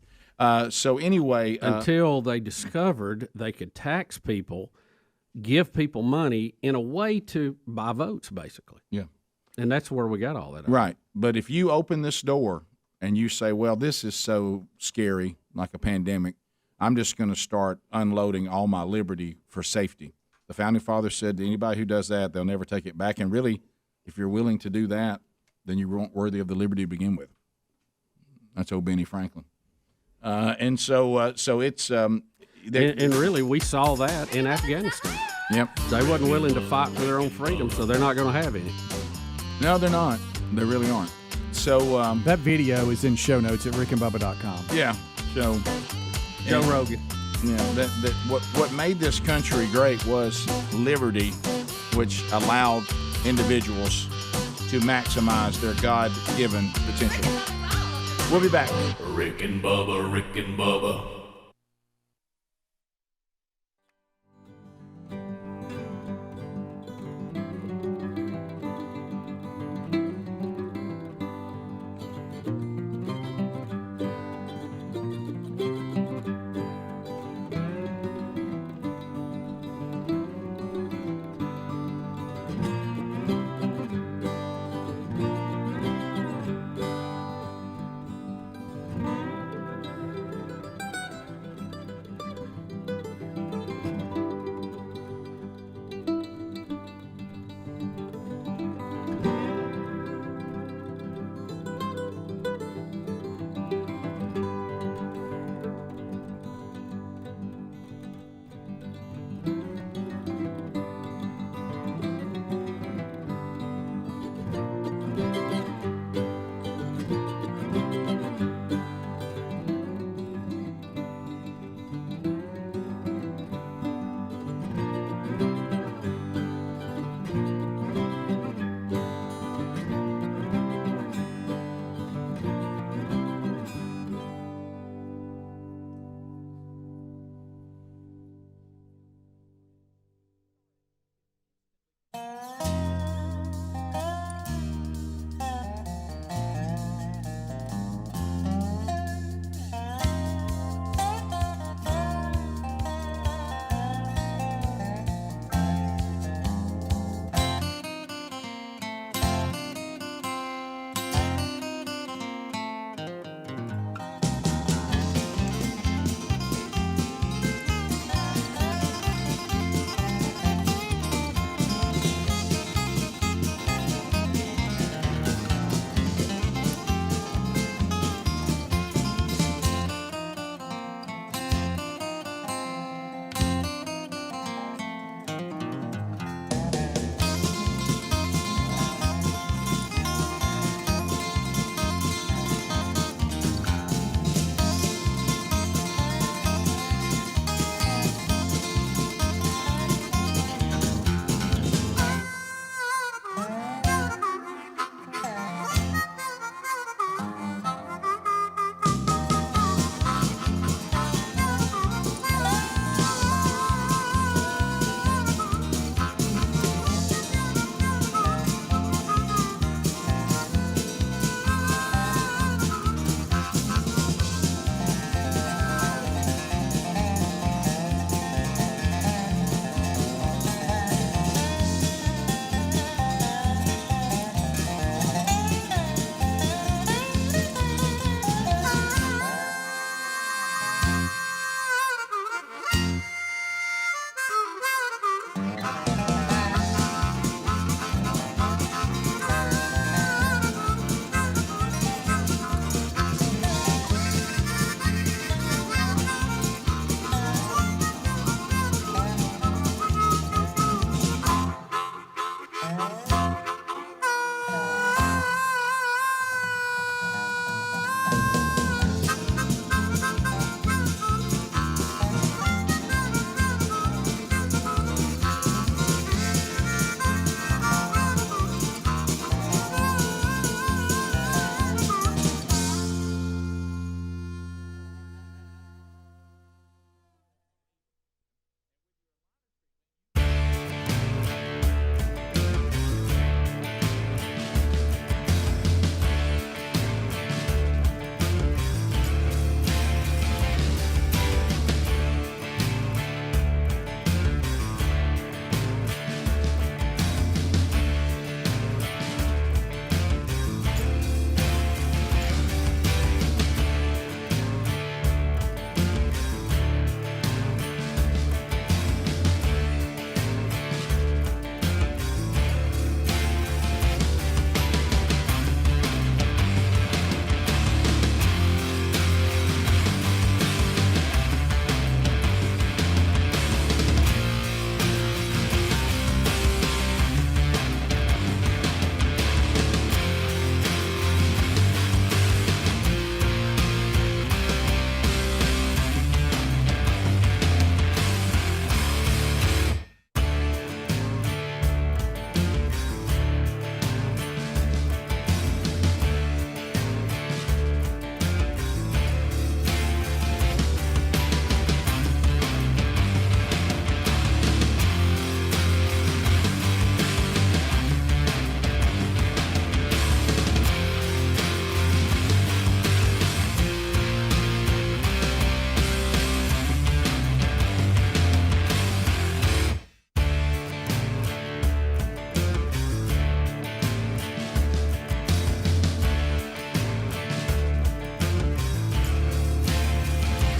So anyway. Until they discovered they could tax people, give people money in a way to buy votes, basically. Yeah. And that's where we got all that. Right. But if you open this door and you say, well, this is so scary, like a pandemic, I'm just going to start unloading all my liberty for safety. The Founding Fathers said to anybody who does that, they'll never take it back. And really, if you're willing to do that, then you weren't worthy of the liberty to begin with. That's old Benny Franklin. And so it's... and really, we saw that in Afghanistan. Yep. They wasn't willing to fight for their own freedom, so they're not going to have any. No, they're not. They really aren't. So that video is in show notes at rickandbubba.com. Yeah. So Joe Rogan. Yeah. What made this country great was liberty, which allowed individuals to maximize their God-given potential. We'll be back. Rick and Bubba, Rick and Bubba.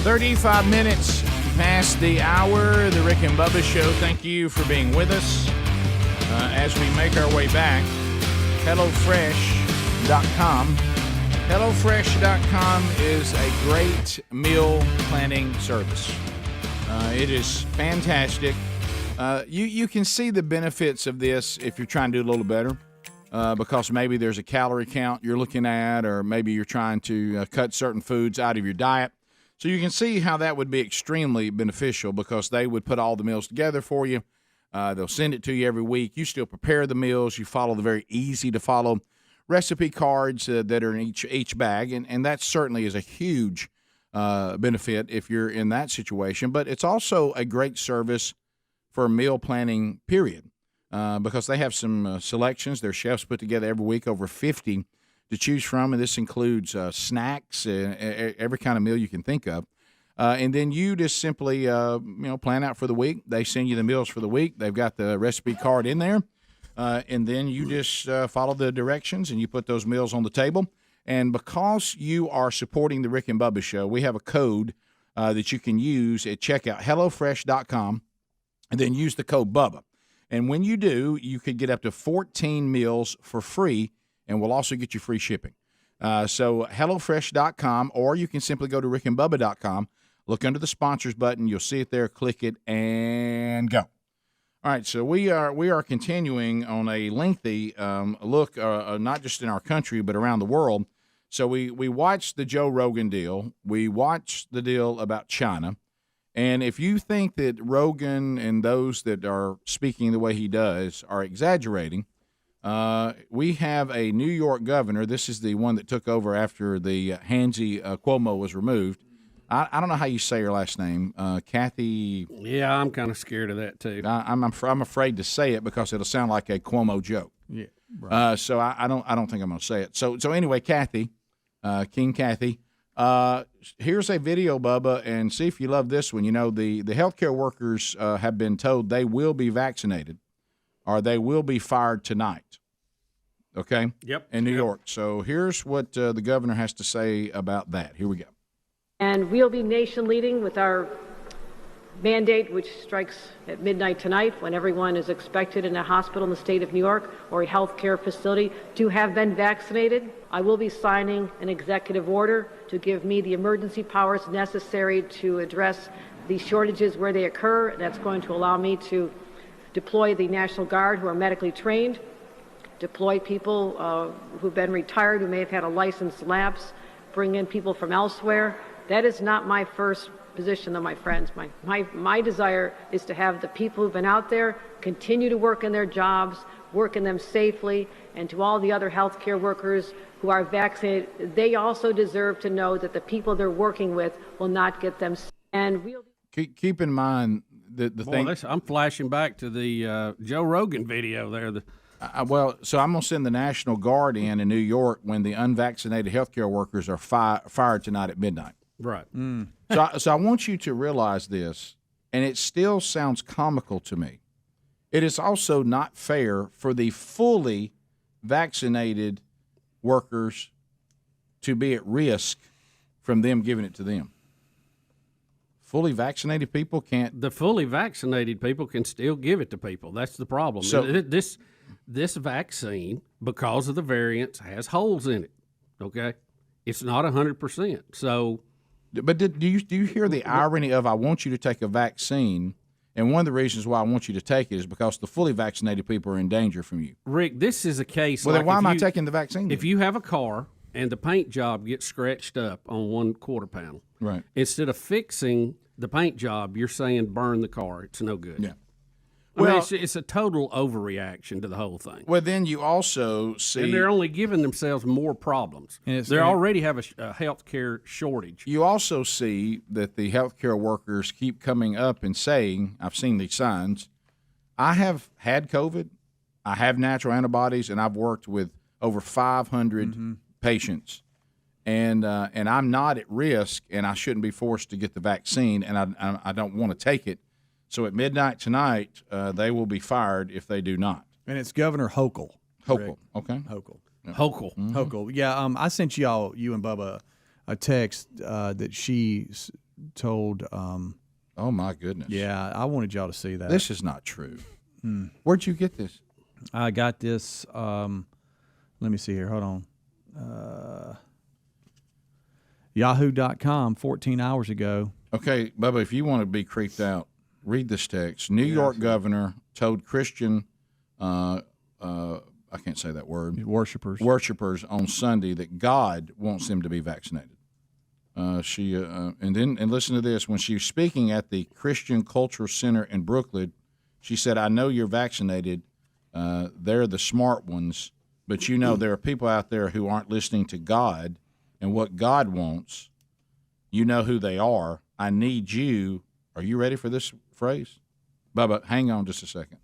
35 minutes past the hour, the Rick and Bubba Show. Thank you for being with us. As we make our way back, HelloFresh.com. HelloFresh.com is a great meal planning service. It is fantastic. You can see the benefits of this if you're trying to do a little better, because maybe there's a calorie count you're looking at, or maybe you're trying to cut certain foods out of your diet. So you can see how that would be extremely beneficial, because they would put all the meals together for you. They'll send it to you every week. You still prepare the meals. You follow the very easy-to-follow recipe cards that are in each bag, and that certainly is a huge benefit if you're in that situation. But it's also a great service for meal planning, period, because they have some selections. Their chefs put together every week over 50 to choose from, and this includes snacks, every kind of meal you can think of. And then you just simply, plan out for the week. They send you the meals for the week. They've got the recipe card in there. And then you just follow the directions, and you put those meals on the table. And because you are supporting the Rick and Bubba Show, we have a code that you can use at checkout, HelloFresh.com, and then use the code Bubba. And when you do, you could get up to 14 meals for free, and we'll also get you free shipping. So HelloFresh.com, or you can simply go to RickandBubba.com. Look under the sponsors button. You'll see it there. Click it and go. All right, so we are continuing on a lengthy look, not just in our country but around the world. So we watched the Joe Rogan deal. We watched the deal about China. And if you think that Rogan and those that are speaking the way he does are exaggerating, we have a New York governor. This is the one that took over after the Hansi Cuomo was removed. I don't know how you say her last name, Kathy. Yeah, I'm kind of scared of that too. I'm afraid to say it because it'll sound like a Cuomo joke. Yeah. Right. So I don't think I'm going to say it. So anyway, Kathy, King Kathy. Here's a video, Bubba, and see if you love this one. You know, the healthcare workers have been told they will be vaccinated, or they will be fired tonight. Okay. Yep. In New York. So here's what the governor has to say about that. Here we go. And we'll be nation leading with our mandate, which strikes at midnight tonight, when everyone is expected in a hospital in the state of New York or a health care facility to have been vaccinated. I will be signing an executive order to give me the emergency powers necessary to address the shortages where they occur. That's going to allow me to deploy the National Guard, who are medically trained, deploy people who've been retired, who may have had a license lapse, bring in people from elsewhere. That is not my first position, though, my friends. My desire is to have the people who've been out there continue to work in their jobs, work in them safely, and to all the other healthcare workers who are vaccinated, they also deserve to know that the people they're working with will not get them sick. And we'll keep in mind the thing. I'm flashing back to the Joe Rogan video there. So I'm going to send the National Guard in New York when the unvaccinated healthcare workers are fired tonight at midnight. Right. So I want you to realize this, and it still sounds comical to me. It is also not fair for the fully vaccinated workers to be at risk from them giving it to them. Fully vaccinated people can't. The fully vaccinated people can still give it to people. That's the problem. So this vaccine, because of the variants, has holes in it. Okay, it's not 100%. So. But do you hear the irony of, I want you to take a vaccine, and one of the reasons why I want you to take it is because the fully vaccinated people are in danger from you? Rick, this is a case. Well, then why am I taking the vaccine? If you have a car and the paint job gets scratched up on one quarter panel, right? Instead of fixing the paint job, you're saying burn the car. It's no good. Yeah. Well, it's a total overreaction to the whole thing. Well, then you also see, and they're only giving themselves more problems. They already have a health care shortage. You also see that the healthcare workers keep coming up and saying, I've seen these signs, I have had COVID, I have natural antibodies, and I've worked with over 500 patients, and I'm not at risk, and I shouldn't be forced to get the vaccine, and I don't want to take it. So at midnight tonight, they will be fired if they do not. And it's Governor Hochul. Hochul, okay. Hochul. Yeah. Hochul. Hochul. Yeah, I sent you and Bubba a text that she told. Oh my goodness! Yeah, I wanted y'all to see that. This is not true. Where'd you get this? I got this. Let me see here. Hold on. Yahoo.com 14 hours ago. Okay, Bubba, if you want to be creeped out, read this text. New York governor told Christian, I can't say that word, worshipers on Sunday that God wants them to be vaccinated. And listen to this. When she was speaking at the Christian Cultural Center in Brooklyn, she said, "I know you're vaccinated. They're the smart ones, but you know there are people out there who aren't listening to God and what God wants. You know who they are. I need you." Are you ready for this phrase? Bubba, hang on just a second.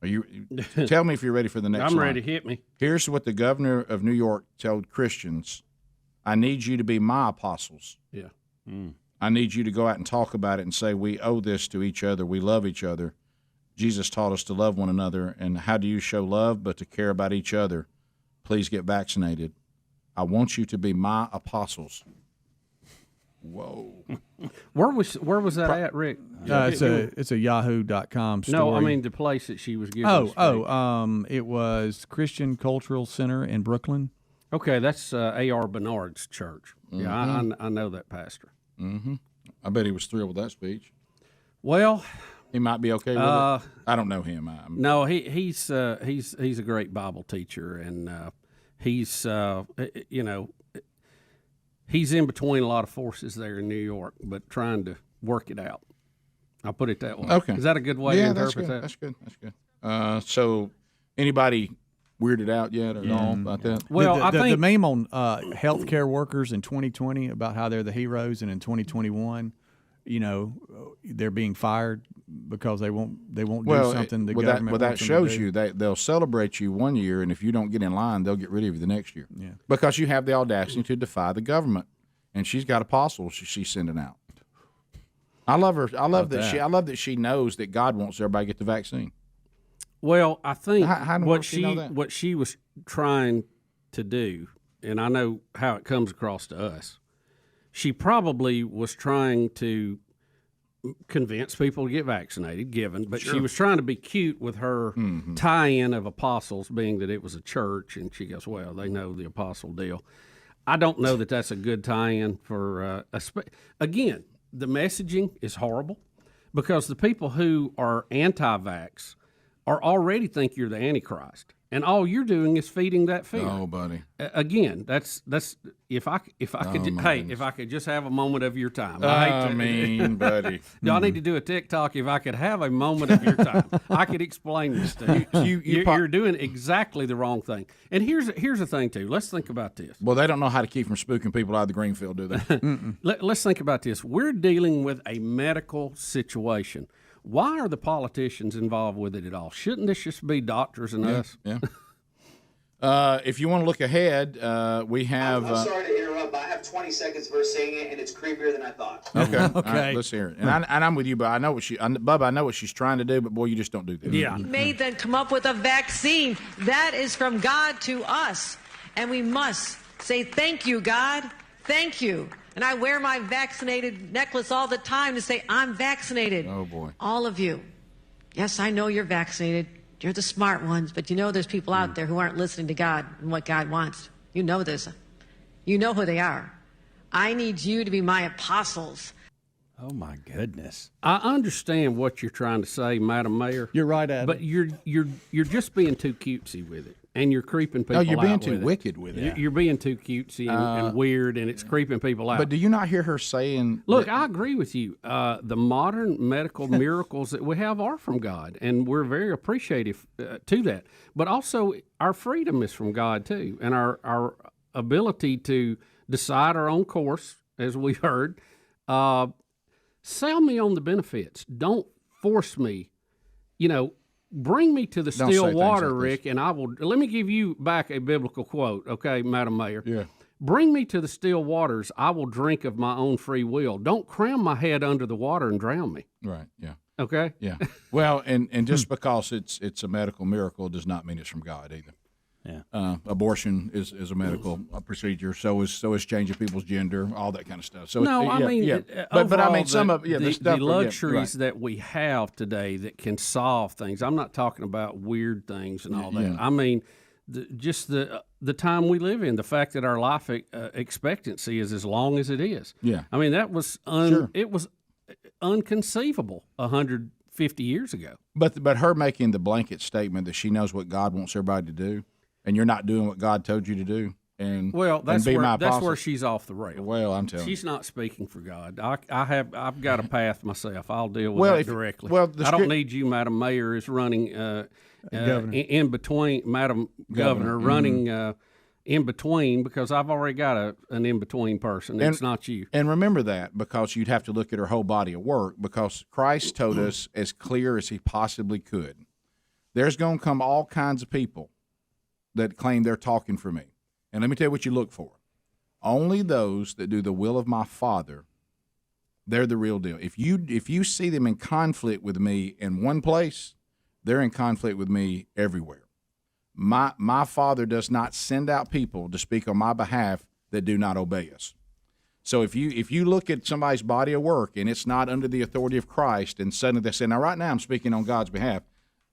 Are you? Tell me if you're ready for the next I'm line. ready. Hit me. Here's what the governor of New York told Christians. I need you to be my apostles. Yeah. I need you to go out and talk about it and say, we owe this to each other. We love each other. Jesus taught us to love one another. And how do you show love but to care about each other? Please get vaccinated. I want you to be my apostles. Whoa. Where was that at, Rick? It's a Yahoo.com story. No, I mean the place that she was giving. It was Christian Cultural Center in Brooklyn. Okay, that's A.R. Bernard's church. Mm-hmm. Yeah, I know that pastor. Mm-hmm. I bet he was thrilled with that speech. Well, he might be okay with it. I don't know him. No, he's a great Bible teacher, and he's he's in between a lot of forces there in New York, but trying to work it out. I'll put it that way. Okay, is that a good way to interpret that? That's good. That's good. So, anybody weirded out yet at all about that? Well, I think the meme on healthcare workers in 2020 about how they're the heroes, and in 2021, they're being fired because they won't do something the government wants them that shows to do. you they'll celebrate you one year, and if you don't get in line, they'll get rid of you the next year. Yeah, because you have the audacity to defy the government, and she's got apostles she's sending out. I love her. I love that she knows that God wants everybody to get the vaccine. Well, I think what she was trying to do, and I know how it comes across to us, she probably was trying to convince people to get vaccinated, but she was trying to be cute with her tie-in of apostles, being that it was a church, and she goes, well, they know the apostle deal. I don't know that that's a good tie-in for again, the messaging is horrible because the people who are anti-vax are already think you're the Antichrist, and all you're doing is feeding that fear. Oh, buddy. Again, that's if I could just have a moment of your time. Buddy. Do I need to do a TikTok? If I could have a moment of your time, I could explain this to you. You're doing exactly the wrong thing. And here's the thing too. Let's think about this. Well, they don't know how to keep from spooking people out of the green field, do they? Let's think about this. We're dealing with a medical situation. Why are the politicians involved with it at all? Shouldn't this just be doctors and us? Yeah. If you want to look ahead, we have. I'm sorry to interrupt, but I have 20 seconds for saying it, and it's creepier than I thought. Okay. All right, let's hear it. And I'm with you, but I know Bubba, I know what she's trying to do, but boy, you just don't do that. Yeah. Made them come up with a vaccine that is from God to us, and we must say thank you, God, thank you. And I wear my vaccinated necklace all the time to say I'm vaccinated. Oh, boy. All of you. Yes, I know you're vaccinated. You're the smart ones, but there's people out there who aren't listening to God and what God wants. You know this. You know who they are. I need you to be my apostles. Oh, my goodness. I understand what you're trying to say, Madam Mayor. You're right, Adam. But you're just being too cutesy with it. And you're creeping people out. No, you're being too with wicked with it. You're being too cutesy and weird, and it's creeping people out. But do you not hear her saying... Look, I agree with you. The modern medical miracles that we have are from God, and we're very appreciative to that. But also, our freedom is from God, too, and our ability to decide our own course, as we heard. Sell me on the benefits. Don't force me, bring me to the still water, Rick, and I will. Let me give you back a biblical quote, okay, Madam Mayor. Yeah. Bring me to the still waters. I will drink of my own free will. Don't cram my head under the water and drown me. Right. Yeah. Okay. Yeah. Well, and just because it's a medical miracle does not mean it's from God either. Abortion is a medical procedure. So is changing people's gender, all that kind of stuff. So no, I mean, but I mean some of the stuff, luxuries that we have today that can solve things. I'm not talking about weird things and all that. Yeah. I mean, just the time we live in, the fact that our life expectancy is as long as it is. Yeah. I mean, that was it was unconceivable 150 years ago. But her making the blanket statement that she knows what God wants everybody to do, and you're not doing what God told you to do, and that's and be that's where she's off the rail. Well, I'm telling you, she's not speaking for God. I've got a path myself. I'll deal with that directly. I don't need you, Madam Mayor, is running in between, Madam Governor, running in between, because I've already got an in between person. It's not you. And remember that, because you'd have to look at her whole body of work, because Christ told us as clear as he possibly could, there's going to come all kinds of people that claim they're talking for me. And let me tell you what you look for. Only those that do the will of my Father, they're the real deal. If you see them in conflict with me in one place, they're in conflict with me everywhere. My Father does not send out people to speak on my behalf that do not obey us. So if you look at somebody's body of work and it's not under the authority of Christ, and suddenly they say, now right now I'm speaking on God's behalf,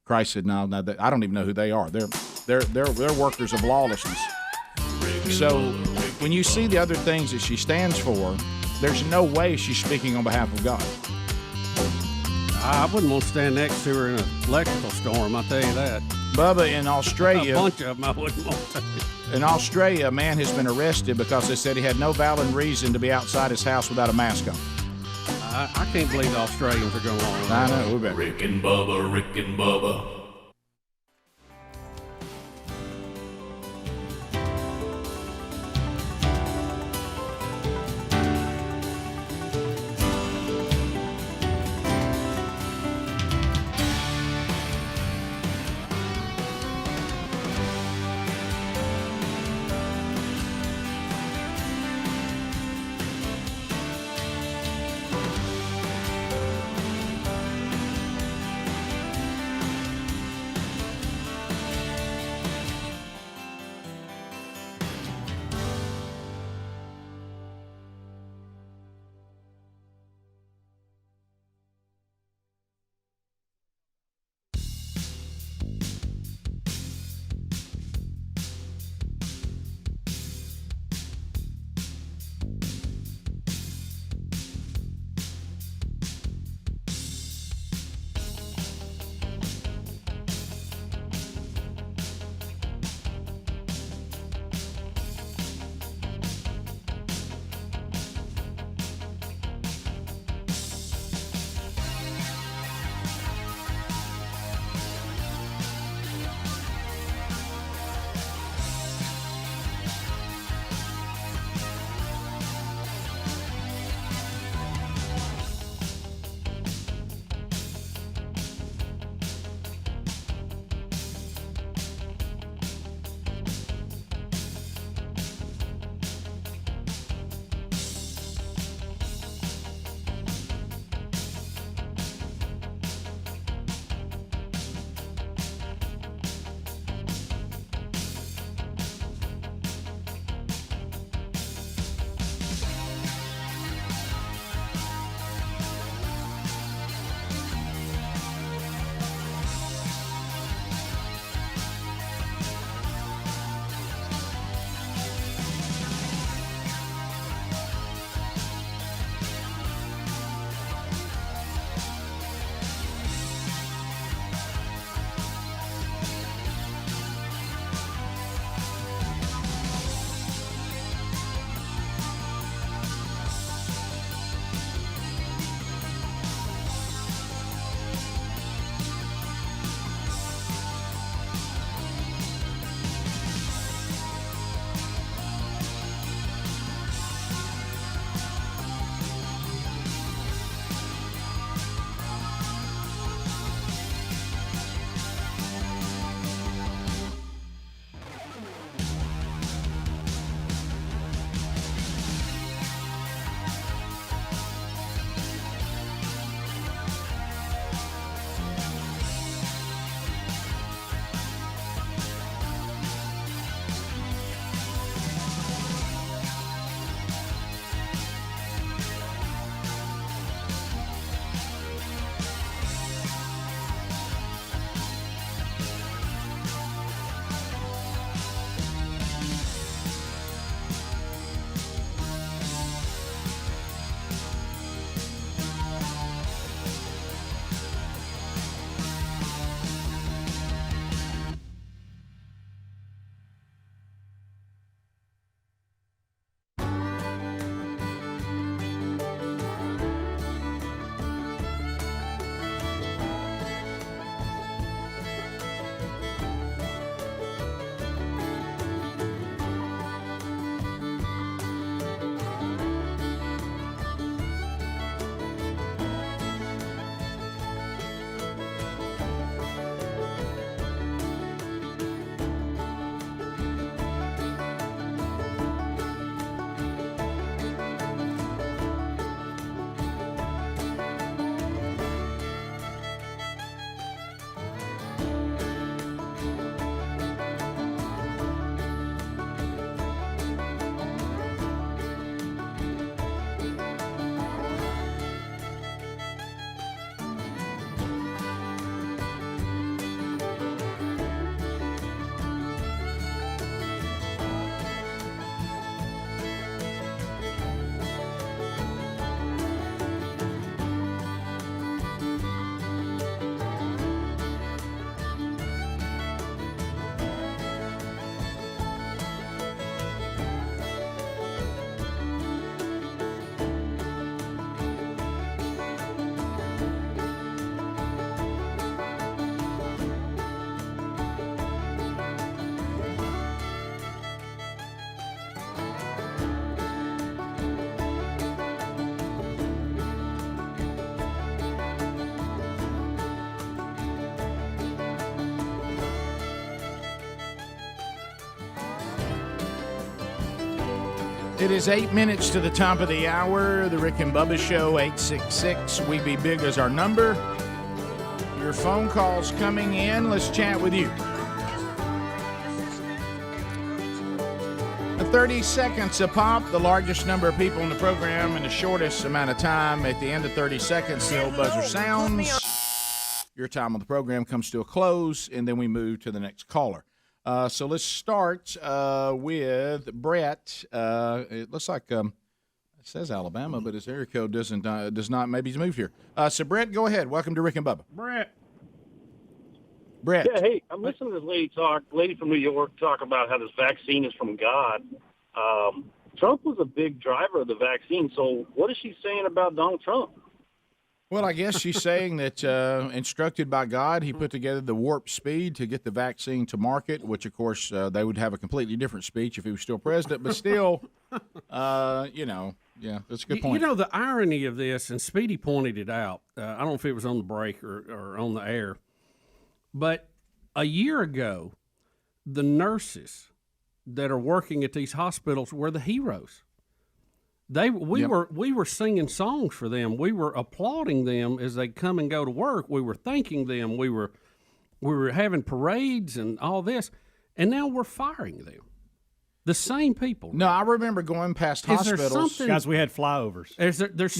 Christ said, no, I don't even know who they are. They're workers of lawlessness. So when you see the other things that she stands for, there's no way she's speaking on behalf of God. I wouldn't want to stand next to her in an electrical storm, I'll tell you that. Bubba, in Australia, a bunch of them I wouldn't want to. In Australia, a man has been arrested because they said he had no valid reason to be outside his house without a mask on. I can't believe the Australians are going on. I know. We better. Rick and Bubba. It is 8 minutes to the top of the hour. The Rick and Bubba Show, 866. We Be Big is our number. Your phone calls coming in. Let's chat with you. 30 seconds a pop. The largest number of people in the program in the shortest amount of time. At the end of 30 seconds, the old buzzer sounds. Your time on the program comes to a close, and then we move to the next caller. So let's start with Brett. It looks like it says Alabama, but his area code does not. Maybe he's moved here. So Brett, go ahead. Welcome to Rick and Bubba. Brett. Yeah, hey, I'm listening to this lady from New York talk about how this vaccine is from God. Trump was a big driver of the vaccine, so what is she saying about Donald Trump? Well, I guess she's saying that instructed by God, he put together the warp speed to get the vaccine to market, which, of course, they would have a completely different speech if he was still president. But still, yeah, that's a good point. You know, the irony of this, and Speedy pointed it out, I don't know if it was on the break or on the air, but a year ago, the nurses that are working at these hospitals were the heroes. We were singing songs for them. We were applauding them as they come and go to work. We were thanking them. We were having parades and all this, and now we're firing them. The same people. No, I remember going past hospitals. Guys, we had flyovers. There's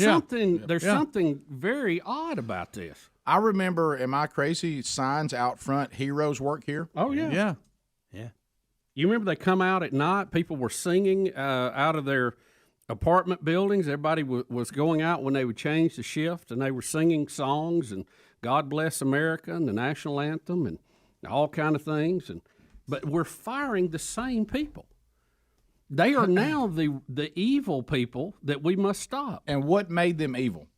something very odd about this. I remember, am I crazy, signs out front, heroes work here? Oh, yeah. Yeah. You remember they come out at night, people were singing out of their apartment buildings. Everybody was going out when they would change the shift, and they were singing songs and God Bless America and the national anthem and all kind of things. But we're firing the same people. They are now the evil people that we must stop. And what made them evil?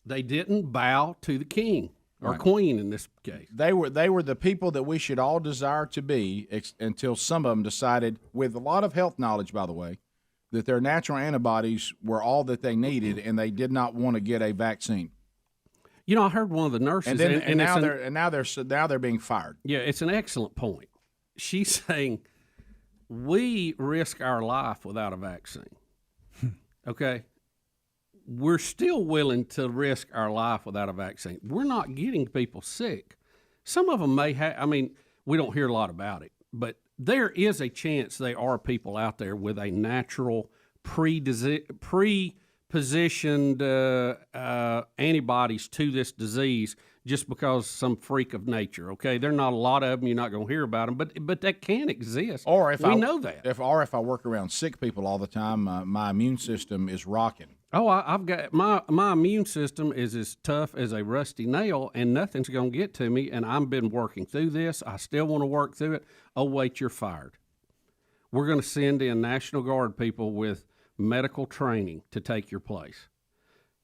They didn't bow to the king or queen in this case. They were the people that we should all desire to be until some of them decided, with a lot of health knowledge, by the way, that their natural antibodies were all that they needed, and they did not want to get a vaccine. You know, I heard one of the nurses, and now they're being fired. Yeah, it's an excellent point. She's saying we risk our life without a vaccine. Okay. We're still willing to risk our life without a vaccine. We're not getting people sick. Some of them may have, we don't hear a lot about it, but there is a chance there are people out there with a natural pre-positioned antibodies to this disease just because some freak of nature, okay? There are not a lot of them. You're not going to hear about them, but that can exist. Or if we know that. If I work around sick people all the time, my immune system is rocking. Oh, I've got my immune system is as tough as a rusty nail, and nothing's going to get to me. And I've been working through this. I still want to work through it. Oh, wait, you're fired. We're going to send in National Guard people with medical training to take your place.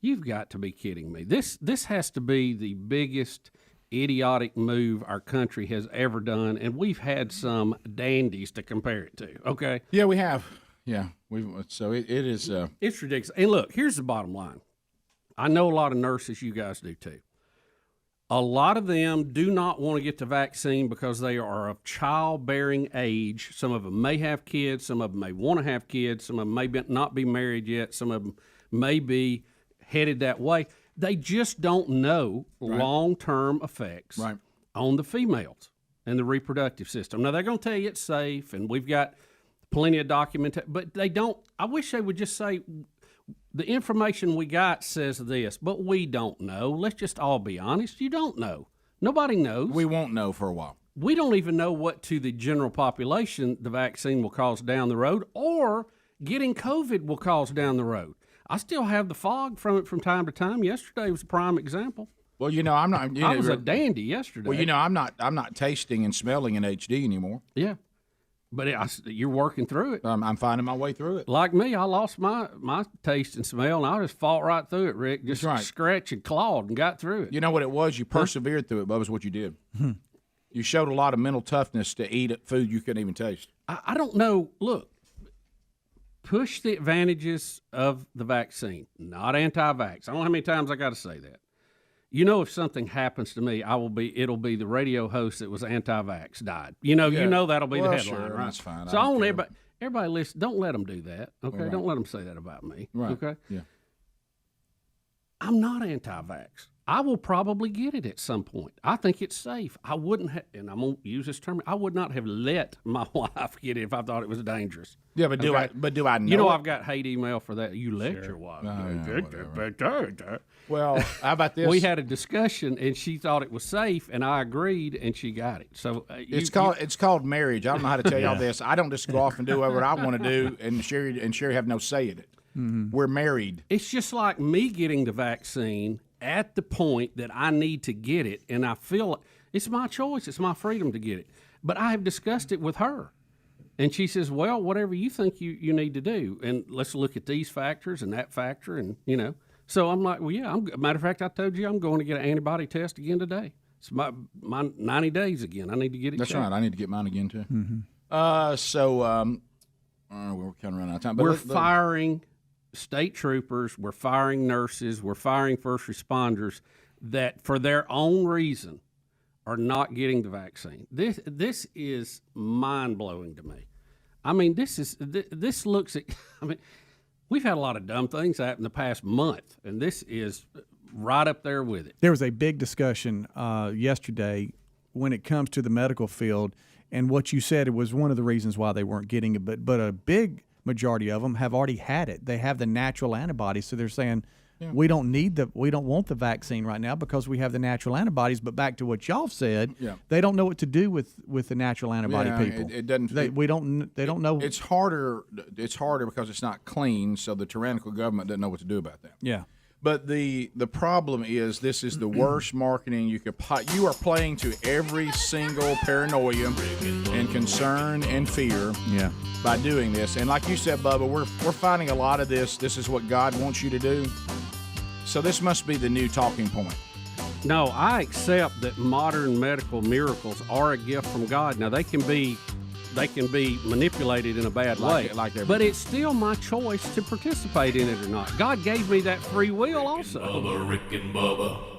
You've got to be kidding me. This has to be the biggest idiotic move our country has ever done, and we've had some dandies to compare it to. Okay. Yeah, we have. Yeah, it is. It's ridiculous. And look, here's the bottom line. I know a lot of nurses. You guys do too. A lot of them do not want to get the vaccine because they are of childbearing age. Some of them may have kids. Some of them may want to have kids. Some of them may not be married yet. Some of them may be headed that way. They just don't know long-term effects on the females and the reproductive system. Now, they're going to tell you it's safe, and we've got plenty of documentation, but they don't. I wish they would just say the information we got says this, but we don't know. Let's just all be honest. You don't know. Nobody knows. We won't know for a while. We don't even know what to the general population the vaccine will cause down the road, or getting COVID will cause down the road. I still have the fog from it from time to time. Yesterday was a prime example. Well, I'm not. I was a dandy yesterday. Well, I'm not tasting and smelling in HD anymore. Yeah. But you're working through it. I'm finding my way through it. Like me, I lost my taste and smell, and I just fought right through it, Rick. Just scratched and clawed and got through it. You know what it was? You persevered through it, Bubba, is what you did. You showed a lot of mental toughness to eat food you couldn't even taste. I don't know. Look, push the advantages of the vaccine, not anti-vax. I don't know how many times I got to say that. You know, if something happens to me, it'll be the radio host that was anti-vax died. You know that'll be the headline, sure, right? That's fine. So I want everybody. everybody listen. Don't let them do that. Okay, Right. don't let them say that about me. Right. Okay. Yeah. I'm not anti-vax. I will probably get it at some point. I think it's safe. I wouldn't have, and I'm gonna use this term. I would not have let my wife get it if I thought it was dangerous. Yeah, but do I know? You know, it? I've got hate email for that. You let your wife. Well, how about this? We had a discussion, and she thought it was safe, and I agreed, and she got it. So it's called marriage. I don't know how to tell y'all this. I don't just go off and do whatever I want to do, and Sherry have no say in it. Mm-hmm. We're married. It's just like me getting the vaccine at the point that I need to get it, and I feel it's my choice. It's my freedom to get it. But I have discussed it with her, and she says, well, whatever you think you need to do, and let's look at these factors and that factor, and, you know. So I'm like, well, yeah. Matter of fact, I told you I'm going to get an antibody test again today. It's my 90 days again. I need to get it That's checked. right. I need to get mine again, too. Mm-hmm. We're kind of running out of time. But We're firing state troopers, we're firing nurses, we're firing first responders that, for their own reason, are not getting the vaccine. This is mind-blowing to me. I mean, this looks at, I mean, we've had a lot of dumb things happen in the past month, and this is right up there with it. There was a big discussion yesterday when it comes to the medical field, and what you said, it was one of the reasons why they weren't getting it, but a big majority of them have already had it. They have the natural antibodies, so they're saying, we don't want the vaccine right now because we have the natural antibodies. But back to what y'all said, they don't know what to do with the natural antibody people. It doesn't. They don't know. It's harder. It's harder because it's not clean. So the tyrannical government doesn't know what to do about that. Yeah. But the problem is, this is the worst marketing you could. You are playing to every single paranoia and concern and fear. Yeah. By doing this, and like you said, Bubba, we're finding a lot of this. This is what God wants you to do. So this must be the new talking point. No, I accept that modern medical miracles are a gift from God. Now they can be manipulated in a bad way, but it's still my choice to participate in it or not. God gave me that free will also. Bubba, Rick and Bubba.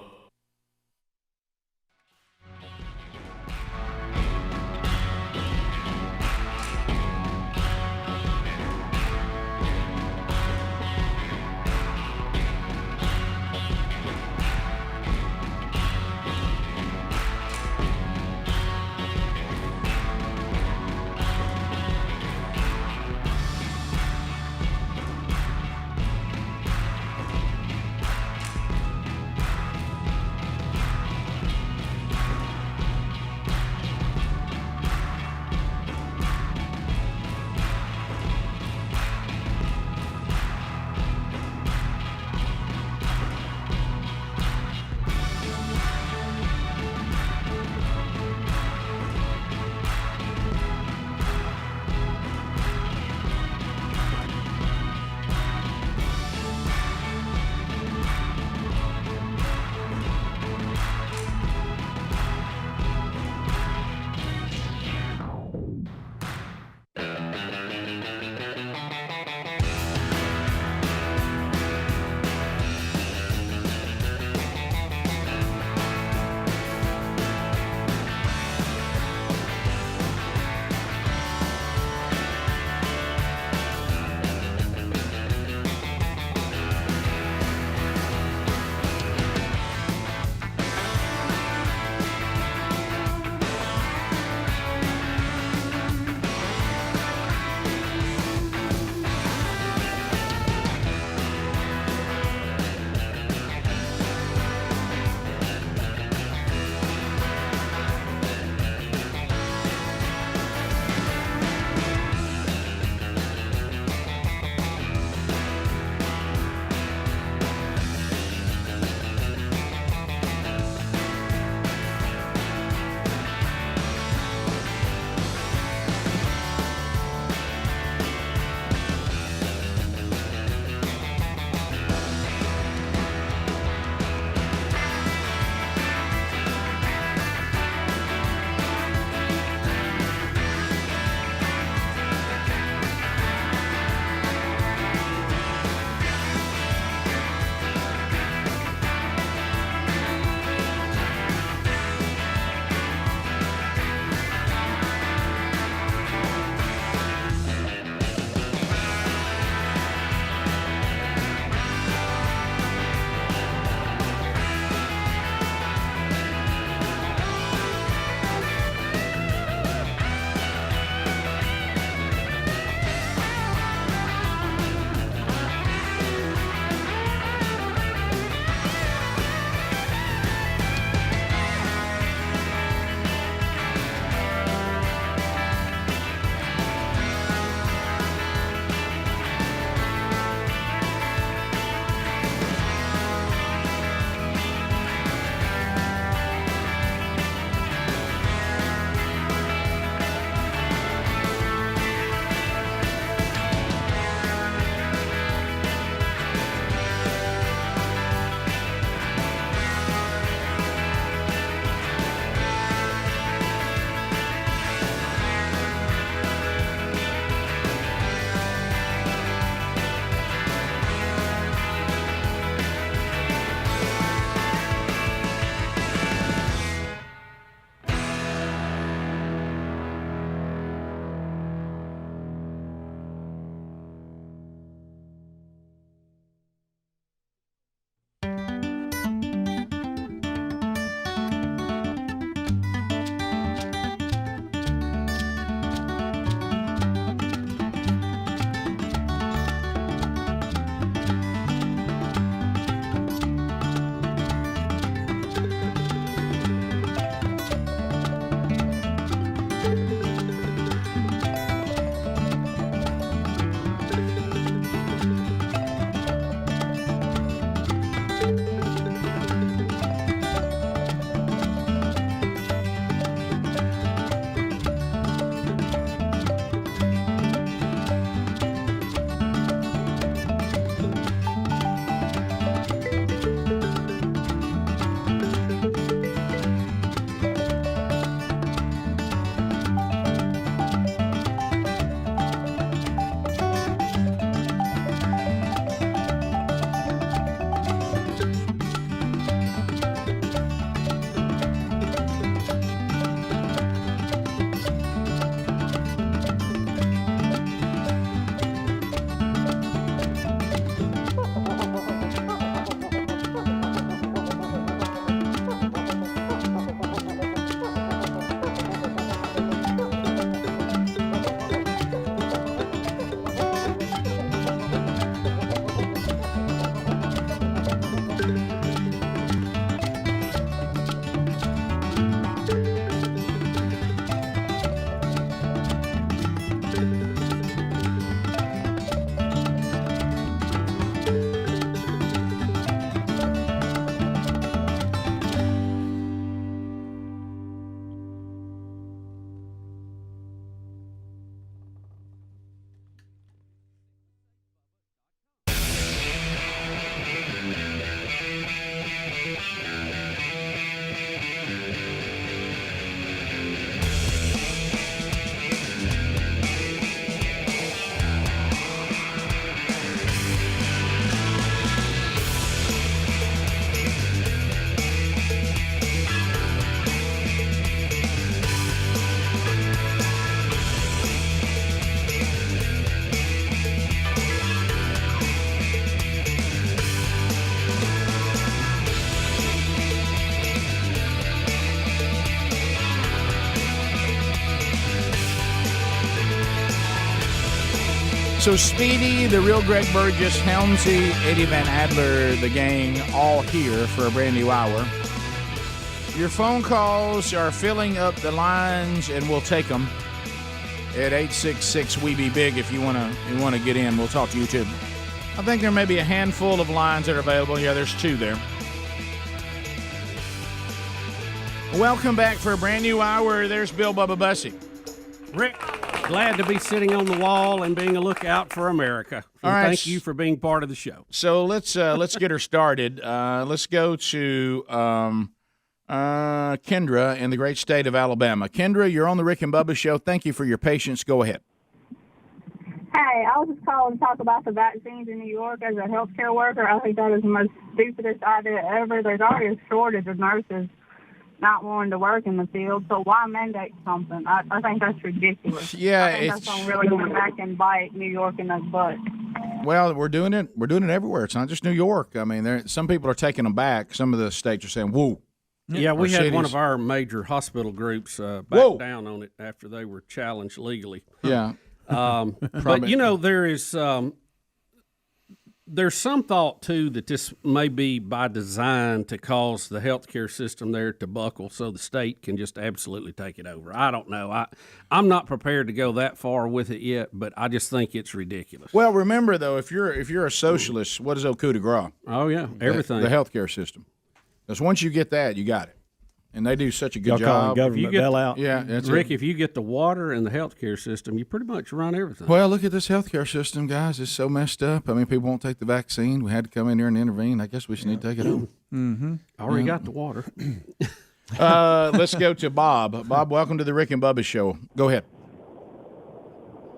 So Speedy, the real Greg Burgess, Helmsy, Eddie Van Adler, the gang, all here for a brand new hour. Your phone calls are filling up the lines, and we'll take them at 866-WE-BE-BIG if you want to get in. We'll talk to you too. I think there may be a handful of lines that are available. Yeah, there's 2 there. Welcome back for a brand new hour. There's Bill Bubba Bussey. Rick, glad to be sitting on the wall and being a lookout for America. All right. Thank you for being part of the show. So let's get her started. Let's go to Kendra in the great state of Alabama. Kendra, you're on the Rick and Bubba show. Thank you for your patience. Go ahead. Hey, I was just calling to talk about the vaccines in New York. As a healthcare worker, I think that is the most stupidest idea ever. There's already a shortage of nurses not wanting to work in the field, so why mandate something? I think that's ridiculous. Yeah, I think that's really going back and bite New York in the butt. Well, we're doing it. We're doing it everywhere. It's not just New York. I mean, some people are taking them back. Some of the states are saying, "Whoa." Yeah, we had one of our major hospital groups back down on it after they were challenged legally. Yeah. But, you know, there's some thought, too, that this may be by design to cause the healthcare system there to buckle so the state can just absolutely take it over. I don't know. I'm not prepared to go that far with it yet, but I just think it's ridiculous. Well, remember, though, if you're a socialist, what is au coup de grace? Oh, yeah, everything. The healthcare system. Because once you get that, you got it. And they do such a good job. Government bailout. Yeah, that's Rick, if you get the water and the healthcare system, you pretty much run everything. Well, look at this healthcare system, guys. It's so messed up. I mean, people won't take the vaccine. We had to come in here and intervene. I guess we should need to take it over. Mm-hmm. Already got the water. Let's go to Bob. Bob, welcome to the Rick and Bubba show. Go ahead.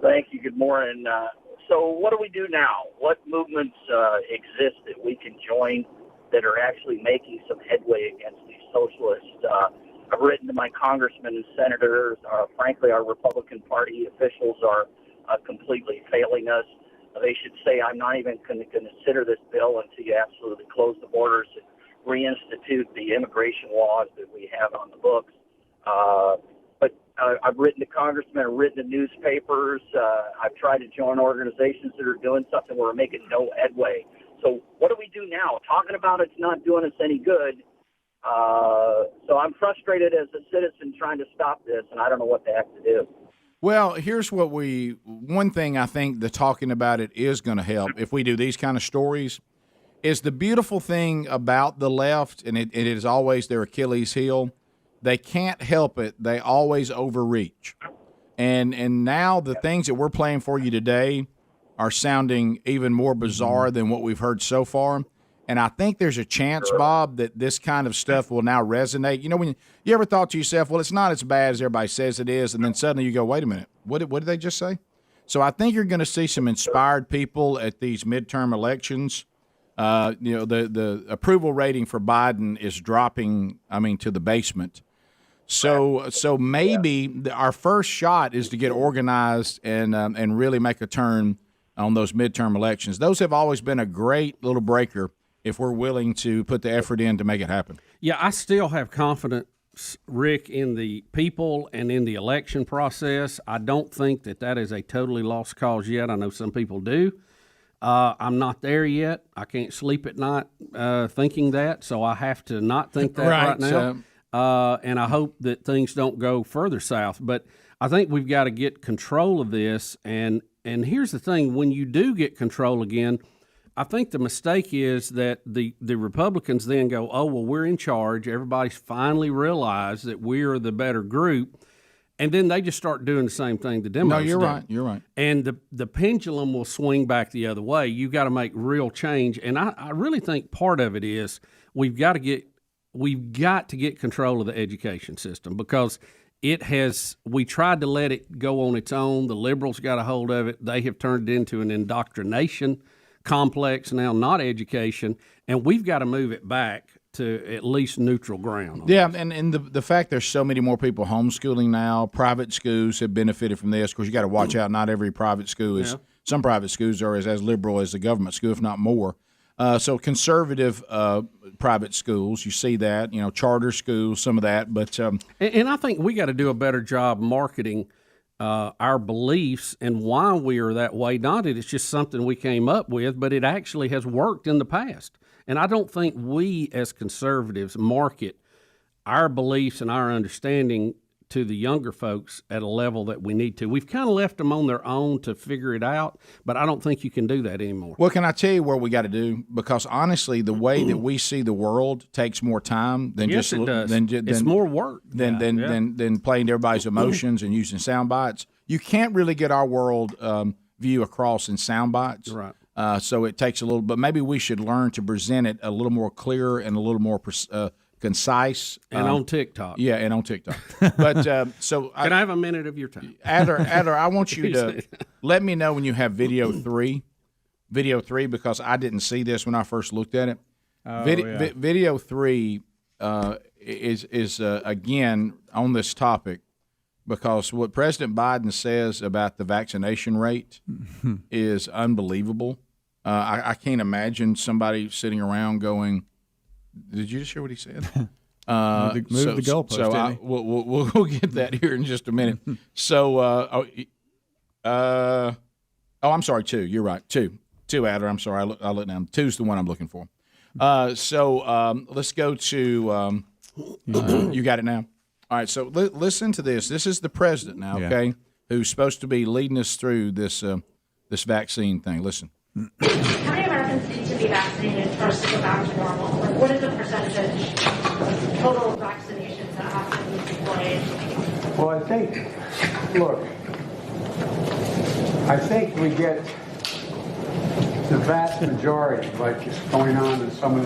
Thank you. Good morning. So what do we do now? What movements exist that we can join that are actually making some headway against these socialists? I've written to my congressmen and senators. Frankly, our Republican Party officials are completely failing us. They should say, I'm not even going to consider this bill until you absolutely close the borders and reinstitute the immigration laws that we have on the books. But I've written to congressmen, I've written to newspapers. I've tried to join organizations that are doing something where we're making no headway. So what do we do now? Talking about it's not doing us any good. So I'm frustrated as a citizen trying to stop this, and I don't know what the heck to do. Well, here's what one thing I think the talking about it is going to help if we do these kind of stories is the beautiful thing about the left, and it is always their Achilles heel. They can't help it. They always overreach. And now the things that we're playing for you today are sounding even more bizarre than what we've heard so far. And I think there's a chance, Bob, that this kind of stuff will now resonate. You know, when you ever thought to yourself, well, it's not as bad as everybody says it is, and then suddenly you go, wait a minute, what did they just say? So I think you're going to see some inspired people at these midterm elections. You know, the approval rating for Biden is dropping, to the basement. So maybe our first shot is to get organized and really make a turn on those midterm elections. Those have always been a great little breaker if we're willing to put the effort in to make it happen. Yeah, I still have confidence, Rick, in the people and in the election process. I don't think that is a totally lost cause yet. I know some people do. I'm not there yet. I can't sleep at night thinking that, so I have to not think that right now. And I hope that things don't go further south. But I think we've got to get control of this. And here's the thing. When you do get control again, I think the mistake is that the Republicans then go, oh, well, we're in charge. Everybody's finally realized that we're the better group. And then they just start doing the same thing the Democrats do. No, you're right. And the pendulum will swing back the other way. You've got to make real change. And I really think part of it is we've got to get control of the education system because we tried to let it go on its own. The liberals got a hold of it. They have turned it into an indoctrination complex now, not education. And we've got to move it back to at least neutral ground. Yeah, and the fact there's so many more people homeschooling now, private schools have benefited from this. Of course, you got to watch out. Not every private school is. Yeah. Some private schools are as liberal as the government school, if not more. So conservative private schools, you see that. You know, charter schools, some of that. But and I think we got to do a better job marketing our beliefs and why we are that way. Not that it's just something we came up with, but it actually has worked in the past. And I don't think we as conservatives market our beliefs and our understanding to the younger folks at a level that we need to. We've kind of left them on their own to figure it out, but I don't think you can do that anymore. Well, can I tell you what we got to do? Because honestly, the way that we see the world takes more time than Yes, just it does. than It's more work. than playing to everybody's emotions and using sound bites. You can't really get our world view across in sound bites. Right. So it takes a little, but maybe we should learn to present it a little more clear and a little more concise. And on TikTok. Yeah, and on TikTok. But so Can I have a minute of your time? Adler, I want you to let me know when you have video 3. Video 3, because I didn't see this when I first looked at it. Video 3 is again on this topic, because what President Biden says about the vaccination rate is unbelievable. I can't imagine somebody sitting around going, "Did you just hear what he said?" Move the goalpost. So we'll get that here in just a minute. So, I'm sorry, 2. You're right, 2, Adler. I'm sorry, I let down. 2's the one I'm looking for. So let's go to. You got it now. All right. So listen to this. This is the president now, okay, who's supposed to be leading us through this this vaccine thing. Listen. How many Americans need to be vaccinated for us to go back to normal? Like, what is the percentage of total vaccinations that have to be deployed? Well, I think we get the vast majority, like is going on in some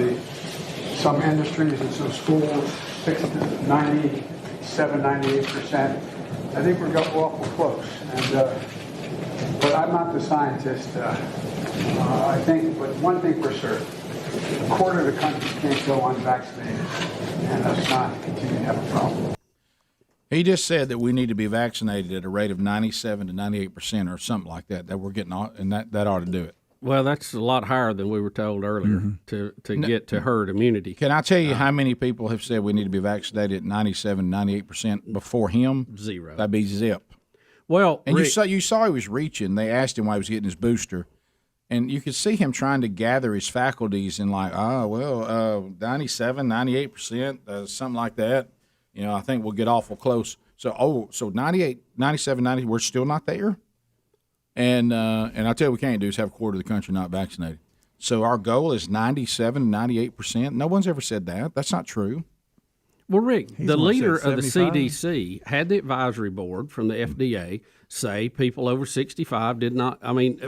industries and some schools, 97, 98%. I think we're awful close. But I'm not the scientist. I think, but one thing for certain, a quarter of the country can't go unvaccinated, and us not continue to have a problem. He just said that we need to be vaccinated at a rate of 97 to 98% or something like that. That we're getting, and that ought to do it. Well, that's a lot higher than we were told earlier to get to herd immunity. Can I tell you how many people have said we need to be vaccinated at 97, 98% before him? 0. That'd be zip. Well, and Rick, you saw he was reaching. They asked him why he was getting his booster, and you could see him trying to gather his faculties and 97, 98%, something like that. You know, I think we'll get awful close. So 98, 97, 90, we're still not there. And I tell you what we can't do is have a quarter of the country not vaccinated. So our goal is 97, 98%. No one's ever said that. That's not true. Well, Rick, the leader of the CDC had the advisory board from the FDA say people over 65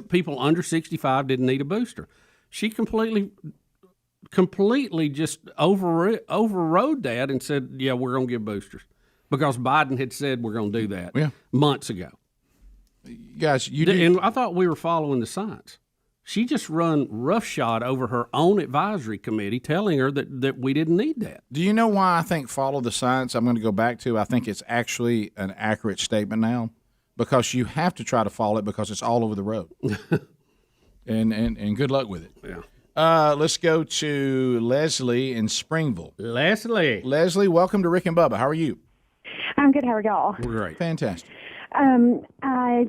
people under 65 didn't need a booster. She completely just overrode that and said, yeah, we're going to give boosters because Biden had said we're going to do that months ago. Guys, and I thought we were following the science. She just run roughshod over her own advisory committee telling her that we didn't need that. Do you know why I think follow the science? I'm going to go back to, I think it's actually an accurate statement now, because you have to try to follow it because it's all over the road. and good luck with it. Yeah. Let's go to Leslie in Springville. Leslie, welcome to Rick and Bubba. How are you? I'm good. How are y'all? We're great. Fantastic.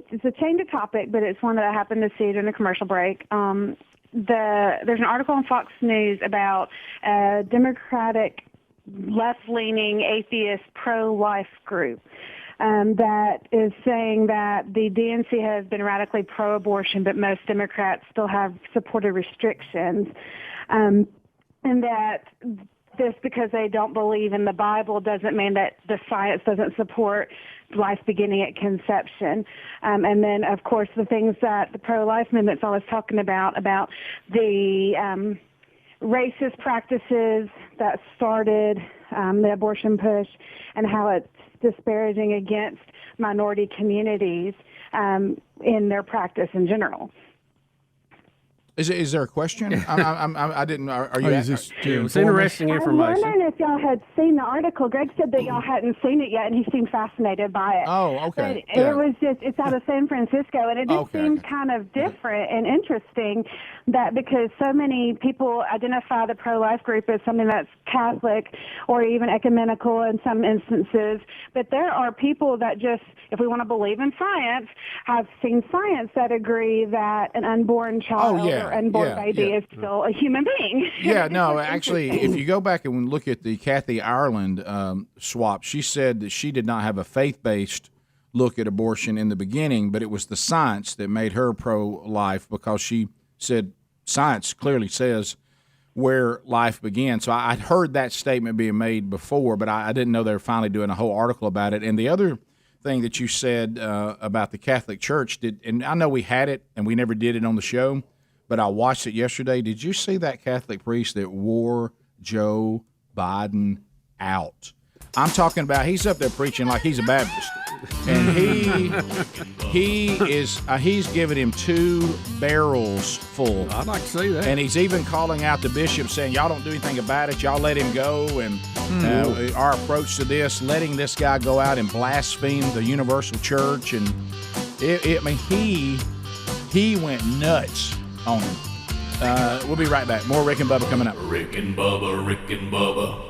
It's a change of topic, but it's one that I happened to see during a commercial break. There's an article on Fox News about a Democratic, left-leaning, atheist, pro-life group that is saying that the DNC has been radically pro-abortion, but most Democrats still have supported restrictions, and that just because they don't believe in the Bible doesn't mean that the science doesn't support life beginning at conception. And then, of course, the things that the pro-life movement's always talking about the racist practices that started the abortion push and how it's disparaging against minority communities in their practice in general. Is there a question? I didn't. Are you? It's interesting information. I'm wondering if y'all had seen the article. Greg said that y'all hadn't seen it yet, and he seemed fascinated by it. Oh, okay. But it was it's out of San Francisco, and it just seemed kind of different and interesting. that because so many people identify the pro-life group as something that's Catholic or even ecumenical in some instances, but there are people that just, if we want to believe in science, have seen science that agree that an unborn child or unborn baby is still a human being. Yeah, no, actually, if you go back and look at the Kathy Ireland swap, she said that she did not have a faith-based look at abortion in the beginning, but it was the science that made her pro-life because she said science clearly says where life began. So I'd heard that statement being made before, but I didn't know they were finally doing a whole article about it. And the other thing that you said about the Catholic Church, and I know we had it and we never did it on the show, but I watched it yesterday. Did you see that Catholic priest that wore Joe Biden out? I'm talking about he's up there preaching like he's a Baptist, and he's giving him 2 barrels full. I'd like to see that. And he's even calling out the bishop, saying, "Y'all don't do anything about it. Y'all let him go." And our approach to this, letting this guy go out and blaspheme the universal church, and he went nuts on him. We'll be right back. More Rick and Bubba coming up. Rick and Bubba, Rick and Bubba.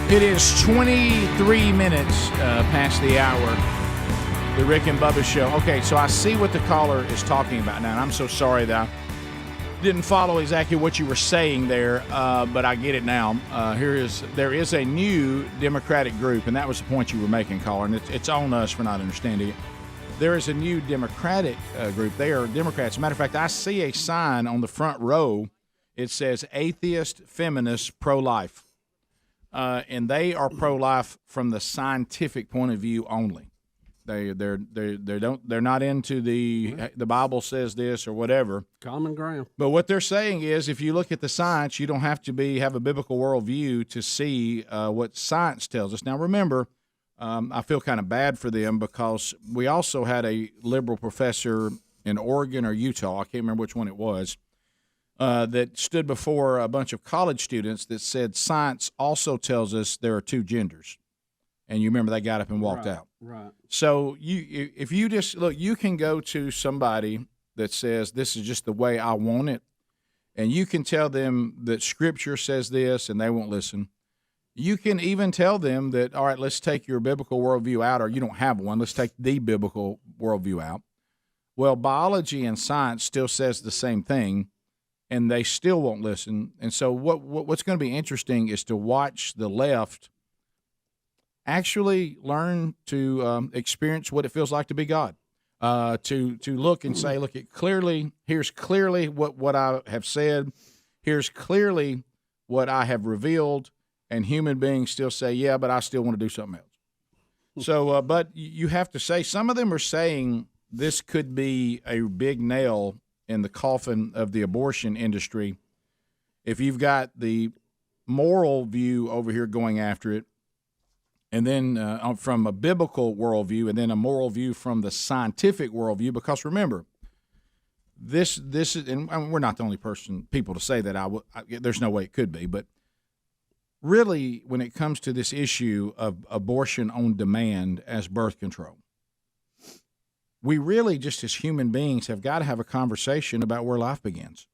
It is 23 minutes past the hour. The Rick and Bubba Show. Okay, so I see what the caller is talking about now, and I'm so sorry that I didn't follow exactly what you were saying there, but I get it now. There is a new Democratic group, and that was the point you were making, caller, and it's on us for not understanding it. There is a new Democratic group. They are Democrats. As a matter of fact, I see a sign on the front row. It says Atheist Feminist Pro-Life. And they are pro-life from the scientific point of view only. They're not into the Bible says this or whatever. Common ground. But what they're saying is, if you look at the science, you don't have to have a biblical worldview to see what science tells us. Now, remember, I feel kind of bad for them because we also had a liberal professor in Oregon or Utah, I can't remember which one it was, that stood before a bunch of college students that said science also tells us there are two genders. And you remember they got up and walked out. Right. So if you just look, you can go to somebody that says this is just the way I want it, and you can tell them that Scripture says this, and they won't listen. You can even tell them that, all right, let's take your biblical worldview out, or you don't have one. Let's take the biblical worldview out. Well, biology and science still says the same thing, and they still won't listen. And so what's going to be interesting is to watch the left actually learn to experience what it feels like to be God, to look and say, look, here's clearly what I have said, here's clearly what I have revealed, and human beings still say, yeah, but I still want to do something else. So, but you have to say, some of them are saying this could be a big nail in the coffin of the abortion industry if you've got the moral view over here going after it, and then from a biblical worldview, and then a moral view from the scientific worldview. Because remember, this is, and we're not the only people to say that. There's no way it could be, but really, when it comes to this issue of abortion on demand as birth control, we really just as human beings have got to have a conversation about where life begins.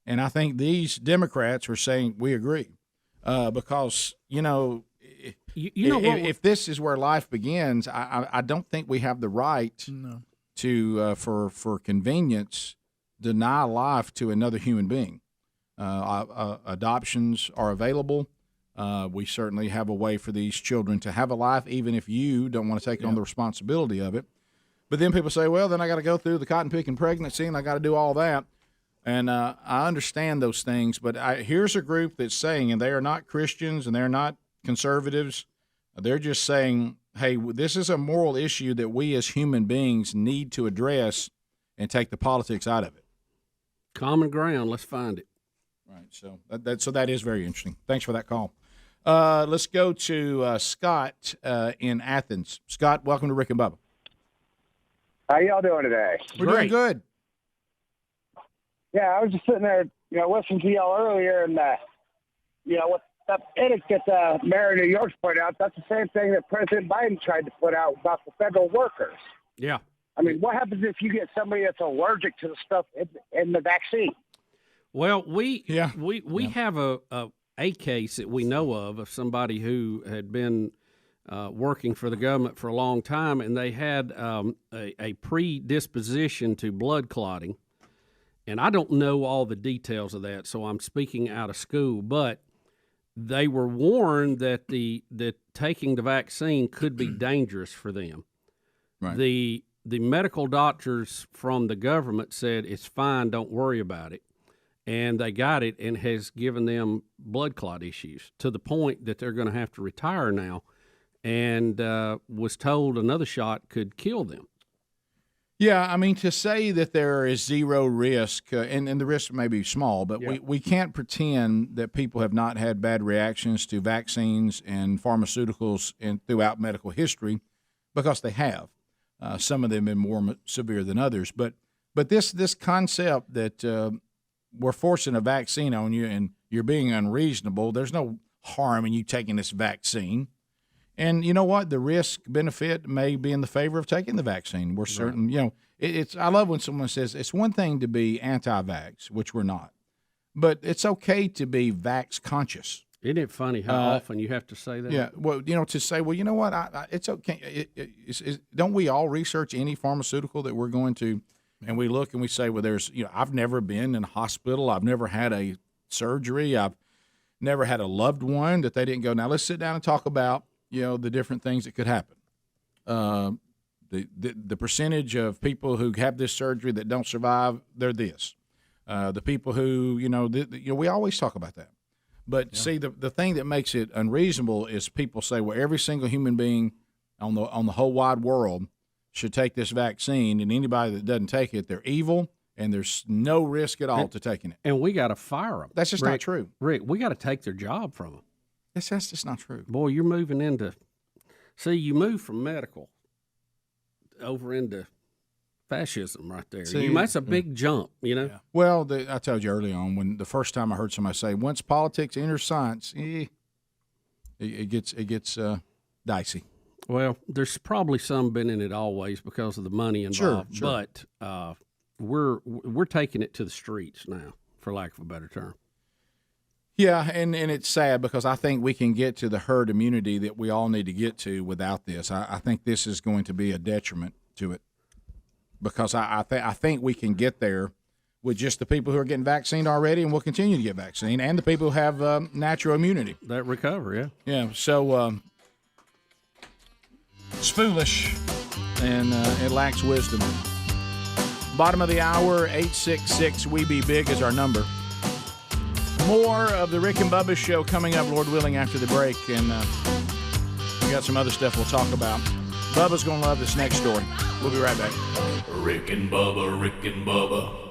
And I think these Democrats are saying we agree because if this is where life begins, I don't think we have the right to for convenience deny life to another human being. Adoptions are available. We certainly have a way for these children to have a life, even if you don't want to take on the responsibility of it. But then people say, well, then I got to go through the cotton picking pregnancy and I got to do all that. And I understand those things, but here's a group that's saying, and they are not Christians and they're not conservatives. They're just saying, hey, this is a moral issue that we as human beings need to address and take the politics out of it. Common ground. Let's find it. Right. So that is very interesting. Thanks for that call. Let's go to Scott in Athens. Scott, welcome to Rick and Bubba. How y'all doing today? We're doing good. Yeah, I was just sitting there, listening to y'all earlier, and what that etiquette mayor of New York's pointed out, that's the same thing that President Biden tried to put out about the federal workers. Yeah. I mean, what happens if you get somebody that's allergic to the stuff in the vaccine? Well, we have a case that we know of somebody who had been working for the government for a long time, and they had a predisposition to blood clotting. And I don't know all the details of that, so I'm speaking out of school. But they were warned that that taking the vaccine could be dangerous for them. Right. The medical doctors from the government said it's fine, don't worry about it. And they got it, and has given them blood clot issues to the point that they're going to have to retire now, and was told another shot could kill them. Yeah, I mean, to say that there is zero risk, and the risk may be small, but we can't pretend that people have not had bad reactions to vaccines and pharmaceuticals throughout medical history, because they have. Some of them have been more severe than others. But this concept that we're forcing a vaccine on you and you're being unreasonable, there's no harm in you taking this vaccine. And you know what? The risk benefit may be in the favor of taking the vaccine. We're certain, it's. I love when someone says it's one thing to be anti-vax, which we're not, but it's okay to be vax conscious. Isn't it funny how often you have to say that? Yeah, well, to say, well, you know what, it's okay. Don't we all research any pharmaceutical that we're going to, and we look and we say, well, there's, I've never been in a hospital. I've never had a surgery. I've never had a loved one that they didn't go. Now let's sit down and talk about, the different things that could happen. The percentage of people who have this surgery that don't survive, they're this. The people who, we always talk about that. But see, the thing that makes it unreasonable is people say, well, every single human being on the whole wide world should take this vaccine, and anybody that doesn't take it, they're evil, and there's no risk at all to taking it. And we got to fire them. That's just not true. Rick, we got to take their job from them. That's just not true. Boy, you're moving into – see, you move from medical over into fascism right there. That's a big jump, Yeah. Well, I told you early on, when the first time I heard somebody say, once politics enters science, it gets dicey. Well, there's probably some been in it always because of the money involved. Sure. But we're taking it to the streets now, for lack of a better term. Yeah, and it's sad because I think we can get to the herd immunity that we all need to get to without this. I think this is going to be a detriment to it because I think we can get there with just the people who are getting vaccinated already and will continue to get vaccinated, and the people who have natural immunity. That recover, yeah. Yeah, so it's foolish and it lacks wisdom. Bottom of the hour, 866-WE-BE-BIG is our number. More of the Rick and Bubba show coming up, Lord willing, after the break. And we got some other stuff we'll talk about. Bubba's going to love this next story. We'll be right back. Rick and Bubba, Rick and Bubba.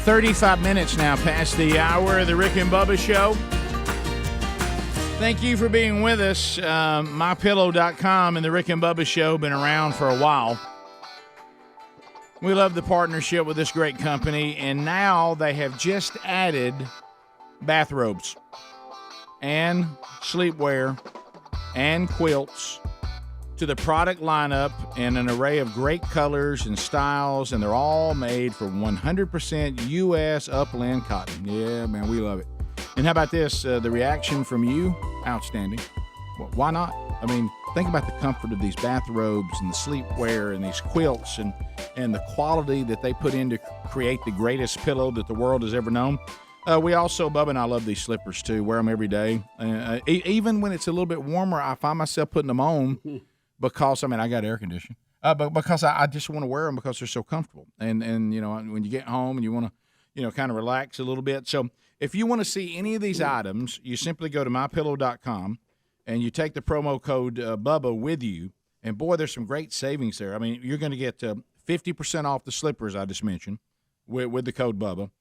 35 minutes now past the hour of the Rick and Bubba Show. Thank you for being with us. MyPillow.com and the Rick and Bubba Show been around for a while. We love the partnership with this great company, and now they have just added bathrobes and sleepwear and quilts to the product lineup in an array of great colors and styles, and they're all made from 100% U.S. upland cotton. Yeah, man, we love it. And how about this? The reaction from you, outstanding. Well, why not? I mean, think about the comfort of these bathrobes and the sleepwear and these quilts and the quality that they put in to create the greatest pillow that the world has ever known. We also, Bubba and I love these slippers too. Wear them every day. Even when it's a little bit warmer, I find myself putting them on because, I got air conditioning. But because I just want to wear them because they're so comfortable. And you know, when you get home and you want to, you know, kind of relax a little bit. So if you want to see any of these items, you simply go to MyPillow.com and you take the promo code Bubba with you. And, boy, there's some great savings there. I mean, you're going to get 50% off the slippers I just mentioned with the code Bubba.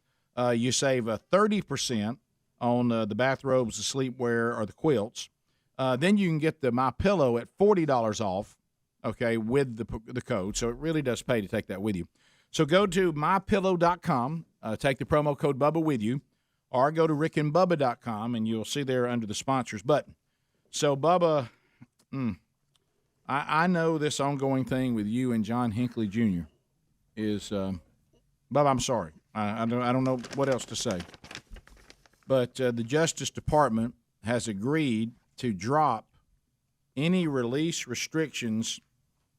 You save 30% on the bathrobes, the sleepwear, or the quilts. Then you can get the MyPillow at $40 off, okay, with the code. So it really does pay to take that with you. So go to MyPillow.com, take the promo code Bubba with you, or go to rickandbubba.com, and you'll see there under the sponsors button. So, Bubba, I know this ongoing thing with you and John Hinckley Jr. is, Bubba, I'm sorry. I don't know what else to say. But the Justice Department has agreed to drop any release restrictions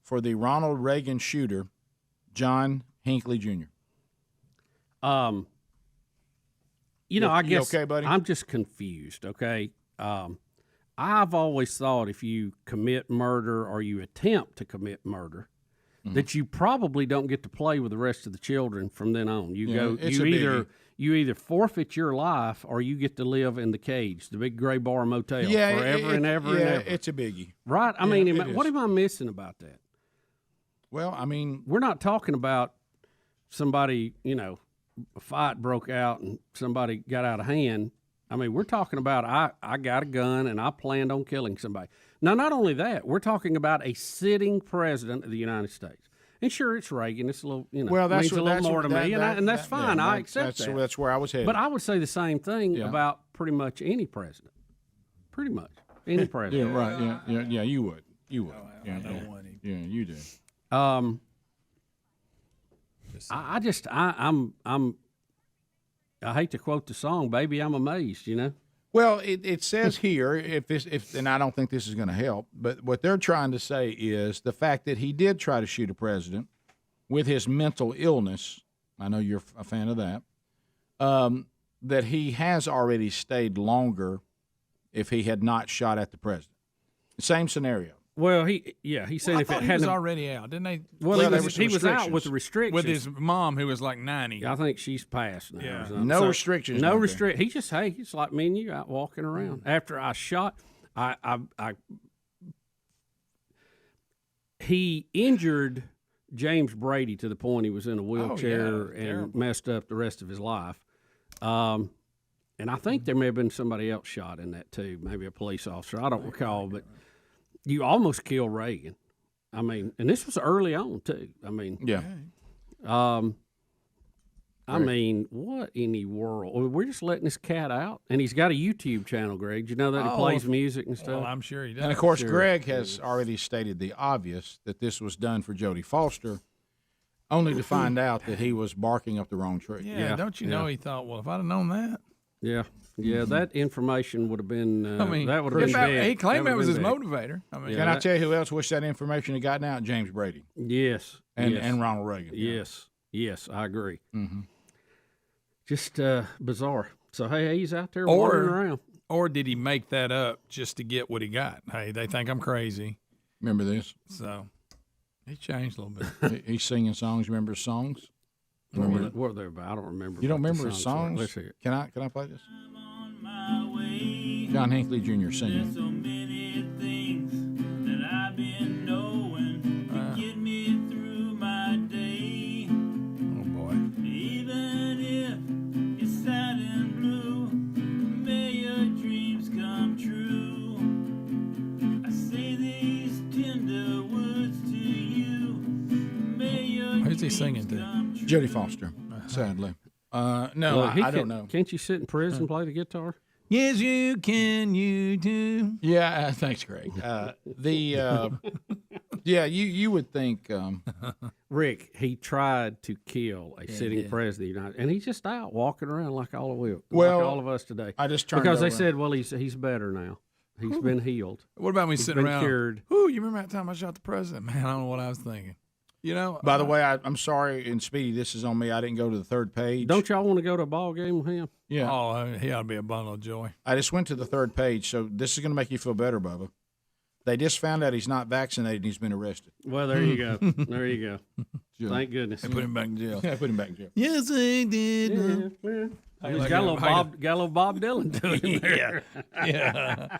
for the Ronald Reagan shooter, John Hinckley Jr. You know, I guess okay, buddy? I'm just confused, okay? I've always thought if you commit murder or you attempt to commit murder, that you probably don't get to play with the rest of the children from then on. You either forfeit your life or you get to live in the cage, the big gray bar motel, forever and ever and ever. It's a biggie. Right? I mean, what am I missing about that? Well, I mean, we're not talking about somebody, you know, a fight broke out and somebody got out of hand. I mean, we're talking about I got a gun and I planned on killing somebody. Now, not only that, we're talking about a sitting president of the United States. And sure, it's Reagan. It's a little, you know, means a little more to me, and that's fine. I accept that. That's where I was headed. But I would say the same thing about pretty much any president. Pretty much any president. Yeah, right. Yeah, you would. You would. Yeah, you do. I hate to quote the song, "Baby, I'm amazed." You know. Well, it says here, and I don't think this is going to help, but what they're trying to say is the fact that he did try to shoot a president with his mental illness. I know you're a fan of that. That he has already stayed longer if he had not shot at the president. Same scenario. Well, he said if it hadn't, he was already out, didn't they? Well, he was out with the restrictions with his mom, who was like 90. I think she's passed now. Yeah. No restrictions. No restrict. He's like me and you out walking around. After I shot, he injured James Brady to the point he was in a wheelchair and messed up the rest of his life. And I think there may have been somebody else shot in that too, maybe a police officer. I don't recall, but. You almost killed Reagan. I mean, and this was early on too. I mean, I mean, what in the world? We're just letting this cat out, and he's got a YouTube channel, Greg. You know that he plays music and stuff. Well, I'm sure he does. And of course, Greg has already stated the obvious that this was done for Jodie Foster, only to find out that he was barking up the wrong tree. Yeah, don't you know? He thought, well, if I'd have known that. Yeah, that information would have been. That would have been big. He claimed that was his motivator. I mean, can I tell you who else wished that information had gotten out? James Brady. Yes, and Ronald Reagan. Yes, I agree. Mm-hmm. Just bizarre. So hey, he's out there wandering around. Or did he make that up just to get what he got? Hey, they think I'm crazy. Remember this? So he changed a little bit. He's singing songs. Remember his songs? What were they about? I don't remember. You don't remember his songs? Let's hear it. Can I play this? John Hinckley Jr. singing. So many things that I've been knowing to get me through my day. Oh boy. Even if he singing to? Jodie Foster, sadly. No, Well, I don't know. Can't you sit in prison and play the guitar? Yes, you can. You do. Yeah, thanks, Greg. Yeah, you would think. Rick, he tried to kill a sitting president of the United, and he's just out walking around like all of us today. I just turned because they over. said, well, he's better now. He's been healed. What about me He's sitting been around? cured. Ooh, you remember that time I shot the president? Man, I don't know what I was thinking. You know. By the way, I'm sorry, and Speedy, this is on me. I didn't go to the third page. Don't y'all want to go to a ball game with him? Yeah. Oh, he ought to be a bundle of joy. I just went to the third page, so this is going to make you feel better, Bubba. They just found out he's not vaccinated and he's been arrested. Well, there you go. There you go. Thank goodness. They put him back in jail. Yeah, put him back in jail. Yes, they did. He's got a little Bob Dylan to him there. Yeah.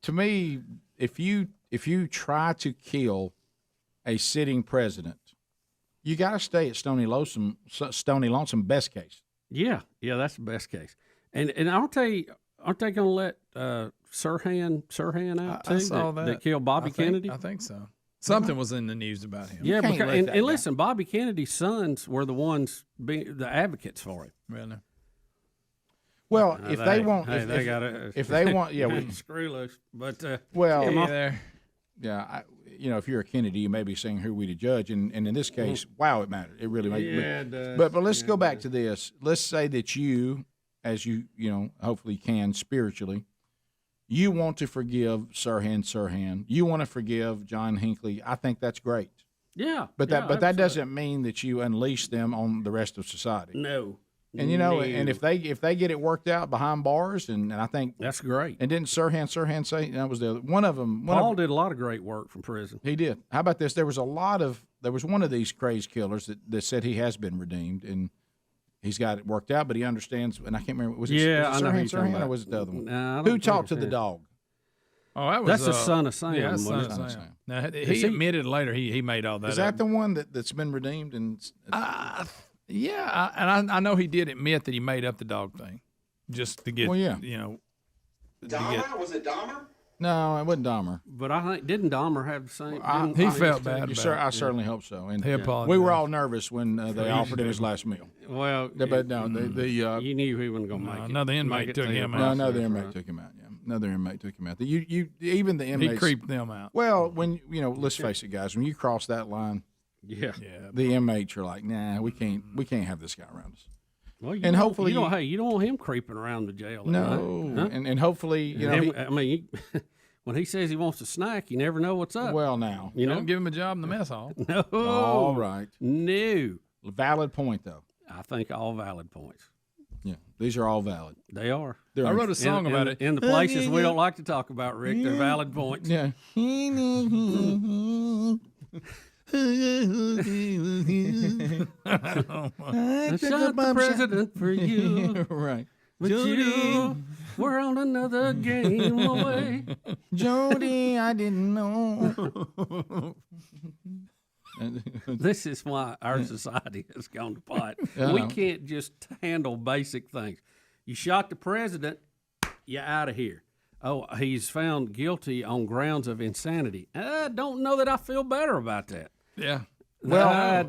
To me, if you try to kill a sitting president, you got to stay at Stony Lonesome, best case. Yeah, that's the best case. And aren't they going to let Sirhan out too? I saw that. That killed Bobby Kennedy. I think so. Something was in the news about him. Yeah, and listen, Bobby Kennedy's sons were the ones being the advocates for him. Really? Well, if they want, if they want, yeah, screw loose. But if you're a Kennedy, you may be saying who are we to judge, and in this case, wow, it mattered. It really made. Yeah, it does. But let's go back to this. Let's say that you, as you hopefully can spiritually, you want to forgive Sirhan. You want to forgive John Hinckley. I think that's great. Yeah, but that doesn't mean that you unleash them on the rest of society. No. And and if they get it worked out behind bars, and I think that's great. And didn't Sirhan say that was the other one of them? Paul did a lot of great work from prison. He did. How about this? There was one of these crazed killers that said he has been redeemed and he's got it worked out, but he understands. And I can't remember was it Sirhan or was it the other one? No, who talked to the dog? Oh, that was that's the son of Sam. Yeah, that's son of Sam. Now, he admitted later he made all that. Is that the one that's been redeemed? And yeah, and I know he did admit that he made up the dog thing, just to get. Well, yeah. Dahmer? Was it Dahmer? No, it wasn't Dahmer. But I think didn't Dahmer have the same? He felt bad. I certainly hope so. And he apologized. We were all nervous when they offered him his last meal. Well, but no, you knew he wasn't going to make it. Another inmate took him out. No, another inmate took him out. Yeah, another inmate took him out. Even the inmates. He creeped them out. Well, when let's face it, guys. When you cross that line, the inmates are like, nah, we can't have this guy around us. Well, and hopefully, you don't want him creeping around the jail. No, huh? and hopefully, when he says he wants a snack, you never know what's up. Well, now don't give him a job in the mess hall. No, all right, no, valid point though. I think all valid points. Yeah, these are all valid. They are. I wrote a song about it. In the places we don't like to talk about, Rick, they're valid points. Yeah. I shot the president for you. Right. But you were on another game away. Jody, I didn't know. This is why our society has gone to pot. We can't just handle basic things. You shot the president, you're out of here. Oh, he's found guilty on grounds of insanity. I don't know that I feel better about that. Yeah. Well, how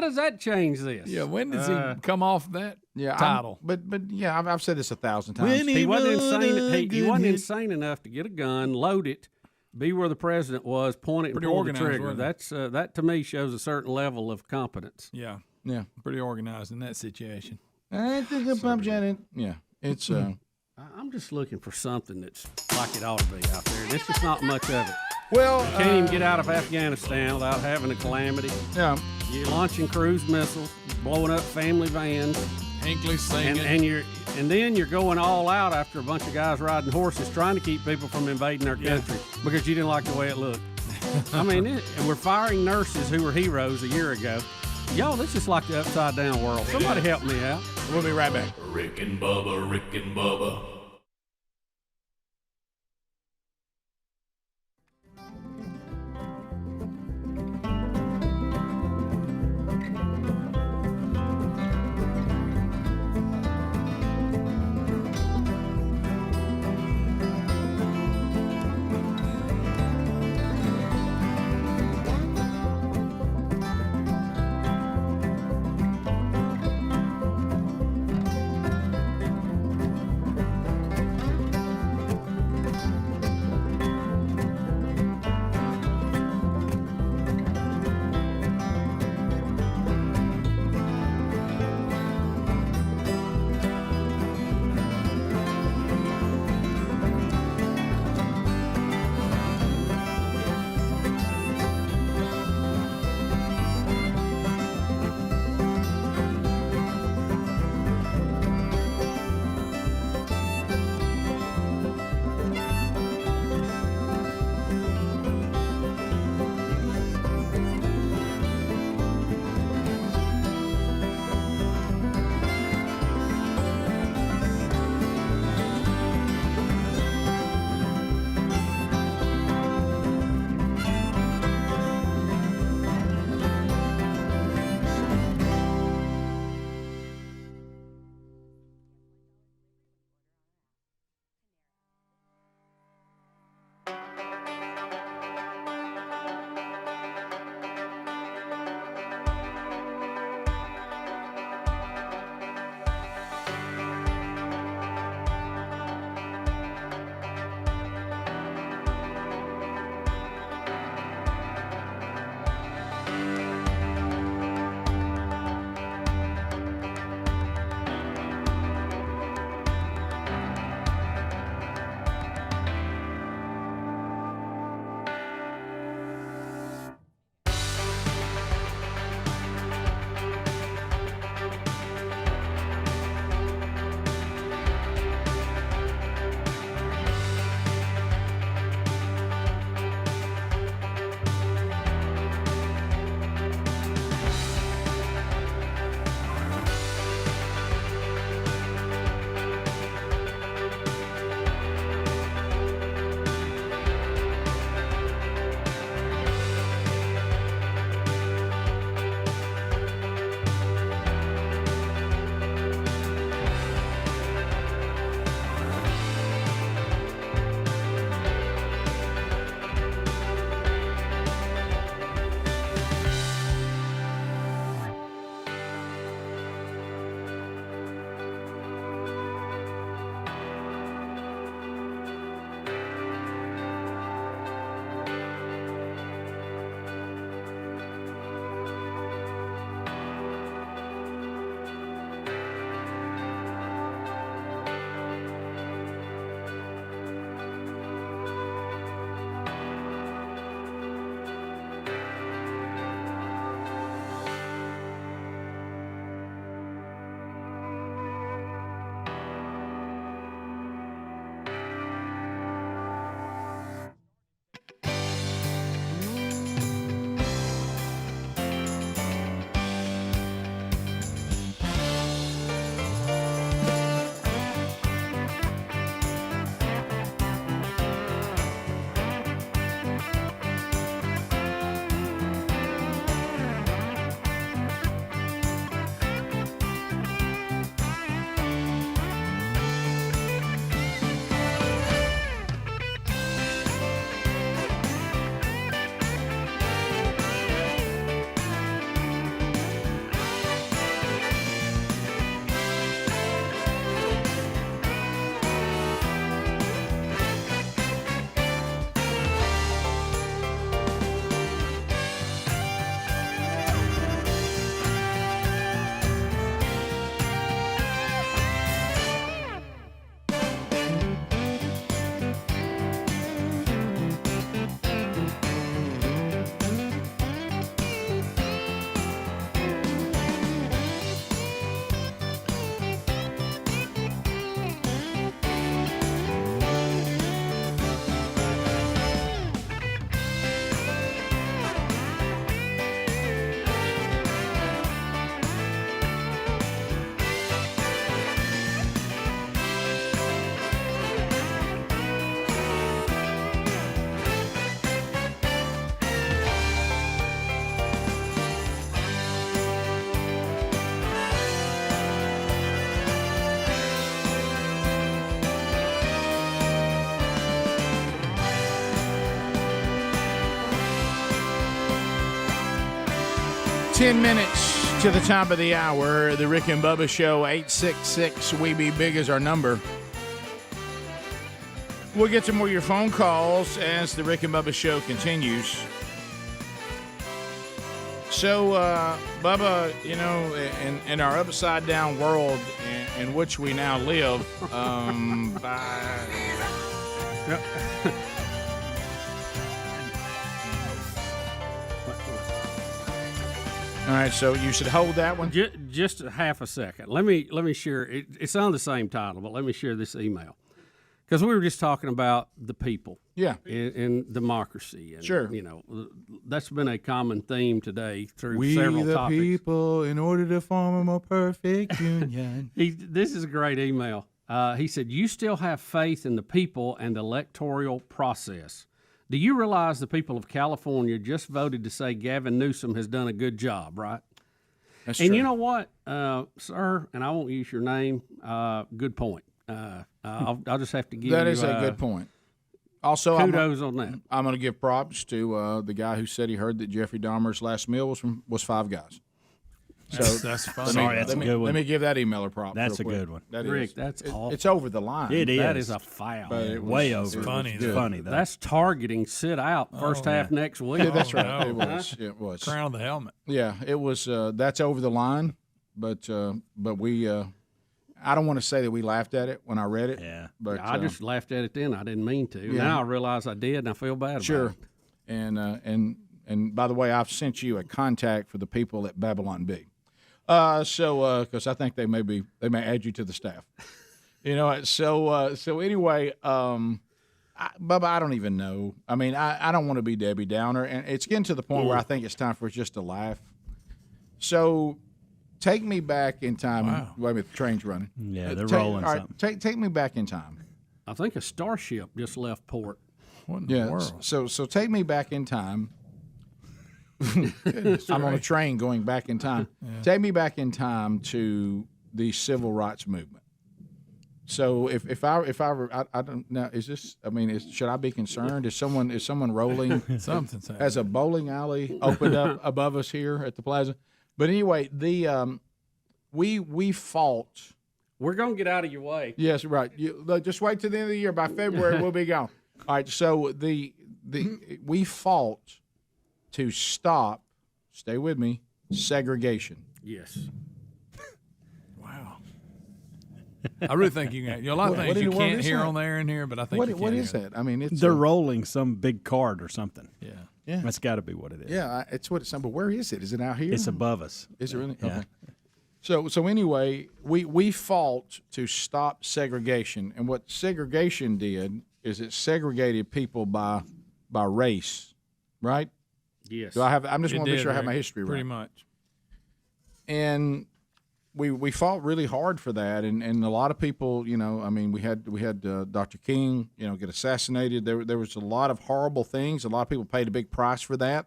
does that change this? Yeah, when does he come off that title? But yeah, I've said this 1,000 times. He wasn't insane. He wasn't insane enough to get a gun, load it, be where the president was, point it, and pull the trigger. That to me shows a certain level of competence. Yeah, pretty organized in that situation. I think yeah, it's. I'm just looking for something that's like it ought to be out there. There's just not much of it. Well, you can't even get out of Afghanistan without having a calamity. Yeah, you're launching cruise missiles, blowing up family vans. Hinckley singing, and then you're going all out after a bunch of guys riding horses trying to keep people from invading our country because you didn't like the way it looked. I mean, and we're firing nurses who were heroes a year ago. Y'all, this is like the upside down world. Somebody help me out. We'll be right back. Rick and Bubba, Rick and Bubba. 10 minutes to the top of the hour. The Rick and Bubba Show, 866-WE-BE-BIG is our number. We'll get to more of your phone calls as the Rick and Bubba Show continues. So, Bubba, you know, in our upside-down world in which we now live, All right, so you should hold that one. Just a half a second. Let me share. It's on the same title, but let me share this email because we were just talking about the people, and democracy, and Sure. you know, that's been a common theme today through We several the topics. people, in order to form a more perfect union. This is a great email. He said, "You still have faith in the people and the electoral process. Do you realize the people of California just voted to say Gavin Newsom has done a good job, right?" That's and true. you know what, sir, and I won't use your name, good point. I'll just have to give That you is a good point. Also, kudos on that. I'm going to give props to the guy who said he heard that Jeffrey Dahmer's last meal was Five Guys. So That's funny. Sorry, that's a good one. Let me give that emailer props. That's real a quick. good one. That Rick, is. that's awful. It's over the line. It is. That is a foul. But it was- Way over. funny, It's though. funny, though. That's targeting. Sit out first half next week. Yeah, that's right. no. It was. It was. Crown of the helmet. Yeah, it was. That's over the line, but we. I don't want to say that we laughed at it when I read it. Yeah. But I just laughed at it then. I didn't mean to. Yeah. Now I realize I did, and I feel bad sure. about it. And by the way, I've sent you a contact for the people at Babylon B. Because I think they may add you to the staff. You know, so anyway, Bubba, I don't even know. I mean, I don't want to be Debbie Downer, and it's getting to the point where I think it's time for us just to laugh. So, take me back in time. Wow. Wait a minute, the train's running. Yeah, they're rolling all right, something. take me back in time. I think a starship just left port. What in the world? So take me back in time. I'm on a train going back in time. Yeah. Take me back in time to the civil rights movement. So if I don't know, is this? I mean, should I be concerned? Is someone rolling? Something's happening. Has a bowling alley opened up above us here at the plaza? But anyway, we fought. We're gonna get out of your way. Yes, right. Just wait till the end of the year. By February, we'll be gone. All right. So we fought to stop. Stay with me. Segregation. Yes. Wow. I really think you can. A lot of What things in you the world can't is hear that? on the air in here, but I think you can What is hear. that? I mean, it's They're rolling some big card or something. Yeah. Yeah. That's got to be what it is. Yeah, it's what it's. But where is it? Is it out here? It's above us. Is it really? Yeah. Okay. So anyway, we fought to stop segregation, and what segregation did is it segregated people by race, right? Yes. Do I have? I'm just It want to make did, sure I have my Rick, history pretty right. much. And we fought really hard for that, and a lot of people, you know, I mean, we had Dr. King, you know, get assassinated. There was a lot of horrible things. A lot of people paid a big price for that.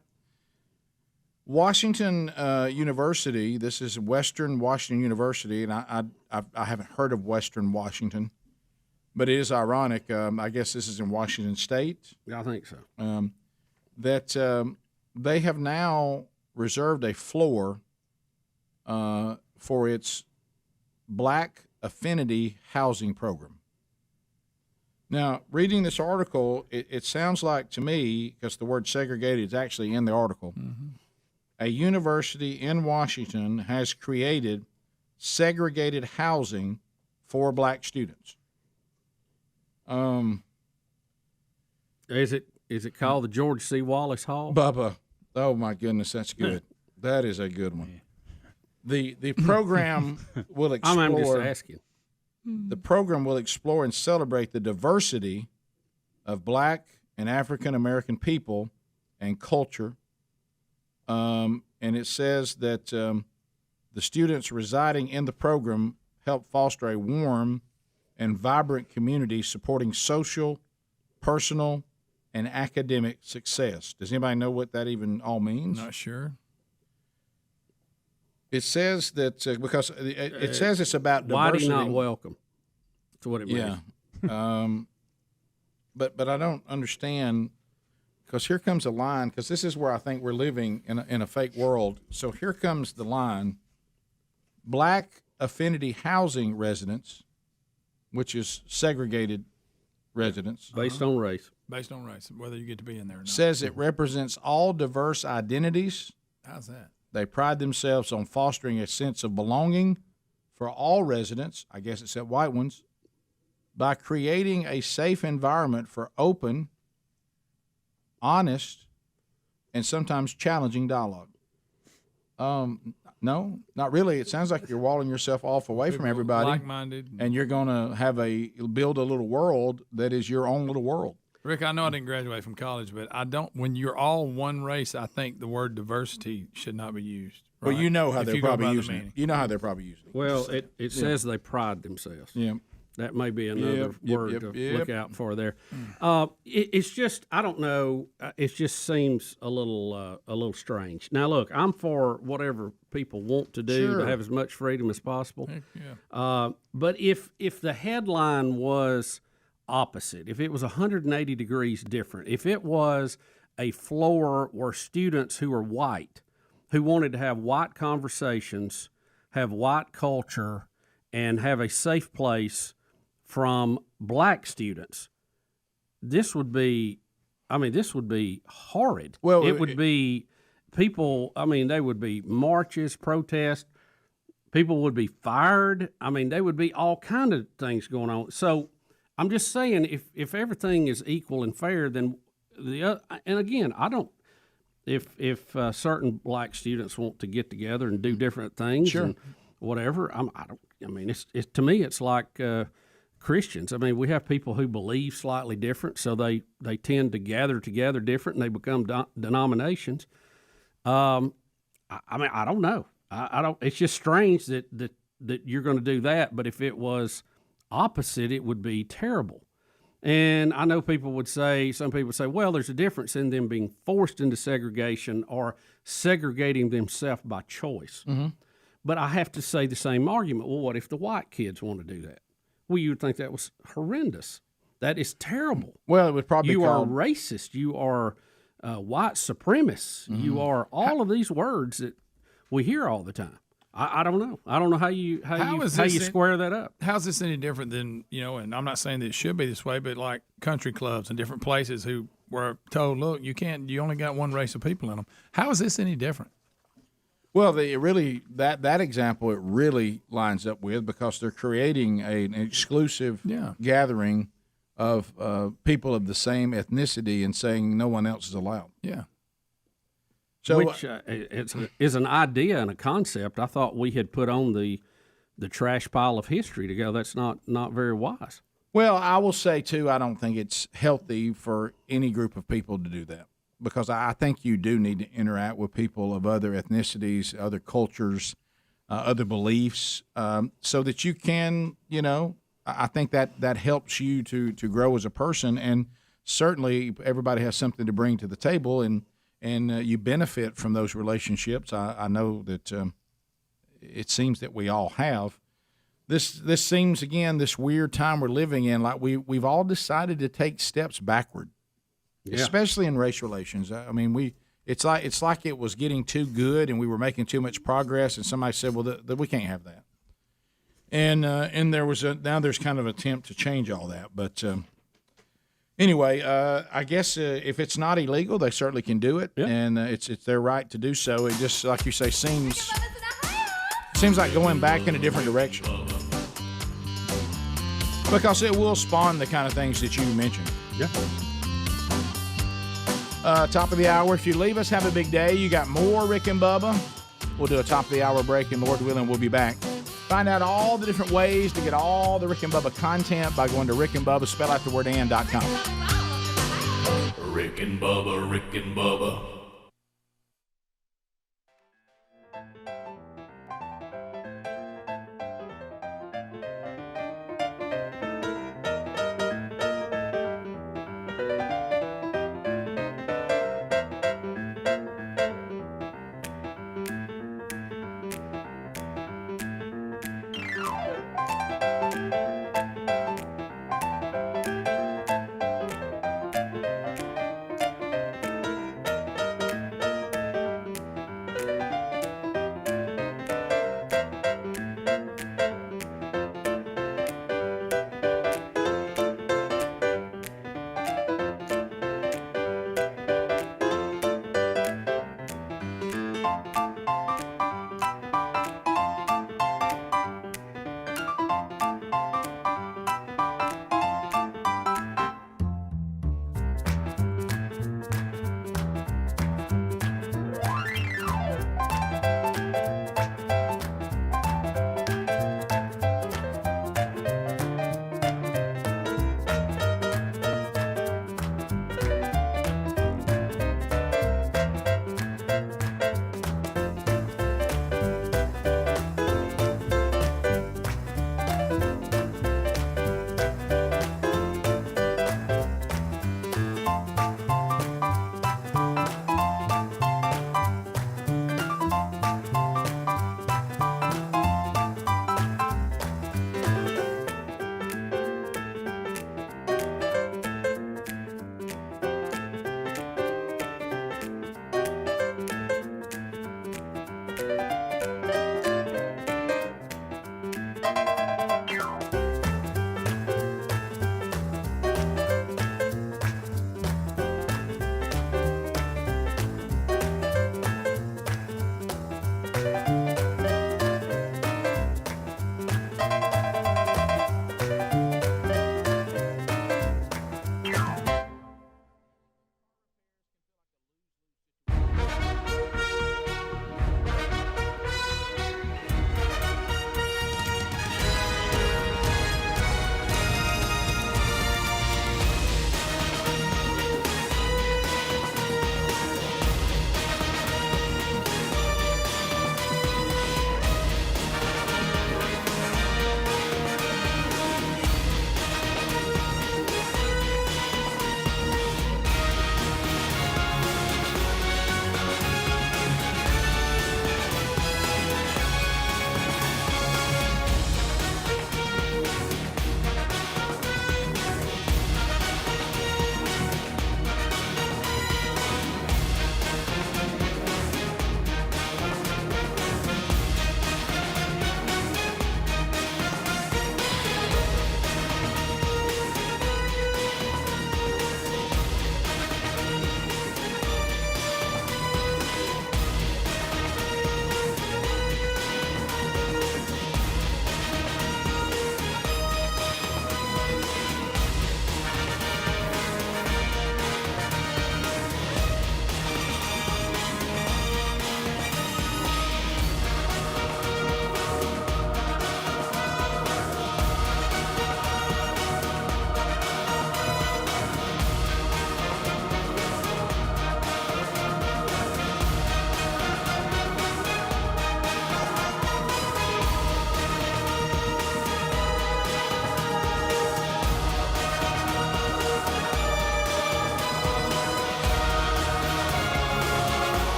Washington University. This is Western Washington University, and I haven't heard of Western Washington, but it is ironic. I guess this is in Washington State. I think so. That they have now reserved a floor for its Black Affinity Housing Program. Now, reading this article, it sounds like to me, because the word segregated is actually in the article, a university in Washington has created segregated housing for Black students. Is it called the George C. Wallace Hall? Bubba, oh my goodness, that's good. That is a good one. The program will explore. I'm just asking. The program will explore and celebrate the diversity of Black and African American people and culture. And it says that the students residing in the program help foster a warm and vibrant community supporting social, personal, and academic success. Does anybody know what that even all means? Not sure. It says that because it says it's about diversity. Whitey not welcome. That's what it means. Yeah. But I don't understand because here comes a line, because this is where I think we're living in a fake world. So here comes the line: black affinity housing residents, which is segregated residents. Based on race. Based on race, whether you get to be in there or not. Says it represents all diverse identities. How's that? They pride themselves on fostering a sense of belonging for all residents, I guess except white ones, by creating a safe environment for open, honest, and sometimes challenging dialogue. No, not really. It sounds like you're walling yourself off away from everybody, like-minded, and you're going to build a little world that is your own little world. Rick, I know I didn't graduate from college, but I don't. When you're all one race, I think the word diversity should not be used. Right? Well, you know how If they're you go probably by the using it. meaning. You know how they're probably using it. Well, it says they pride themselves. Yeah. That may be another word to look out for there. It's just, I don't know. It just seems a little strange. Now, look, I'm for whatever people want to do to have as much freedom as possible. Heck yeah. But if the headline was opposite, if it was 180 degrees different, if it was a floor where students who are white, who wanted to have white conversations, have white culture, and have a safe place from black students, this would be horrid. Well, it would be people, they would be marches, protests, people would be fired. There would be all kind of things going on. So I'm just saying, if everything is equal and fair, then and again, I don't, if certain black students want to get together and do different things and whatever, it's to me, it's like, Christians. We have people who believe slightly different, so they tend to gather together different, and they become denominations. I don't know. I don't. It's just strange that you're going to do that. But if it was opposite, it would be terrible. And I know some people would say, well, there's a difference in them being forced into segregation or segregating themselves by choice. Mm-hmm. But I have to say the same argument. Well, what if the white kids want to do that? Well, you would think that was horrendous. That is terrible. Well, it would probably you are racist. You are white supremacist. Mm-hmm. You are all of these words that we hear all the time. I don't know. I don't know how you square that up. How's this any different than, and I'm not saying that it should be this way, but like country clubs and different places who were told, look, you only got one race of people in them. How is this any different? Well, that example it really lines up with, because they're creating an exclusive gathering of people of the same ethnicity and saying no one else is allowed. Yeah. So, which is an idea and a concept I thought we had put on the trash pile of history to go. That's not very wise. Well, I will say too, I don't think it's healthy for any group of people to do that, because I think you do need to interact with people of other ethnicities, other cultures, other beliefs, so that you can, I think that helps you to grow as a person. And certainly everybody has something to bring to the table, and you benefit from those relationships. I know that it seems that we all have. This seems, again, this weird time we're living in, like we've all decided to take steps backward. Yeah. Especially in race relations. It's like it was getting too good and we were making too much progress, and somebody said, well, we can't have that. And now there's kind of an attempt to change all that. But anyway, I guess if it's not illegal, they certainly can do it, and it's their right to do so. It just, like you say, seems like going back in a different direction, because it will spawn the kind of things that you mentioned. Yeah. Top of the hour. If you leave us, have a big day. You got more Rick and Bubba. We'll do a top of the hour break, and Lord willing, we'll be back. Find out all the different ways to get all the Rick and Bubba content by going to Rick and Bubba, spell out the word and.com. Rick and Bubba, Rick and Bubba.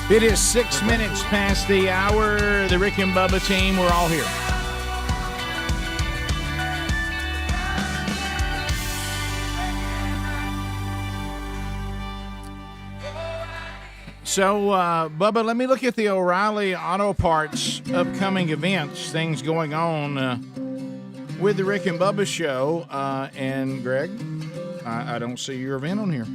It is 6 minutes past the hour. The Rick and Bubba team, we're all here. So, Bubba, let me look at the O'Reilly Auto Parts upcoming events, things going on with the Rick and Bubba show. And Greg, I don't see your event on here.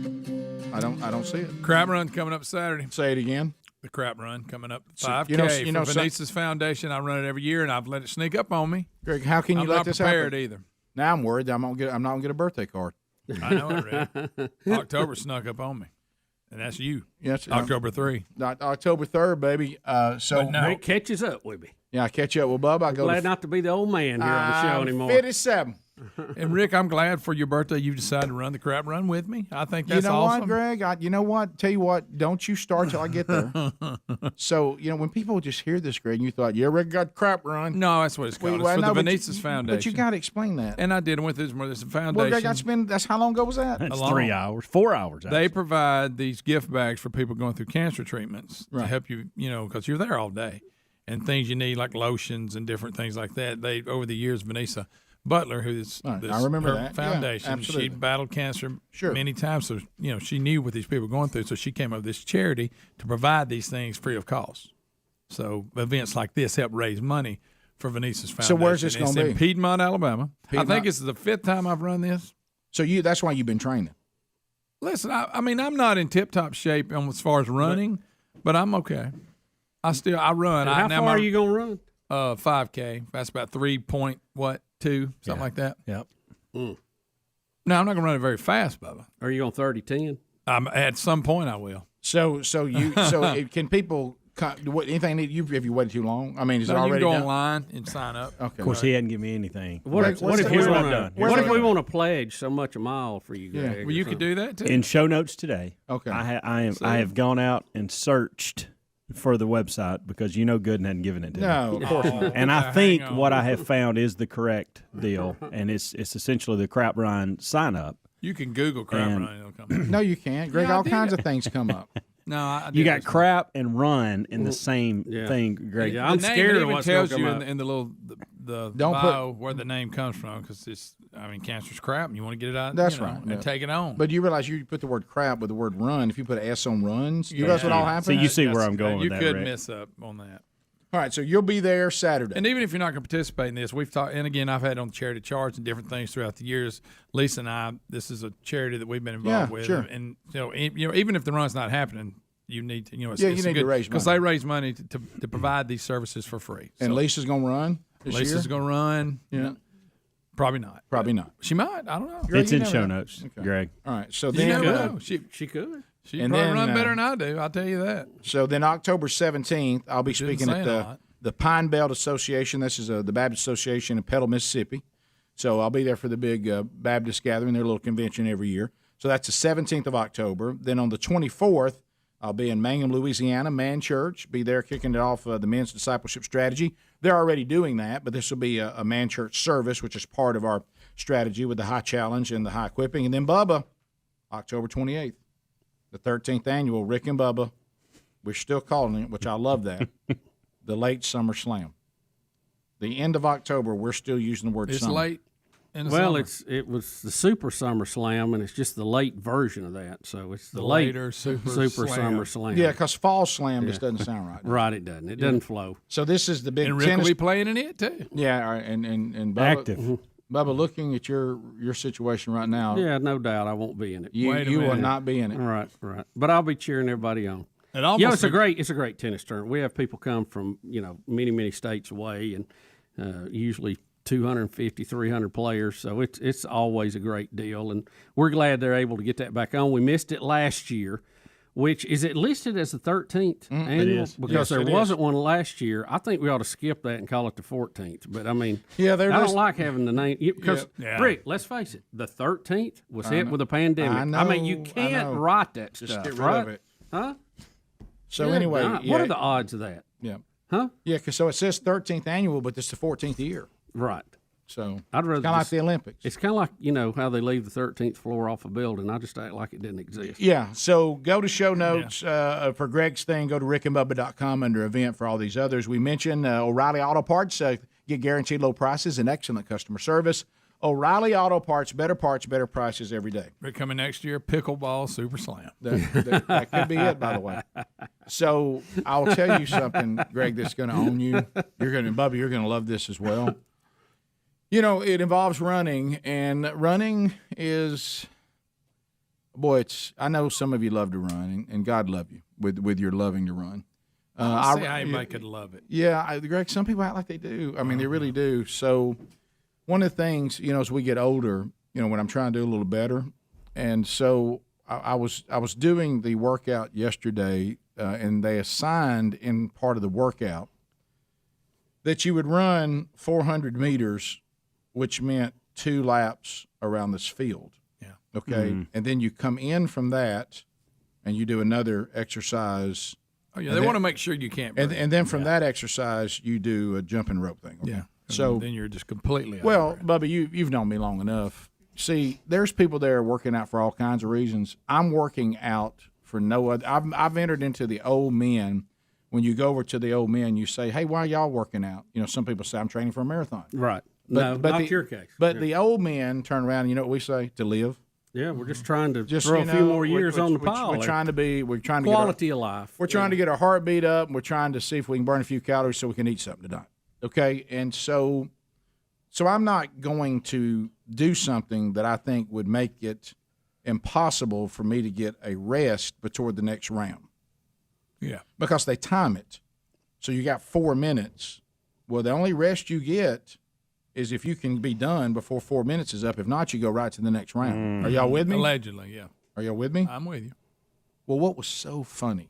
I don't see it. Crap Run coming up Saturday. Say it again. The Crap Run coming up 5K So, for Venice's Foundation. I run it every year, and I've let it sneak up on me. Greg, how can you let this happen? I'm not prepared either. Now I'm worried that I'm not gonna get a birthday card. I know it, Rick. October snuck up on me, and that's you. Yes, October 3. October 3rd, baby. So no, it catches up with me. Yeah, I catch up with Bubba. I go glad not to be the old man here on the show anymore. 57. And Rick, I'm glad for your birthday you decided to run the Crap Run with me. I think that's awesome. You know what, Greg? You know what? Tell you what, don't you start till I get there. So, when people just hear this, Greg, you thought, yeah, Rick got Crap Run. No, that's what it's called. It's for the Venice's Foundation. But you got to explain that. And I did. I went through this foundation. Well, Greg, that's how long ago was that? That's 3 hours, 4 hours. They provide these gift bags for people going through cancer treatments to help you, because you're there all day. And things you need like lotions and different things like that. They, over the years, Vanessa Butler, who's I remember that foundation, yeah, she battled cancer many times, so she knew what these people were going through. So she came up with this charity to provide these things free of cost. So events like this help raise money for Vanessa's Foundation. So where's this going to be? It's in Piedmont, Alabama. I think it's the 5th time I've run this. So that's why you've been training. Listen, I mean, I'm not in tip-top shape as far as running, but I'm okay. I run. How far are you gonna run? 5K. That's about 3.2, something like that. Yep. No, I'm not gonna run it very fast, Bubba. Are you on 30-10? At some point, I will. So can people? Anything have you waited too long? I mean, is it already you can go done? online and sign up. Okay. Of course, he hadn't given me anything. What if we want to pledge so much a mile for you, Greg? Yeah. Well, you could do that too. In show notes today. Okay. I have gone out and searched for the website because Gooden hadn't given it to me. No, of course not. And I think what I have found is the correct deal, and it's essentially the Crap Run sign up. You can Google Crap Run, it'll come up. No, you can't, Greg. All kinds of things come up. No, you got crap and run in the same thing, Greg. Yeah, I'm scared of what's tells going to you come up. in the little bio where the name comes from because cancer's crap and you want to get it out. That's right. And take it on. But you realize you put the word crap with the word run. If you put an S on runs, you realize what all happens. So you see where I'm going with you that, could Rick. miss up on that. All right, so you'll be there Saturday. And even if you're not going to participate in this, we've talked. And again, I've had on charity charts and different things throughout the years. Lisa and I, this is a charity that we've been involved with. Sure. And even if the run's not happening, you need to. It's you need good, to raise money because they raise money to provide these services for free. And Lisa's going to run. Lisa's going to run. Yeah. Probably not. Probably not. She might. I don't know. Greg, it's in show notes, Greg. All right. So You then never know. She could. She'd probably run better than I do. I'll tell you that. So then October 17th, I'll be speaking at the Pine Belt Association. This is the Baptist Association in Petal, Mississippi. So I'll be there for the big Baptist gathering, their little convention every year. So that's the 17th of October. Then on the 24th, I'll be in Mangum, Louisiana, Man Church. Be there kicking it off the men's discipleship strategy. They're already doing that, but this will be a Man Church service, which is part of our strategy with the high challenge and the high equipping. And then Bubba, October 28th, the 13th annual Rick and Bubba. We're still calling it, which I love that, the late summer slam. The end of October, we're still using the word it's summer. Late. Well, it was the Super Summer Slam, and it's just the late version of that. So it's the later Super Summer Slam. Yeah, because Fall Slam just doesn't sound right. Right, it doesn't. It doesn't flow. So this is the big and Rick tennis. will be playing in it too. Yeah, all right, and Bubba, active. Bubba, looking at your situation right now. Yeah, no doubt I won't be in it. You will not be in it. Right. But I'll be cheering everybody on. It's a great tennis tournament. We have people come from many states away, and usually 250, 300 players. So it's always a great deal, and we're glad they're able to get that back on. We missed it last year, which is it listed as the 13th annual? It is. Because there wasn't one last year. I think we ought to skip that and call it the 14th. But I mean, I don't like having the name because Rick, let's face it, the 13th was hit with a pandemic. I mean, you can't write that Just stuff. get rid right? of it. Huh? So Good anyway, God. What are the odds of that? Yeah. Huh? Yeah, because so it says 13th annual, but this is the 14th year. Right. So I'd rather kind of like the Olympics. It's kind of like how they leave the 13th floor off a building. I just act like it didn't exist. Yeah. So go to show notes for Greg's thing. Go to rickandbubba.com under event for all these others. We mentioned O'Reilly Auto Parts. Get guaranteed low prices and excellent customer service. O'Reilly Auto Parts, better prices every day. Rick, coming next year, pickleball super slam. That could be it, by the way. So I'll tell you something, Greg, that's going to own you. Bubba, you're going to love this as well. It involves running, and running is, boy, I know some of you love to run, and God love you with your loving to run. I see how anybody could love it. Yeah, Greg, some people act like they do. I mean, they really do. So one of the things, as we get older, when I'm trying to do a little better, and so I was doing the workout yesterday, and they assigned in part of the workout that you would run 400 meters, which meant 2 laps around this field. Yeah. Okay. Mm-hmm. And then you come in from that, and you do another exercise. Oh yeah, they want to make sure you can't. And then from that exercise, you do a jumping rope thing. Okay? Yeah. So then you're just completely. Well, Bubba, you've known me long enough. See, there's people there working out for all kinds of reasons. I'm working out for no other. I've entered into the old men. When you go over to the old men, you say, "Hey, why are y'all working out?" Some people say, "I'm training for a marathon." Right. But not your case. But the old men turn around and you know what we say? To live. Yeah, we're just trying to throw a few more years on the pile. We're trying to quality of life. We're trying to get our heartbeat up. And we're trying to see if we can burn a few calories so we can eat something tonight. Okay, and so I'm not going to do something that I think would make it impossible for me to get a rest before the next round. Yeah, because they time it, so you got 4 minutes. Well, the only rest you get is if you can be done before 4 minutes is up. If not, you go right to the next round. Are y'all with me? Allegedly, yeah. Are y'all with me? I'm with you. Well, what was so funny,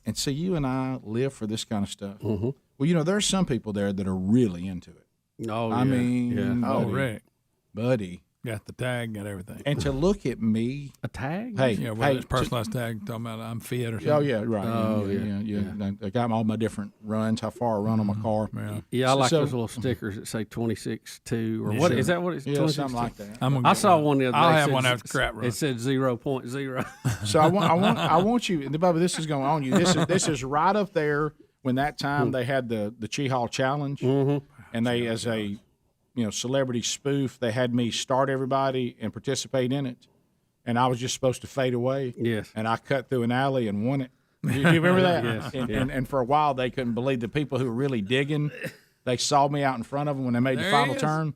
and see, you and I live for this kind of stuff. Mm-hmm. Well, there's some people there that are really into it. Oh, I mean, Rick. Buddy. Got the tag, got everything. And to look at me. A tag? Hey. Yeah, well, it's personalized tag talking about I'm fit or something. Oh, yeah, right. Oh, yeah. I got all my different runs, how far I run on my car. Yeah, I like those little stickers that say 26.2 or what? Is that what it's? Yeah, something like that. I saw one the other day. I'll have one after crap run. It said 0.0. So I want you, and Bubba, this is going on you. This is right up there when that time they had the Chi Hall Challenge, and they as a celebrity spoof, they had me start everybody and participate in it, and I was just supposed to fade away. Yes. And I cut through an alley and won it. You remember that? Yes. And for a while they couldn't believe the people who were really digging. They saw me out in front of them when they made the final turn.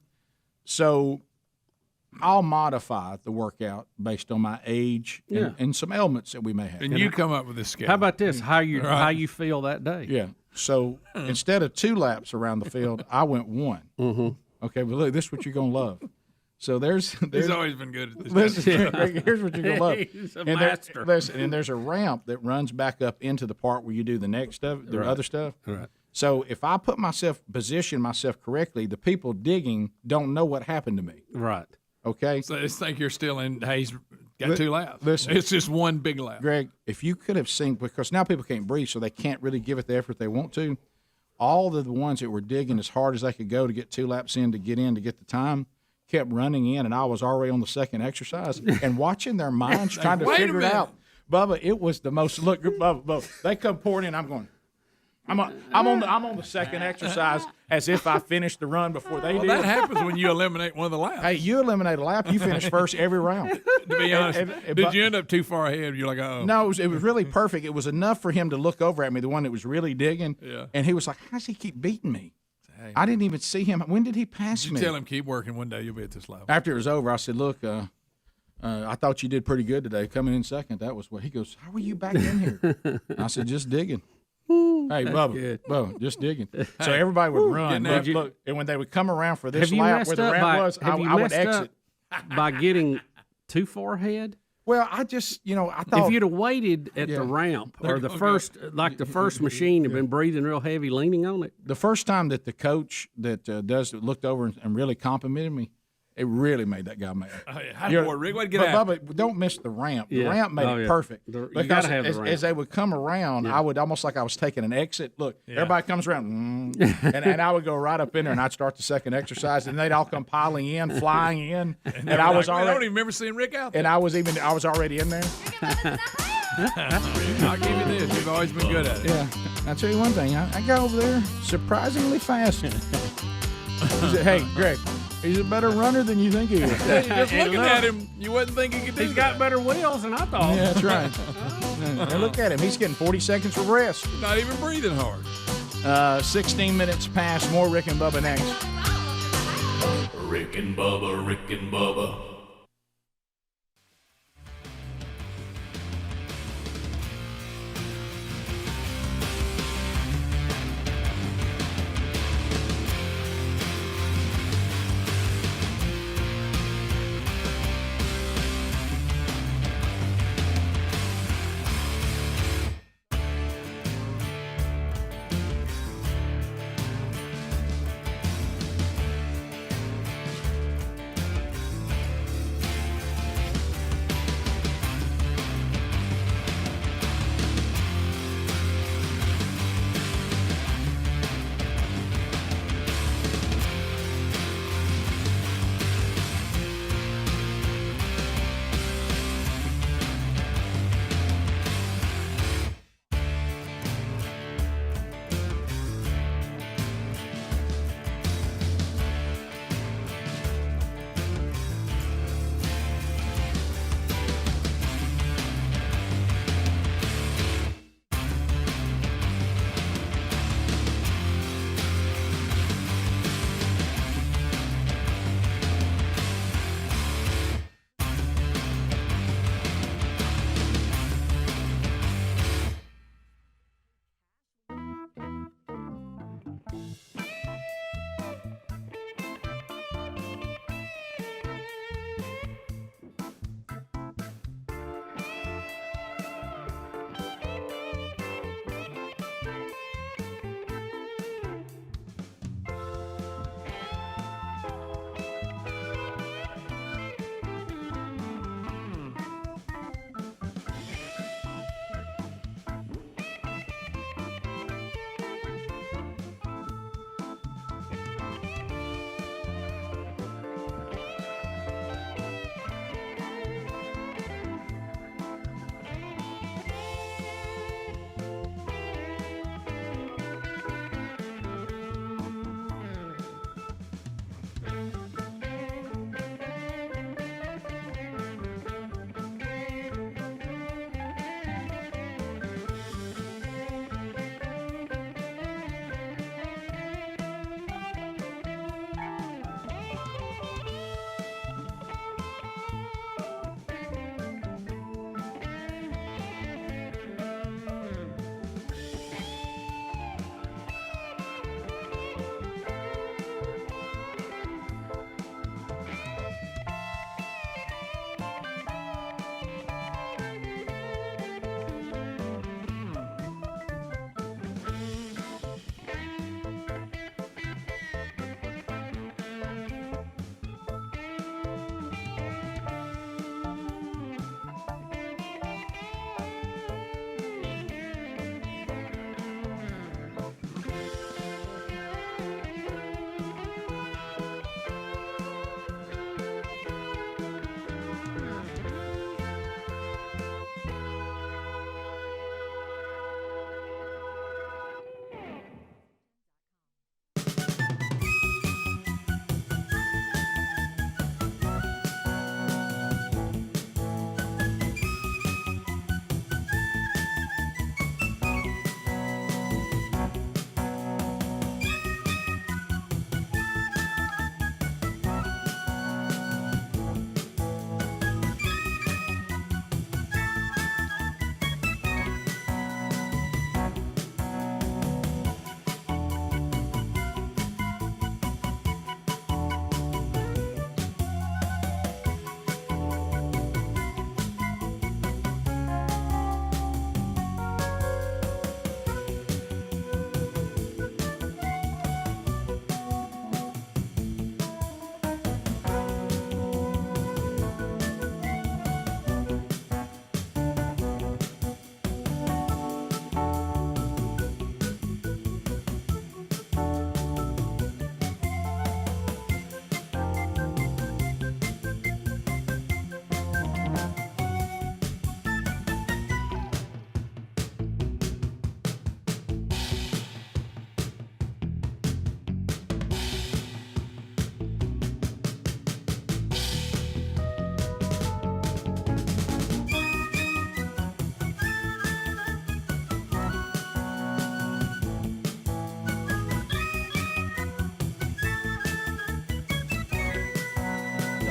So I'll modify the workout based on my age and some ailments that we may have. And you come up with this schedule. How about this? How you feel that day? Yeah. So instead of 2 laps around the field, I went 1. Mm-hmm. Okay, but look, this is what you're gonna love. So there's He's always been good at this. Here's what you're gonna love. He's a master. And there's a ramp that runs back up into the part where you do the next stuff, the other stuff. Right. So if I position myself correctly, the people digging don't know what happened to me. Right. Okay. So they think you're still in. Hey, he's got 2 laps. Listen, it's just one big lap. Greg, if you could have seen, because now people can't breathe, so they can't really give it the effort they want to. All of the ones that were digging as hard as they could go to get 2 laps in to get the time kept running in, and I was already on the second exercise and watching their minds trying to figure it out. Bubba, it was the most Bubba, they come pouring in. I'm going. I'm on the second exercise as if I finished the run before they did. That happens when you eliminate one of the laps. Hey, you eliminate a lap, you finish first every round. To be honest, did you end up too far ahead? You're like, oh. No, it was really perfect. It was enough for him to look over at me, the one that was really digging, and he was like, "How does he keep beating me?" Hey, I didn't even see him. When did he pass me? Tell him keep working. One day you'll be at this level. After it was over, I said, "Look, I thought you did pretty good today, coming in second." That was what he goes. How are you back in here? I said, "Just digging." Hey, Bubba, just digging. So everybody would run. Look, and when they would come around for this lap where the ramp was, I would exit. By getting too far ahead? Well, I just, I thought if you'd have waited at the ramp or the first machine had been breathing real heavy, leaning on it. The first time that the coach that looked over and really complimented me, It really made that guy mad. Oh, yeah. Hi, boy, Rick, way to get but out. Bubba, don't miss the ramp. The Yeah. ramp made Oh, it yeah. perfect. You Because gotta have the ramp. as they would come around, I would almost like I was taking an exit. Look, everybody comes around, and I would go right up in there, and I'd start the second exercise, and they'd all come piling in, flying in, and I was I already. don't even remember seeing Rick out there. And I was already in there. I'll give you this. You've always been good at it. Yeah, I'll tell you one thing. I got over there surprisingly fast. He said, "Hey, Greg, he's a better runner than you think he is." Just looking at him, you wouldn't think he could do He's got better wheels than I thought. Yeah, that's right. Now look at him. He's getting 40 seconds of rest. Not even breathing hard. 16 minutes past. More Rick and Bubba next. Rick and Bubba, Rick and Bubba.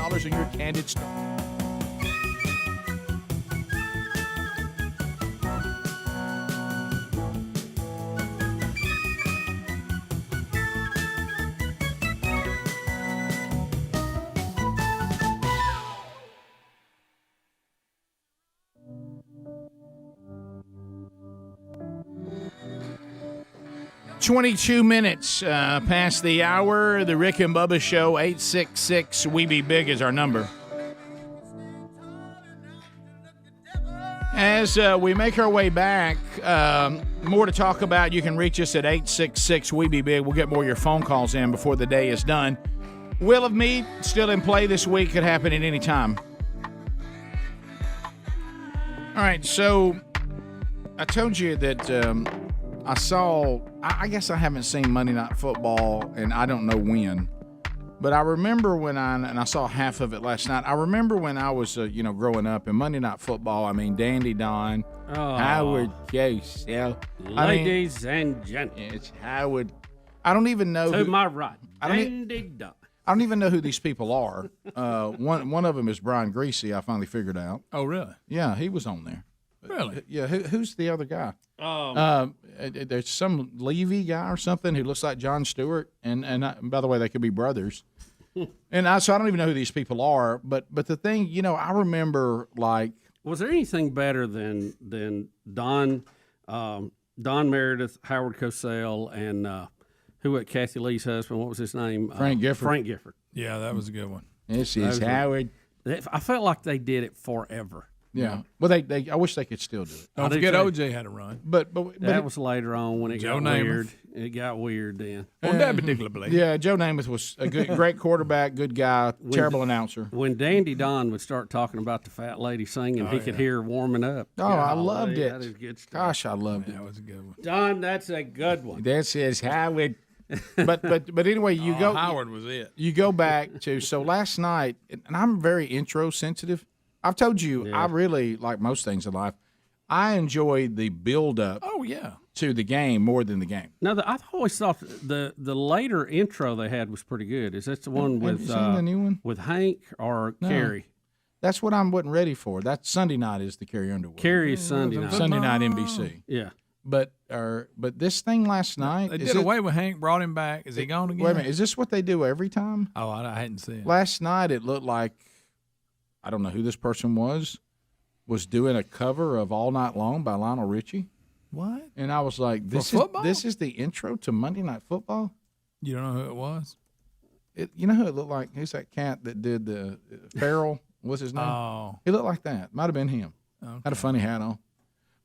callers and your candid story. $22 minutes past the hour. The Rick and Bubba Show, 866-WE-BE-BIG is our number. As we make our way back, more to talk about. You can reach us at 866-WE-BE-BIG. We'll get more of your phone calls in before the day is done. Will of Meat still in play this week. Could happen at any time. All right, so I told you that I guess I haven't seen Monday Night Football, and I don't know when. But I remember when I saw half of it last night. I remember when I was, growing up, in Monday Night Football, I mean, Dandy Don, Howard Cosell. Ladies and gentlemen. It's Howard. I don't even know. To my right, Dandy Don. I don't even know who these people are. One of them is Brian Greasy, I finally figured out. Oh, really? Yeah, he was on there. Really? Yeah, who's the other guy? There's some Levy guy or something who looks like Jon Stewart, and by the way, they could be brothers. So I don't even know who these people are. But the thing, I remember like. Was there anything better than Don Meredith, Howard Cosell, and who was Kathy Lee's husband? What was his name? Frank Gifford. Frank Gifford. Yeah, that was a good one. This is Howard. I felt like they did it forever. Yeah. Well, I wish they could still do it. Don't forget OJ had a run. But that was later on when it Joe got Namath. weird. It got weird then. On that particular play. Yeah, Joe Namath was a great quarterback, good guy, terrible announcer. When Dandy Don would start talking about the fat lady singing, he could hear her warming up. Oh, I loved it. That is good stuff. Gosh, I loved it. That was a good one. Don, that's a good one. That says Howard. But anyway, you go. Howard was it. You go back to last night, and I'm very intro sensitive. I've told you, I really, like most things in life, I enjoy the build-up to the game more than the game. Now, I always thought the later intro they had was pretty good. Is that the one Have you seen the new one? with Hank or No. Carrie? That's what I wasn't ready for. That Sunday night is the Carrie Underwood. Carrie is Sunday night. Sunday night NBC. Yeah. But this thing last night. They did away with Hank, brought him back. Is he gone again? Wait a minute. Is this what they do every time? Oh, I hadn't seen it. Last night it looked like, I don't know who this person was doing a cover of All Night Long by Lionel Richie. What? And I was like, this is the intro to Monday Night Football? You don't know who it was? You know who it looked like? Who's that cat that did the Farrell? What's his name? Oh. He looked like that. Might have been him. Okay. Had a funny hat on.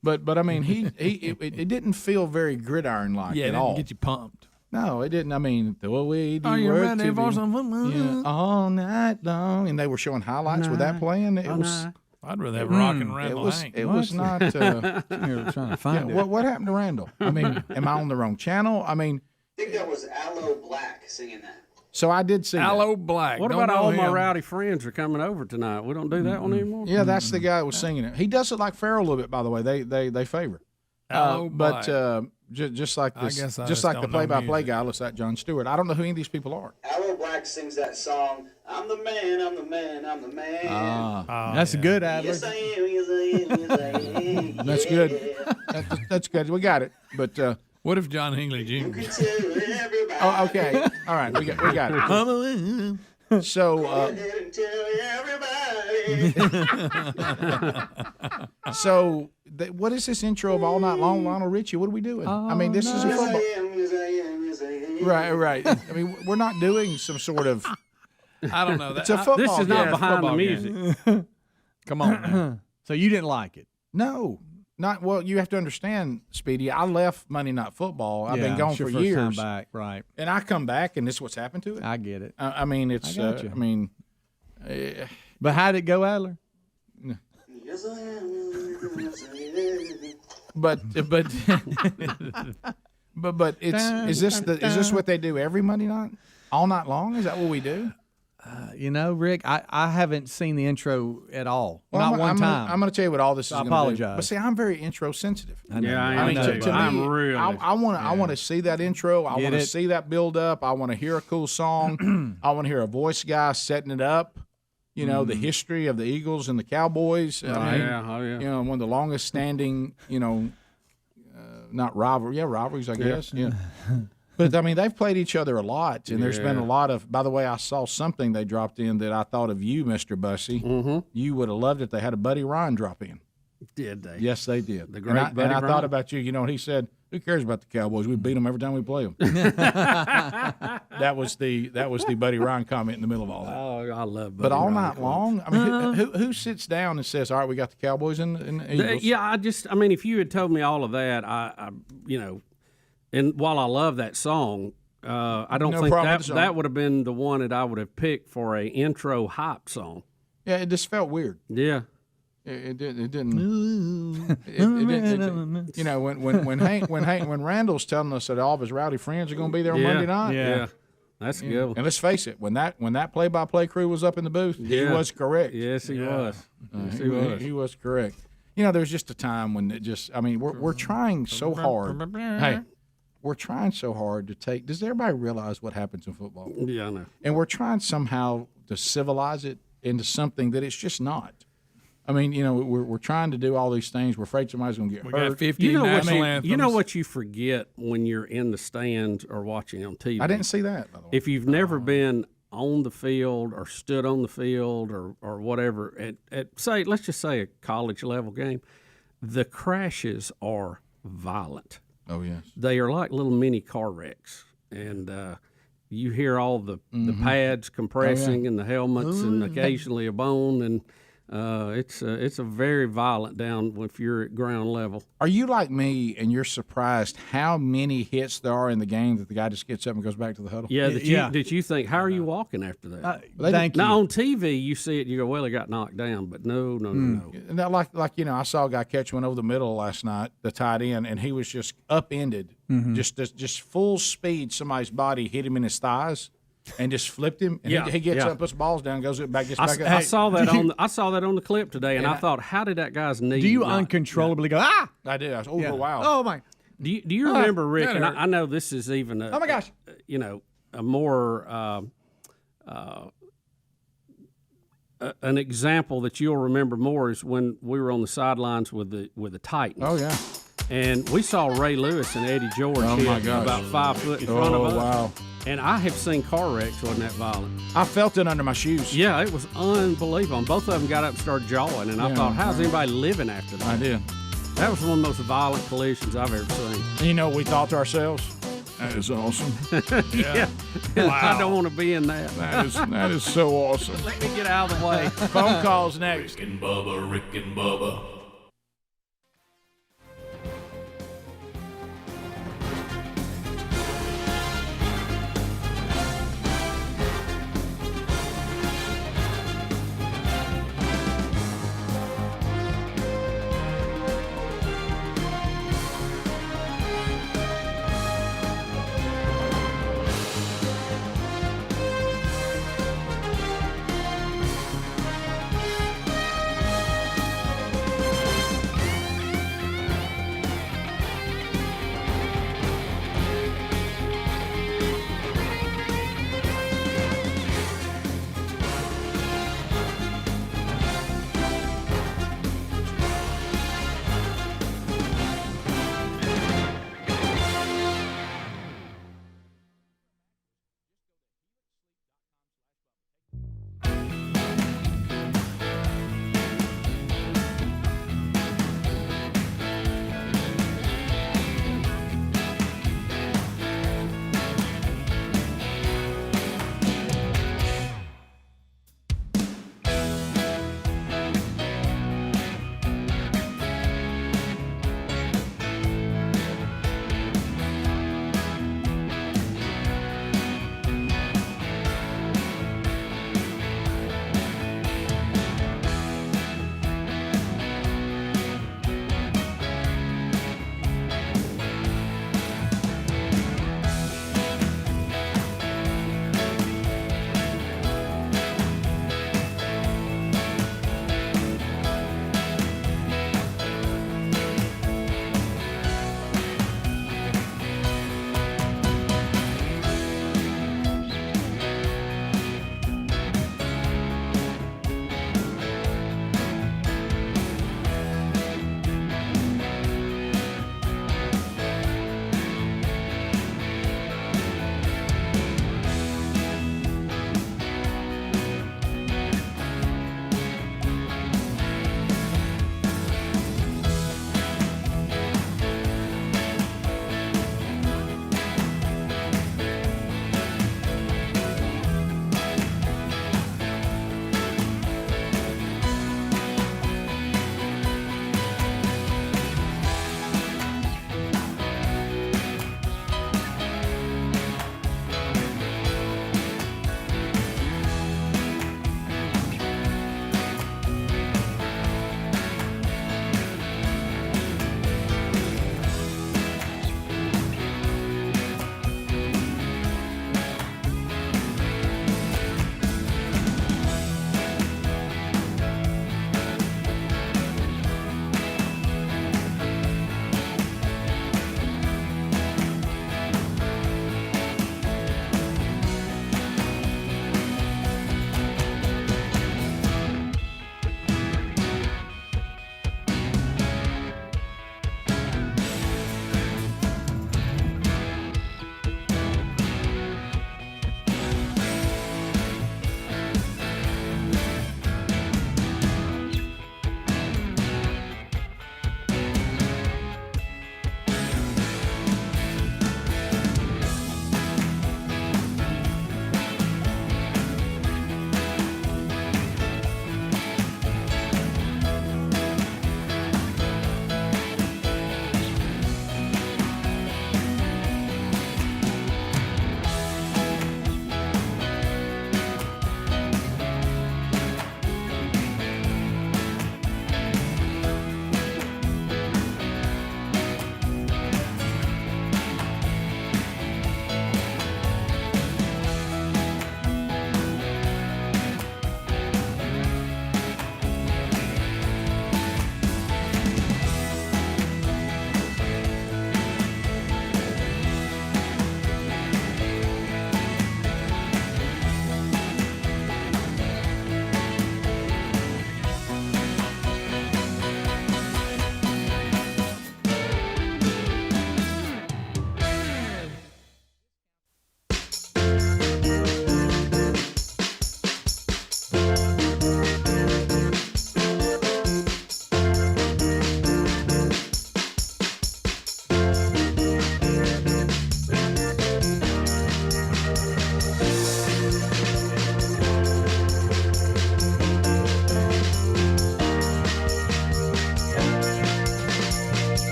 But I mean, it didn't feel very gridiron-like Yeah, it at didn't all. get you pumped. No, it didn't. I mean, the way Are you ready for some football? all night long, and they were showing highlights with that playing. It was. I'd rather have Rockin' Randall Hank. It was not. You're trying to find it. What happened to Randall? I mean, am I on the wrong channel? I mean, I think that was Aloe Black singing that. so I did see Aloe Black. What Don't about know all my him. rowdy friends are coming over tonight? We don't do that one anymore? Yeah, that's the guy that was singing it. He does it like Farrell a little bit, by the way. They favor. Aloe But Black. just like this, I guess I just just like the don't know play-by-play music. guy looks like Jon Stewart. I don't know who any of these people are. Aloe Black sings that song, I'm the man, I'm the man, I'm the man. That's a good Adler. Yes, I am, yes, I am, yes, I am. That's good. That's good. We got it. But What if John Hinckley Jr.? oh, okay. All right, we got it. So, what is this intro of All Night Long, Lionel Richie? What are we doing? I mean, this is a football. Right. I mean, we're not doing some sort of. I don't know. It's a football. This is not game. behind the football music. Come on. Now. So you didn't like it? No, not well. You have to understand, Speedy. I left Monday Night Football. I've been gone it's your for first years. time back, right? And I come back, and this is what's happened to it. I get it. I mean, it's. I got you. I mean, But how did it go, Adler? Yes, I am, yes, I am. but it's is this what they do every Monday night, all night long? Is that what we do? Rick, I haven't seen the intro at all. Well, Not one time. I'm going to tell you what all this is. I going to do. apologize. But see, I'm very intro sensitive. Yeah, I am too. To I'm me, really. I want to see that intro. I Get want to it? see that build up. I want to hear a cool song. I want to hear a voice guy setting it up. You know, the history of the Eagles and the Cowboys. Yeah. You know, one of the longest standing, not rivalries, I guess. Yeah. But, I mean, they've played each other a lot, and there's been a lot of – by the way, I saw something they dropped in that I thought of you, Mr. Bussey. Mm-hmm. You would have loved it. They had a Buddy Ryan drop in. Did they? Yes, they did. The great Buddy I Ryan? thought about you. You know, he said, who cares about the Cowboys? We beat them every time we play them. That was the Buddy Ryan comment in the middle of all that. Oh, I love Buddy But all Ryan night long, I mean, who sits down and says, all right, we got the Cowboys and the Eagles? I mean, if you had told me all of that, I and while I love that song, I don't think that would have been the one that I would have picked for a intro hype song. Yeah, it just felt weird. Yeah. It didn't. You know, when Randall's telling us that all of his rowdy friends are going to be there on Monday night. Yeah, that's a good one. And let's face it, when that play-by-play crew was up in the booth, he was correct. Yes, he was. He was correct. You know, there's just a time when it just. I mean, we're trying so hard. Hey, we're trying so hard to take. Does everybody realize what happens in football? Yeah, I know. And we're trying somehow to civilize it into something that it's just not. I mean, you know, we're trying to do all these things. We're afraid somebody's going to get hurt. Got 50 national anthems. You know what you forget when you're in the stands or watching on TV? I didn't see that, by the way. If you've never been on the field or stood on the field or whatever, let's just say a college level game, the crashes are violent. Oh, yes. They are like little mini car wrecks. And you hear all the pads compressing and the helmets and occasionally a bone, and it's a very violent down if you're at ground level. Are you like me and you're surprised how many hits there are in the game that the guy just gets up and goes back to the huddle? Yeah, did you think, how are you walking after that? Thank you. Now, on TV, you see it, you go, well, he got knocked down, but no. Now, like you know, I saw a guy catch one over the middle last night, the tight end, and he was just upended, just full speed. Somebody's body hit him in his thighs. And just flipped him. And he gets up, puts the balls down, goes back, gets back up. I saw that on the clip today, and I thought, how did that guy's knee? Do you uncontrollably go, ah? I did. I was, wow. Oh, my. Do you remember, Rick, and I know this is even oh, my gosh. A more an example that you'll remember more is when we were on the sidelines with the Titans. Oh, yeah. And we saw Ray Lewis and Eddie George hit about 5 foot in front of us. Wow. And I have seen car wrecks wasn't that violent. I felt it under my shoes. Yeah, it was unbelievable. And both of them got up and started jawing, and I thought, how's anybody living after that? I did. That was one of the most violent collisions I've ever seen. And you know what we thought to ourselves? That is awesome. Yeah. Wow. I don't want to be in that. That is so awesome. Let me get out of the way. Phone calls next. Rick and Bubba.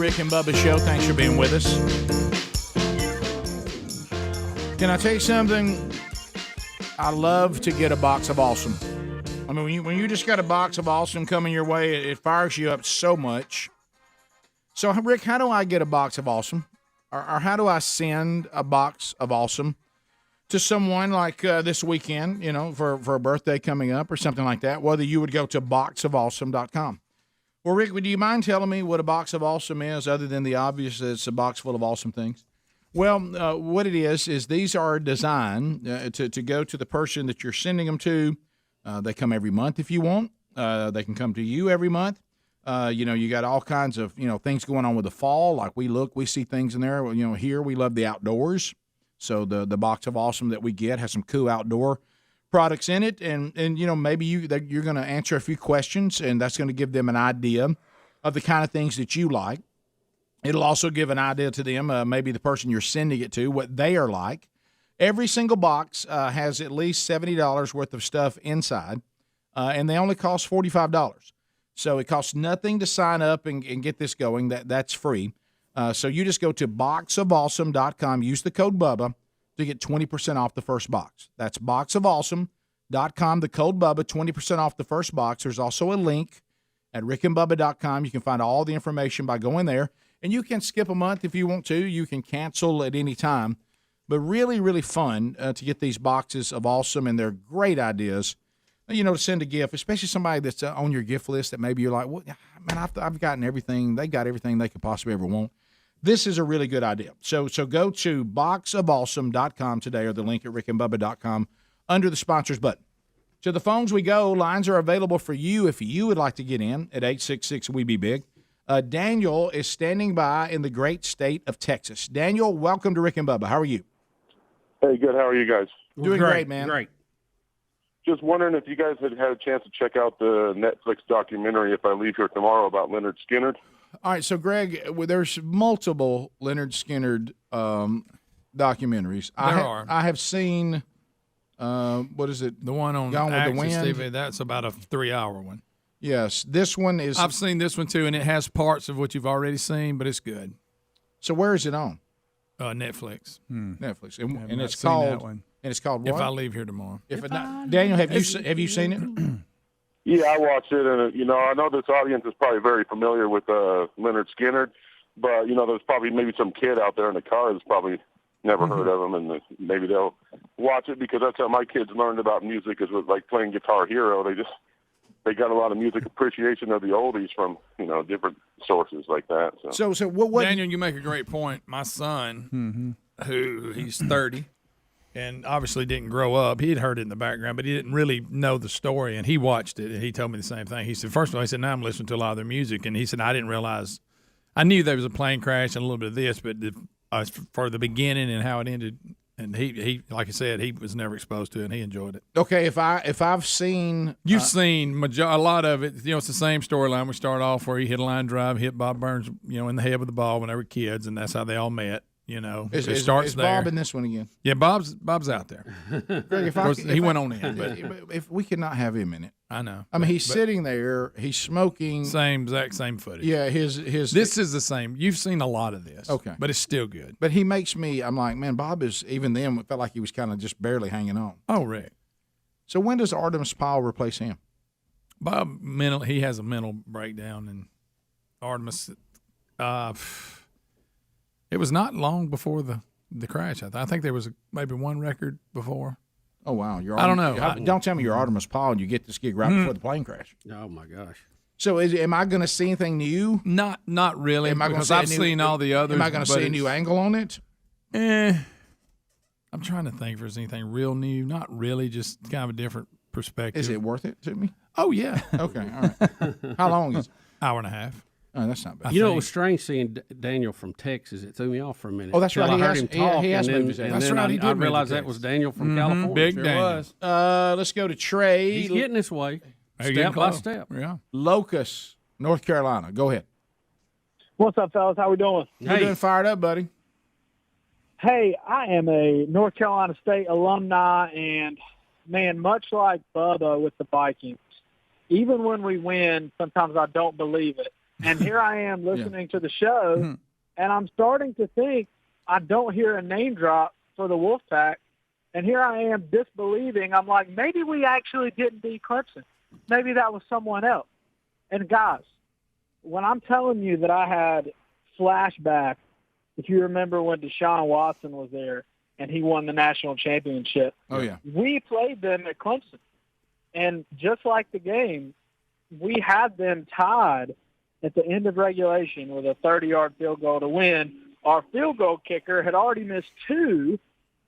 Rick and Bubba Show. Thanks for being with us. Can I tell you something? I love to get a box of awesome. I mean, when you just got a box of awesome coming your way, it fires you up so much. So, Rick, how do I get a box of awesome? Or how do I send a box of awesome to someone like this weekend, for a birthday coming up or something like that? Whether you would go to boxofawesome.com. Well, Rick, do you mind telling me what a box of awesome is, other than the obvious that it's a box full of awesome things? Well, what it is these are designed to go to the person that you're sending them to. They come every month if you want. They can come to you every month. You got all kinds of, things going on with the fall. Like we see things in there. Here we love the outdoors. So the box of awesome that we get has some cool outdoor products in it, and maybe you're going to answer a few questions, and that's going to give them an idea of the kind of things that you like. It'll also give an idea to them, maybe the person you're sending it to, what they are like. Every single box has at least $70 worth of stuff inside, and they only cost $45. So it costs nothing to sign up and get this going. That's free. So you just go to boxofawesome.com, use the code Bubba to get 20% off the first box. That's boxofawesome.com, the code Bubba, 20% off the first box. There's also a link at rickandbubba.com. You can find all the information by going there. And you can skip a month if you want to. You can cancel at any time. But really, really fun to get these boxes of awesome, and they're great ideas, to send a gift, especially somebody that's on your gift list that maybe you're like, well, man, I've gotten everything. They got everything they could possibly ever want. This is a really good idea. So go to boxofawesome.com today, or the link at rickandbubba.com under the sponsors button. To the phones we go. Lines are available for you if you would like to get in at 866-WE-BE-BIG. Daniel is standing by in the great state of Texas. Daniel, welcome to Rick and Bubba. How are you? Hey, good. How are you guys? Doing great, man. Great. Just wondering if you guys had a chance to check out the Netflix documentary, If I Leave Here Tomorrow, about Leonard Skinner. All right, so Greg, there's multiple Leonard Skinner documentaries. There are. I have seen, what is it? The one on Gone with the Wind. TV, that's about a 3-hour one. Yes, this one is. I've seen this one too, and it has parts of what you've already seen, but it's good. So where is it on? Netflix. Netflix, and I've it's seen called. that one. And it's called what? If I Leave Here Tomorrow. Daniel, have you seen it? Yeah, I watched it, and I know this audience is probably very familiar with Leonard Skinner, but there's probably maybe some kid out there in the car that's probably never heard of him, and maybe they'll watch it, because that's how my kids learned about music, is with like playing Guitar Hero. They got a lot of music appreciation of the oldies from different sources like that. So what? Daniel, you make a great point. My son, who he's 30. And obviously didn't grow up. He had heard it in the background, but he didn't really know the story. And he watched it, and he told me the same thing. He said, first of all, now I'm listening to a lot of their music. And he said, I didn't realize – I knew there was a plane crash and a little bit of this, but for the beginning and how it ended, and he like I said, he was never exposed to it, and he enjoyed it. Okay, if I've seen – You've seen a lot of it. It's the same storyline. We start off where he hit a line drive, hit Bob Burns, in the head with the ball when they were kids, and that's how they all met. It starts is there. Bob in this one again? Yeah, Bob's out there. Greg, he went on in. But if we could not have him in it. I know. I mean, he's sitting there. He's smoking. Exact same footage. Yeah, his. This is the same. You've seen a lot of this. Okay, but it's still good. But he makes me. I'm like, man, Bob is even then. It felt like he was kind of just barely hanging on. Oh, Rick. So when does Artemis Powell replace him? Bob he has a mental breakdown, and Artemis. It was not long before the crash. I think there was maybe one record before. Oh wow! I don't know. Don't tell me you're Artemis Powell and you get this gig right before the plane crash. Oh my gosh! So am I going to see anything new? Not really. Because I've seen all the others. Am I going to see a new angle on it? I'm trying to think if there's anything real new. Not really. Just kind of a different perspective. Is it worth it to me? Oh yeah. Okay. All right. How long is it? Hour and a half. Oh, that's not bad. It was strange seeing Daniel from Texas. It threw me off for a minute. Oh, that's right. I heard him talk, he has and moved then, that's and then right. He did I move to realized that Texas. was Daniel from California. Big sure Daniel. was. Let's go to Trey. He's getting his way, Hey, step by close. step. Yeah. Locust, North Carolina. Go ahead. What's up, fellas? How we doing? You're doing fired up, buddy. Hey, I am a North Carolina State alumni, and, man, much like Bubba with the Vikings, even when we win, sometimes I don't believe it. And here I am listening to the show, and I'm starting to think I don't hear a name drop for the Wolfpack. And here I am disbelieving. I'm like, maybe we actually didn't beat Clemson. Maybe that was someone else. And guys, when I'm telling you that I had flashbacks, if you remember when Deshaun Watson was there and he won the national championship, we played them at Clemson. And just like the game, we had them tied at the end of regulation with a 30-yard field goal to win. Our field goal kicker had already missed 2,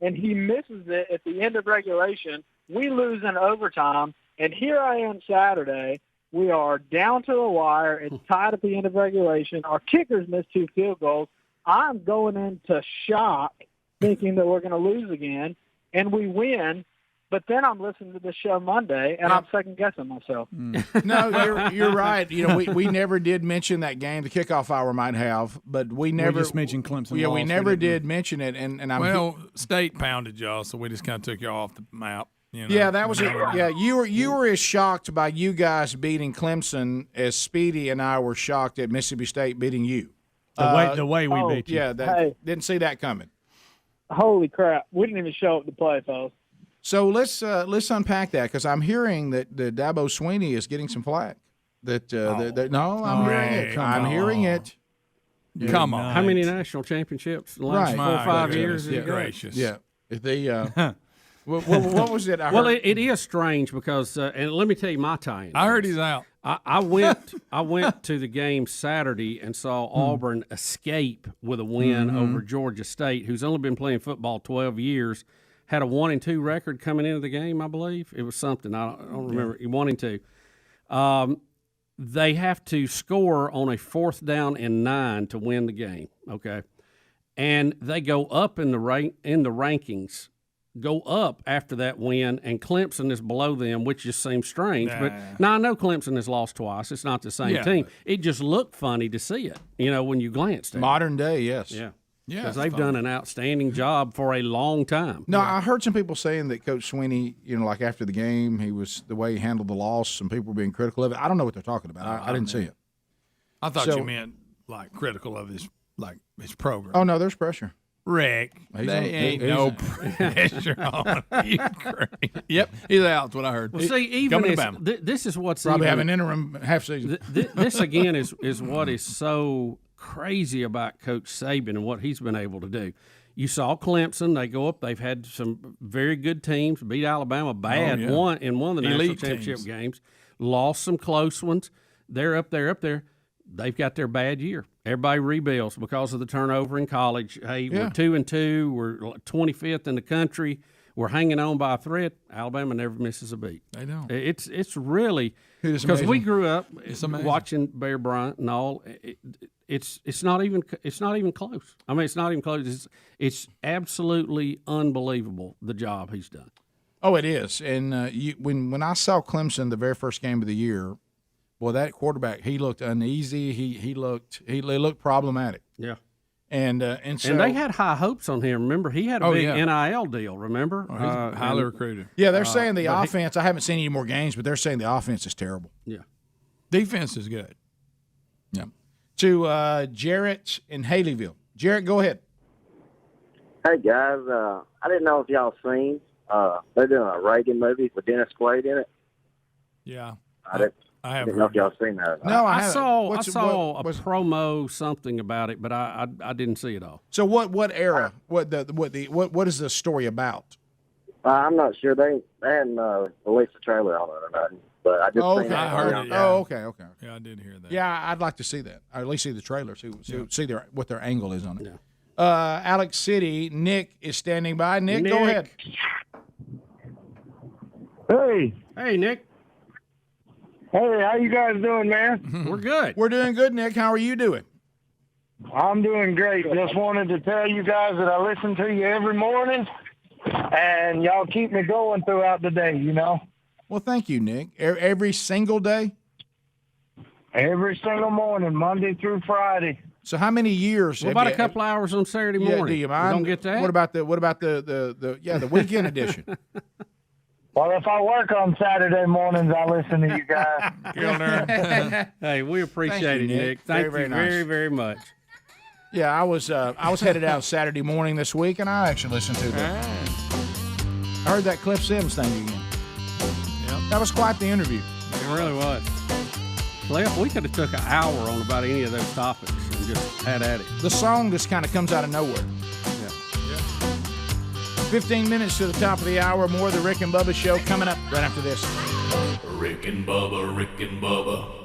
and he misses it at the end of regulation. We lose in overtime, and here I am Saturday. We are down to the wire. It's tied at the end of regulation. Our kickers missed 2 field goals. I'm going into shock thinking that we're going to lose again, and we win. But then I'm listening to the show Monday, and I'm second-guessing myself. No, you're right. You know, we never did mention that game. The kickoff hour might have, but we never just mentioned Clemson. Yeah, we lost. never did mention it. And State pounded y'all, so we just kind of took you off the map. You know? Yeah, that was it. Yeah, you were as shocked by you guys beating Clemson as Speedy and I were shocked at Mississippi State beating you. The way we beat you. Yeah, didn't see that coming. Holy crap! We didn't even show up to play, folks. So let's unpack that, because I'm hearing that the Dabo Swinney is getting some flack. I'm hearing it. Come on. How many national championships in the last 4 or 5 years? Gracious. Yeah. What was it? Well, it is strange because, and let me tell you my tie-in. I heard he's out. I went to the game Saturday and saw Auburn escape with a win over Georgia State, who's only been playing football 12 years. Had a 1-2 record coming into the game, I believe. It was something. I don't remember. 1-2. They have to score on a 4th down and 9 to win the game, okay? And they go up in the rankings, go up after that win, and Clemson is below them, which just seems strange. But now I know Clemson has lost twice. It's not the same team. It just looked funny to see it, when you glanced at it. Modern day, yes. Yeah. Yeah, because they've done an outstanding job for a long time. No, I heard some people saying that Coach Swinney, like after the game, the way he handled the loss, some people were being critical of it. I don't know what they're talking about. I didn't see it. I thought you meant like critical of his program. Oh no, there's pressure. Rick, ain't no pressure on you. Yep, he's out. That's what I heard. Well, see, even this is what's probably have an interim half season. This again is what is so crazy about Coach Saban and what he's been able to do. You saw Clemson; they go up. They've had some very good teams. Beat Alabama bad. Won the national championship games. Lost some close ones. They're up there. They've got their bad year. Everybody rebuilds because of the turnover in college. Hey, we're 2-2. We're 25th in the country. We're hanging on by a thread. Alabama never misses a beat. They don't. It's really because we grew up watching Bear Bryant and all. It's not even close. I mean, it's not even close. It's absolutely unbelievable the job he's done. Oh, it is. And when I saw Clemson the very first game of the year, boy, that quarterback, he looked uneasy. He looked problematic. Yeah. And so they had high hopes on him. Remember, he had a big NIL deal. Remember, he's highly recruited. Yeah, they're saying the offense. I haven't seen any more games, but they're saying the offense is terrible. Yeah, defense is good. Yeah. To Jarrett in Haleyville. Jarrett, go ahead. Hey guys, I didn't know if y'all seen. They're doing a Reagan movie with Dennis Quaid in it. Yeah, I didn't know if y'all seen that. No, I saw a promo something about it, but I didn't see it all. So what era? What is the story about? I'm not sure. They hadn't released the trailer on it or nothing. But I just seen I heard it. Yeah. Oh, okay. Yeah, I did hear that. Yeah, I'd like to see that. Or at least see the trailer. See what their angle is on it. Yeah. Alex City. Nick is standing by. Nick, go ahead. Hey, Nick. Hey, how you guys doing, man? We're good. We're doing good, Nick. How are you doing? I'm doing great. Just wanted to tell you guys that I listen to you every morning, and y'all keep me going throughout the day, Well, thank you, Nick. Every single day? Every single morning, Monday through Friday. So how many years? What about a couple hours on Saturday morning? Do you mind? Don't get that? What about the weekend edition? Well, if I work on Saturday mornings, I listen to you guys. Hey, we appreciate Thank you, it, Nick. Thank you very very, nice. very much. Yeah, I was headed out Saturday morning this week, and I actually listened to it. I heard that Cliff Sims thing again. Yep. That was quite the interview. It really was. Cliff, we could have took an hour on about any of those topics and just had at it. The song just kind of comes out of nowhere. 15 minutes to the top of the hour. More of the Rick and Bubba Show coming up right after this. Rick and Bubba, Rick and Bubba.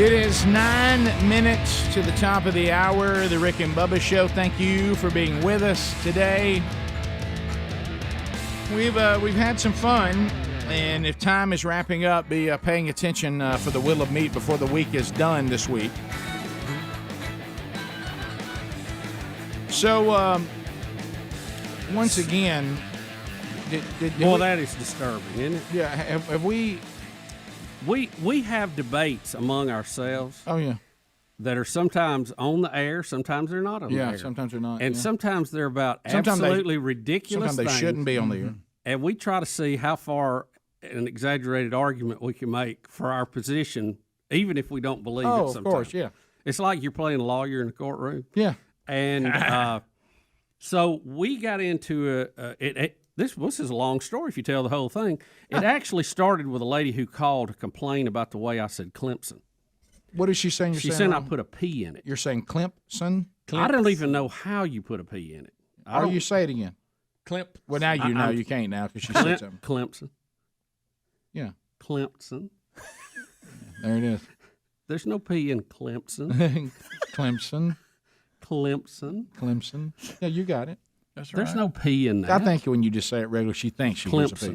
It is 9 minutes to the top of the hour, the Rick and Bubba Show. Thank you for being with us today. We've had some fun, and if time is wrapping up, be paying attention for the Wheel of Meat before the week is done this week. So, once again, that is disturbing, isn't it? Yeah, have we... We have debates among ourselves. Oh, yeah. That are sometimes on the air, sometimes they're not on the air. Yeah, sometimes they're not. And yeah. sometimes they're about Sometimes absolutely ridiculous Sometimes they things. shouldn't be on the air. And we try to see how far an exaggerated argument we can make for our position, even if we don't believe it sometimes. Of course, yeah. It's like you're playing a lawyer in a courtroom. Yeah. And so we got into this is a long story if you tell the whole thing. It actually started with a lady who called to complain about the way I said Clemson. What is she saying? She said I put a P in it. You're saying Clemson? I don't even know how you put a P in it. Or you say it again. Well, now you know you can't now because she said something. Clemson. Yeah. Clemson. There it is. There's no P in Clemson. Clemson. Clemson. Yeah, you got it. That's right. There's no P in that. I think when you just say it regularly, she thinks she hears a P.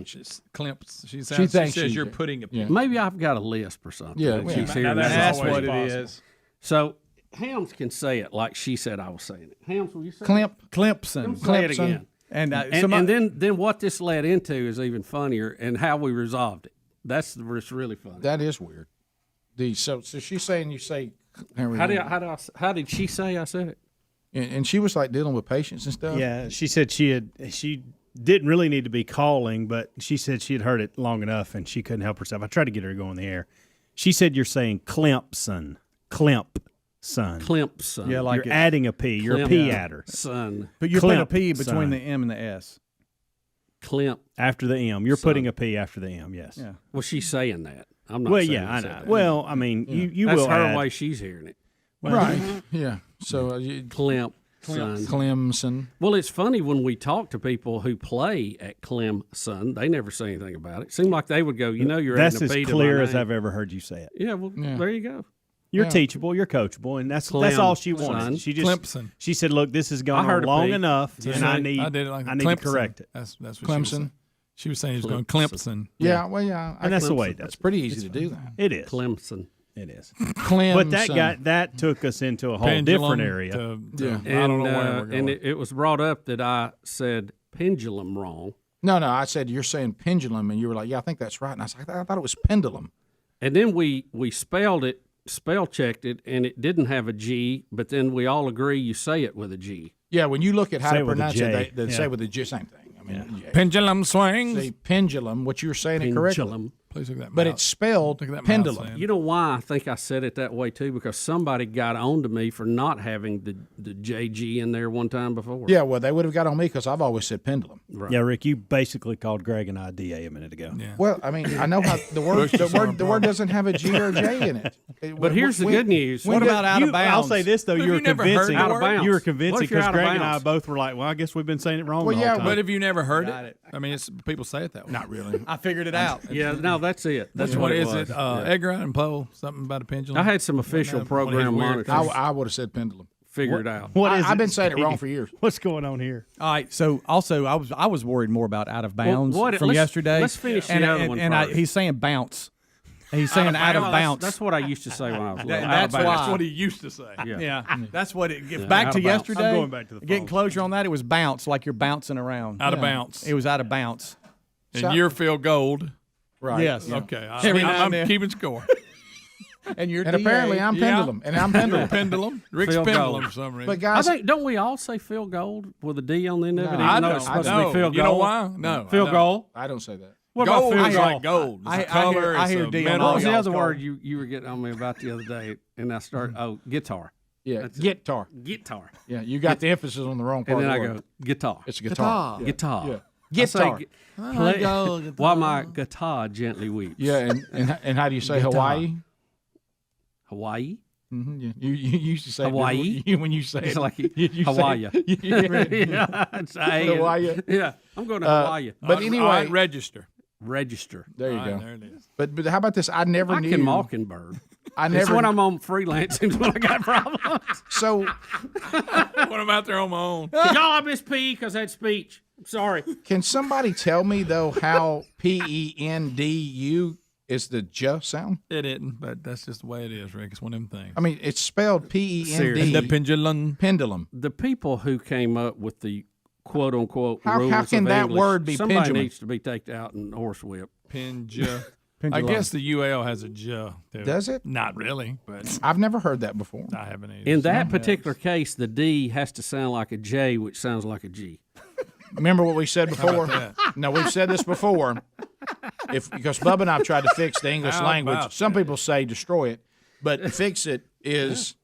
Clemson. She thinks says you're putting a P. Yeah. Maybe I've got a lisp or something. Yeah, She's now hearing that's that. what it is. So Helms can say it like she said I was saying it. Helms, will you say Clemson. Say it again. And then what this led into is even funnier, and how we resolved it. That's what's really funny. That is weird. So she's saying you say. How did she say I said it? And she was like dealing with patients and stuff. Yeah, she said she didn't really need to be calling, but she said she had heard it long enough and she couldn't help herself. I tried to get her to go on the air. She said you're saying Clemson. Clemson. Yeah, like you're adding a P. You're a P adder. Son. But you're putting a P between the M and the S. Clemp. After the M. You're putting a P after the M, yes. Yeah. Well, she's saying that. I'm not well, saying yeah, I know. that. Well, I mean, you That's will her add. way she's hearing it. Right. Yeah. So Clemson. Well, it's funny when we talk to people who play at Clemson, they never say anything about it. Seemed like they would go, you're That's adding a as P clear to my as name. I've ever heard you say it. Yeah, well, there you go. You're teachable, you're coachable, and that's all she wanted. She just Clemson. She said, "Look, this has gone on long enough, and I need to correct it." That's what Clemson. She was saying he was going Clemson. Yeah, well, yeah. And that's the way it does. It's pretty easy to do that. It is. Clemson. It is. Clemson. But that took us into a whole different area. I don't know where we're going. And it was brought up that I said pendulum wrong. No, I said you're saying pendulum, and you were like, yeah, I think that's right. And I was like, I thought it was pendulum. And then we spell checked it, and it didn't have a G, but then we all agree you say it with a G. Yeah, when you look at how Say to it with a pronounce J. it, they say with a J, same thing. I mean, Pendulum swings. Say pendulum, what you were saying it correctly. Pendulum. Please look at that But mouth. it's spelled Look at that pendulum. mouth, You know why I think I said it that way, too? Because somebody got on to me for not having the JG in there one time before. Yeah, well, they would have got on me because I've always said pendulum. Right. Yeah, Rick, you basically called Greg and I DA a minute ago. Yeah. Well, I mean, I know how the word doesn't have a G or a J in it. But here's the good news. What about out of bounds? I'll say this though: But you were have you never heard convincing. the word? You were What convincing if you're because out of Greg and I bounds? both were like, "Well, I guess we've been saying it wrong." Well, the yeah, whole time. But have you never heard Got it? I mean, people say it that way. Not really. I figured it out. Yeah, no, that's it. That's What what it is was. it? Edgar and Poe, something about a pendulum. I had some official program monitors I would have said pendulum. figure it out. What is I've it, been saying it wrong Steve? for years. What's going on here? All right. So also, I was worried more about out of bounds let's- from yesterday. let's finish the and, other and, one and first. he's saying bounce. He's saying out of bounds. That's what I used to say when I was little. That's why. That's what he used to say. Yeah, that's what it. Yeah, Back out to of bounds. yesterday. I'm going back to the getting phone. closure on that. It was bounce, like you're bouncing around. Out of bounds. It was out of bounds. And you're Phil Gold. Right. Yes. Okay. Every now and I'm then. keeping score. And you're And apparently I'm pendulum. And I'm pendulum. Pendulum. Rick's Phil pendulum Gold. for some reason. But I guys, think don't we all say Phil Gold with a D on the end of it? No, even I though don't. it's supposed I to be Phil Gold. You know why? No. Phil I don't. Gold. I don't say that. What Gold about is Phil like Gold? gold. It's I a color. hear it's a D on mineral. What was the y'all's other called. word you were getting on me about the other day? And I started, guitar. Yeah, That's it. guitar. Guitar. Yeah, you got the emphasis on the wrong part. And then of I the go, word. guitar. It's a guitar. Guitar. Yeah. I say Guitar. play, while my guitar gently weeps. Yeah, and how do you say Guitar. Hawaii? Hawaii? Mm-hmm, yeah. You used to say Hawaii? when you say It's it. like you Hawaii. Say, Yeah, it's Hawaii. Yeah, I'm going to Hawaii. But anyway, All right, register. Register. there you All right, go. there it is. But how about this? I never I knew. can mockingbird. It's when I'm on freelancing when I got problems. So when I'm out there on my own. Y'all, I missed P because I had speech. I'm sorry. Can somebody tell me though how pendu is the J sound? It isn't, but that's just the way it is, Rick. It's one of them things. I mean, it's spelled PEND. The pendulum. Pendulum. The people who came up with the quote unquote How rules can of that English, word be somebody pendulum? needs to be taken out and horsewhip. I guess the UL has a J. Does it? Not really, but I've never heard that before. I haven't either. In that particular case, the D has to sound like a J, which sounds like a G. Remember what we said before? No, we've said this before. Because Bubba and I have tried to fix the English How language. about Some people say destroy it, but fix it is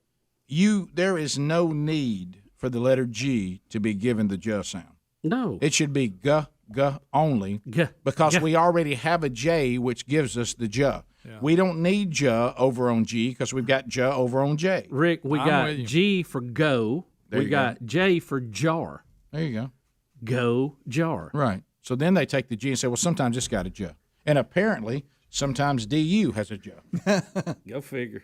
there is no need for the letter G to be given the J sound. No. It should be G only because we already have a J which gives us the J. We don't need J over on G because we've got J over on J. Rick, we got G for go. We got J for jar. There you go. Go jar. Right. So then they take the G and say, well, sometimes it's got a J. And apparently, sometimes DU has a J. Go figure.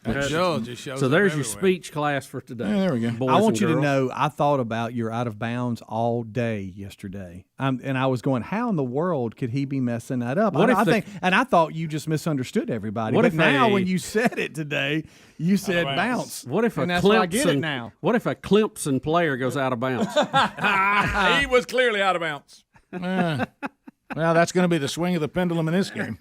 So there's your speech class for today. Yeah, there we go. Boys I want and you to girls. know I thought about your out of bounds all day yesterday, and I was going, how in the world could he be messing that up? I thought you just misunderstood everybody. What But if now a- when you said it today, you said bounce. What if and a that's why I get it Clemson now. What if a Clemson player goes out of bounds? He was clearly out of bounds. Well, that's going to be the swing of the pendulum in this game.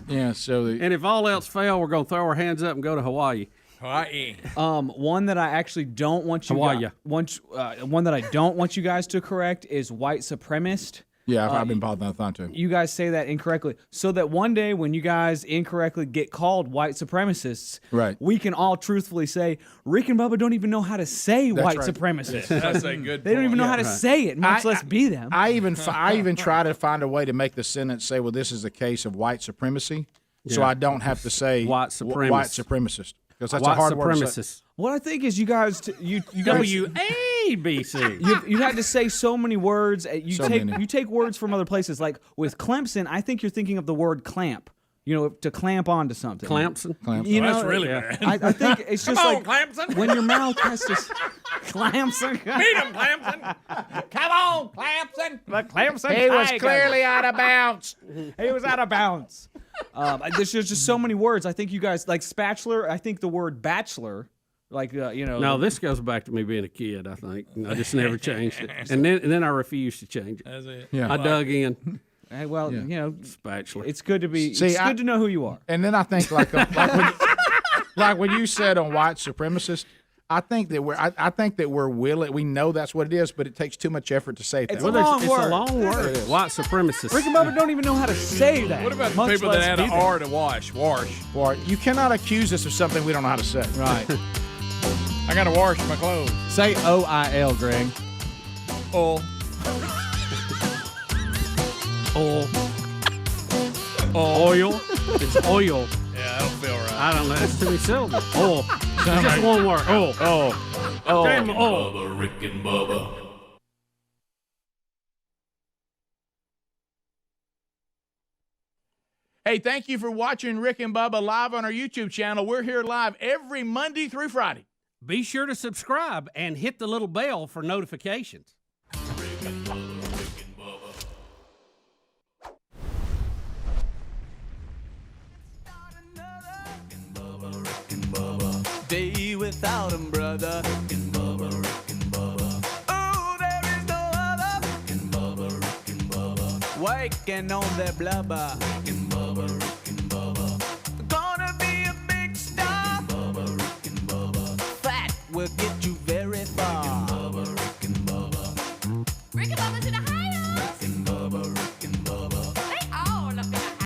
Yeah, so and if all else fail, we're going to throw our hands up and go to Hawaii. Hawaii. One that I actually don't want you Hawaii. one that I don't want you guys to correct is white supremacist. Yeah, I've been bothered by that too. You guys say that incorrectly, so that one day when you guys incorrectly get called white supremacists, Right. we can all truthfully say Rick and Bubba don't even know how to say That's white right. supremacists. That's a good They don't even know how to say it, much less be them. I even try to find a way to make the sentence say, well, this is a case of white supremacy, so Yeah. I don't have to say White supremacist. Because that's White a hard word to say. supremacist. What I think is you guys, you guys, WABC. you had to say so many words. So many. You take words from other places. Like with Clemson, I think you're thinking of the word clamp. You know, to clamp onto something. Clemson. You know, That's really bad. I think it's just Come like on, Clemson. when your mouth has to Clemson. Beat him, Clemson. Come on, Clemson. But Clemson. He was clearly out of bounds. He was out of bounds. There's just so many words. I think you guys like spatula. I think the word bachelor, like you know. No, this goes back to me being a kid, I think. I just never changed it. And then I refused to change it. That's it. Yeah. I dug in. Hey, well, you know, Spatula. it's good to be. See, it's good to know who you are. And then I think like when you said on white supremacist, I think that we're willing. We know that's what it is, but it takes too much effort to say it. It's that a way. long It's word. a long word. White supremacist. Rick and Bubba don't even know how to say that. What about the much people that less add be an there. R to wash? Wash. Well, you cannot accuse us of something we don't know how to say. Right. I got to wash my clothes. Say OIL, Greg. Oh. Oil. It's oil. Yeah, I don't feel right. I don't know. It's too many syllables. Oil. It's just one word. Oil. Damn, oil. Bubba, Rick and Bubba. Hey, thank you for watching Rick and Bubba live on our YouTube channel. We're here live every Monday through Friday. Be sure to subscribe and hit the little bell for notifications. Day without him, brother. Rick and Bubba, Rick and Bubba. Oh, there is no other. Rick and Bubba, Rick and Bubba. Waking on their blubber. Rick and Bubba, Rick and Bubba. Gonna be a big star. Rick and Bubba, Rick and Bubba. Fat will get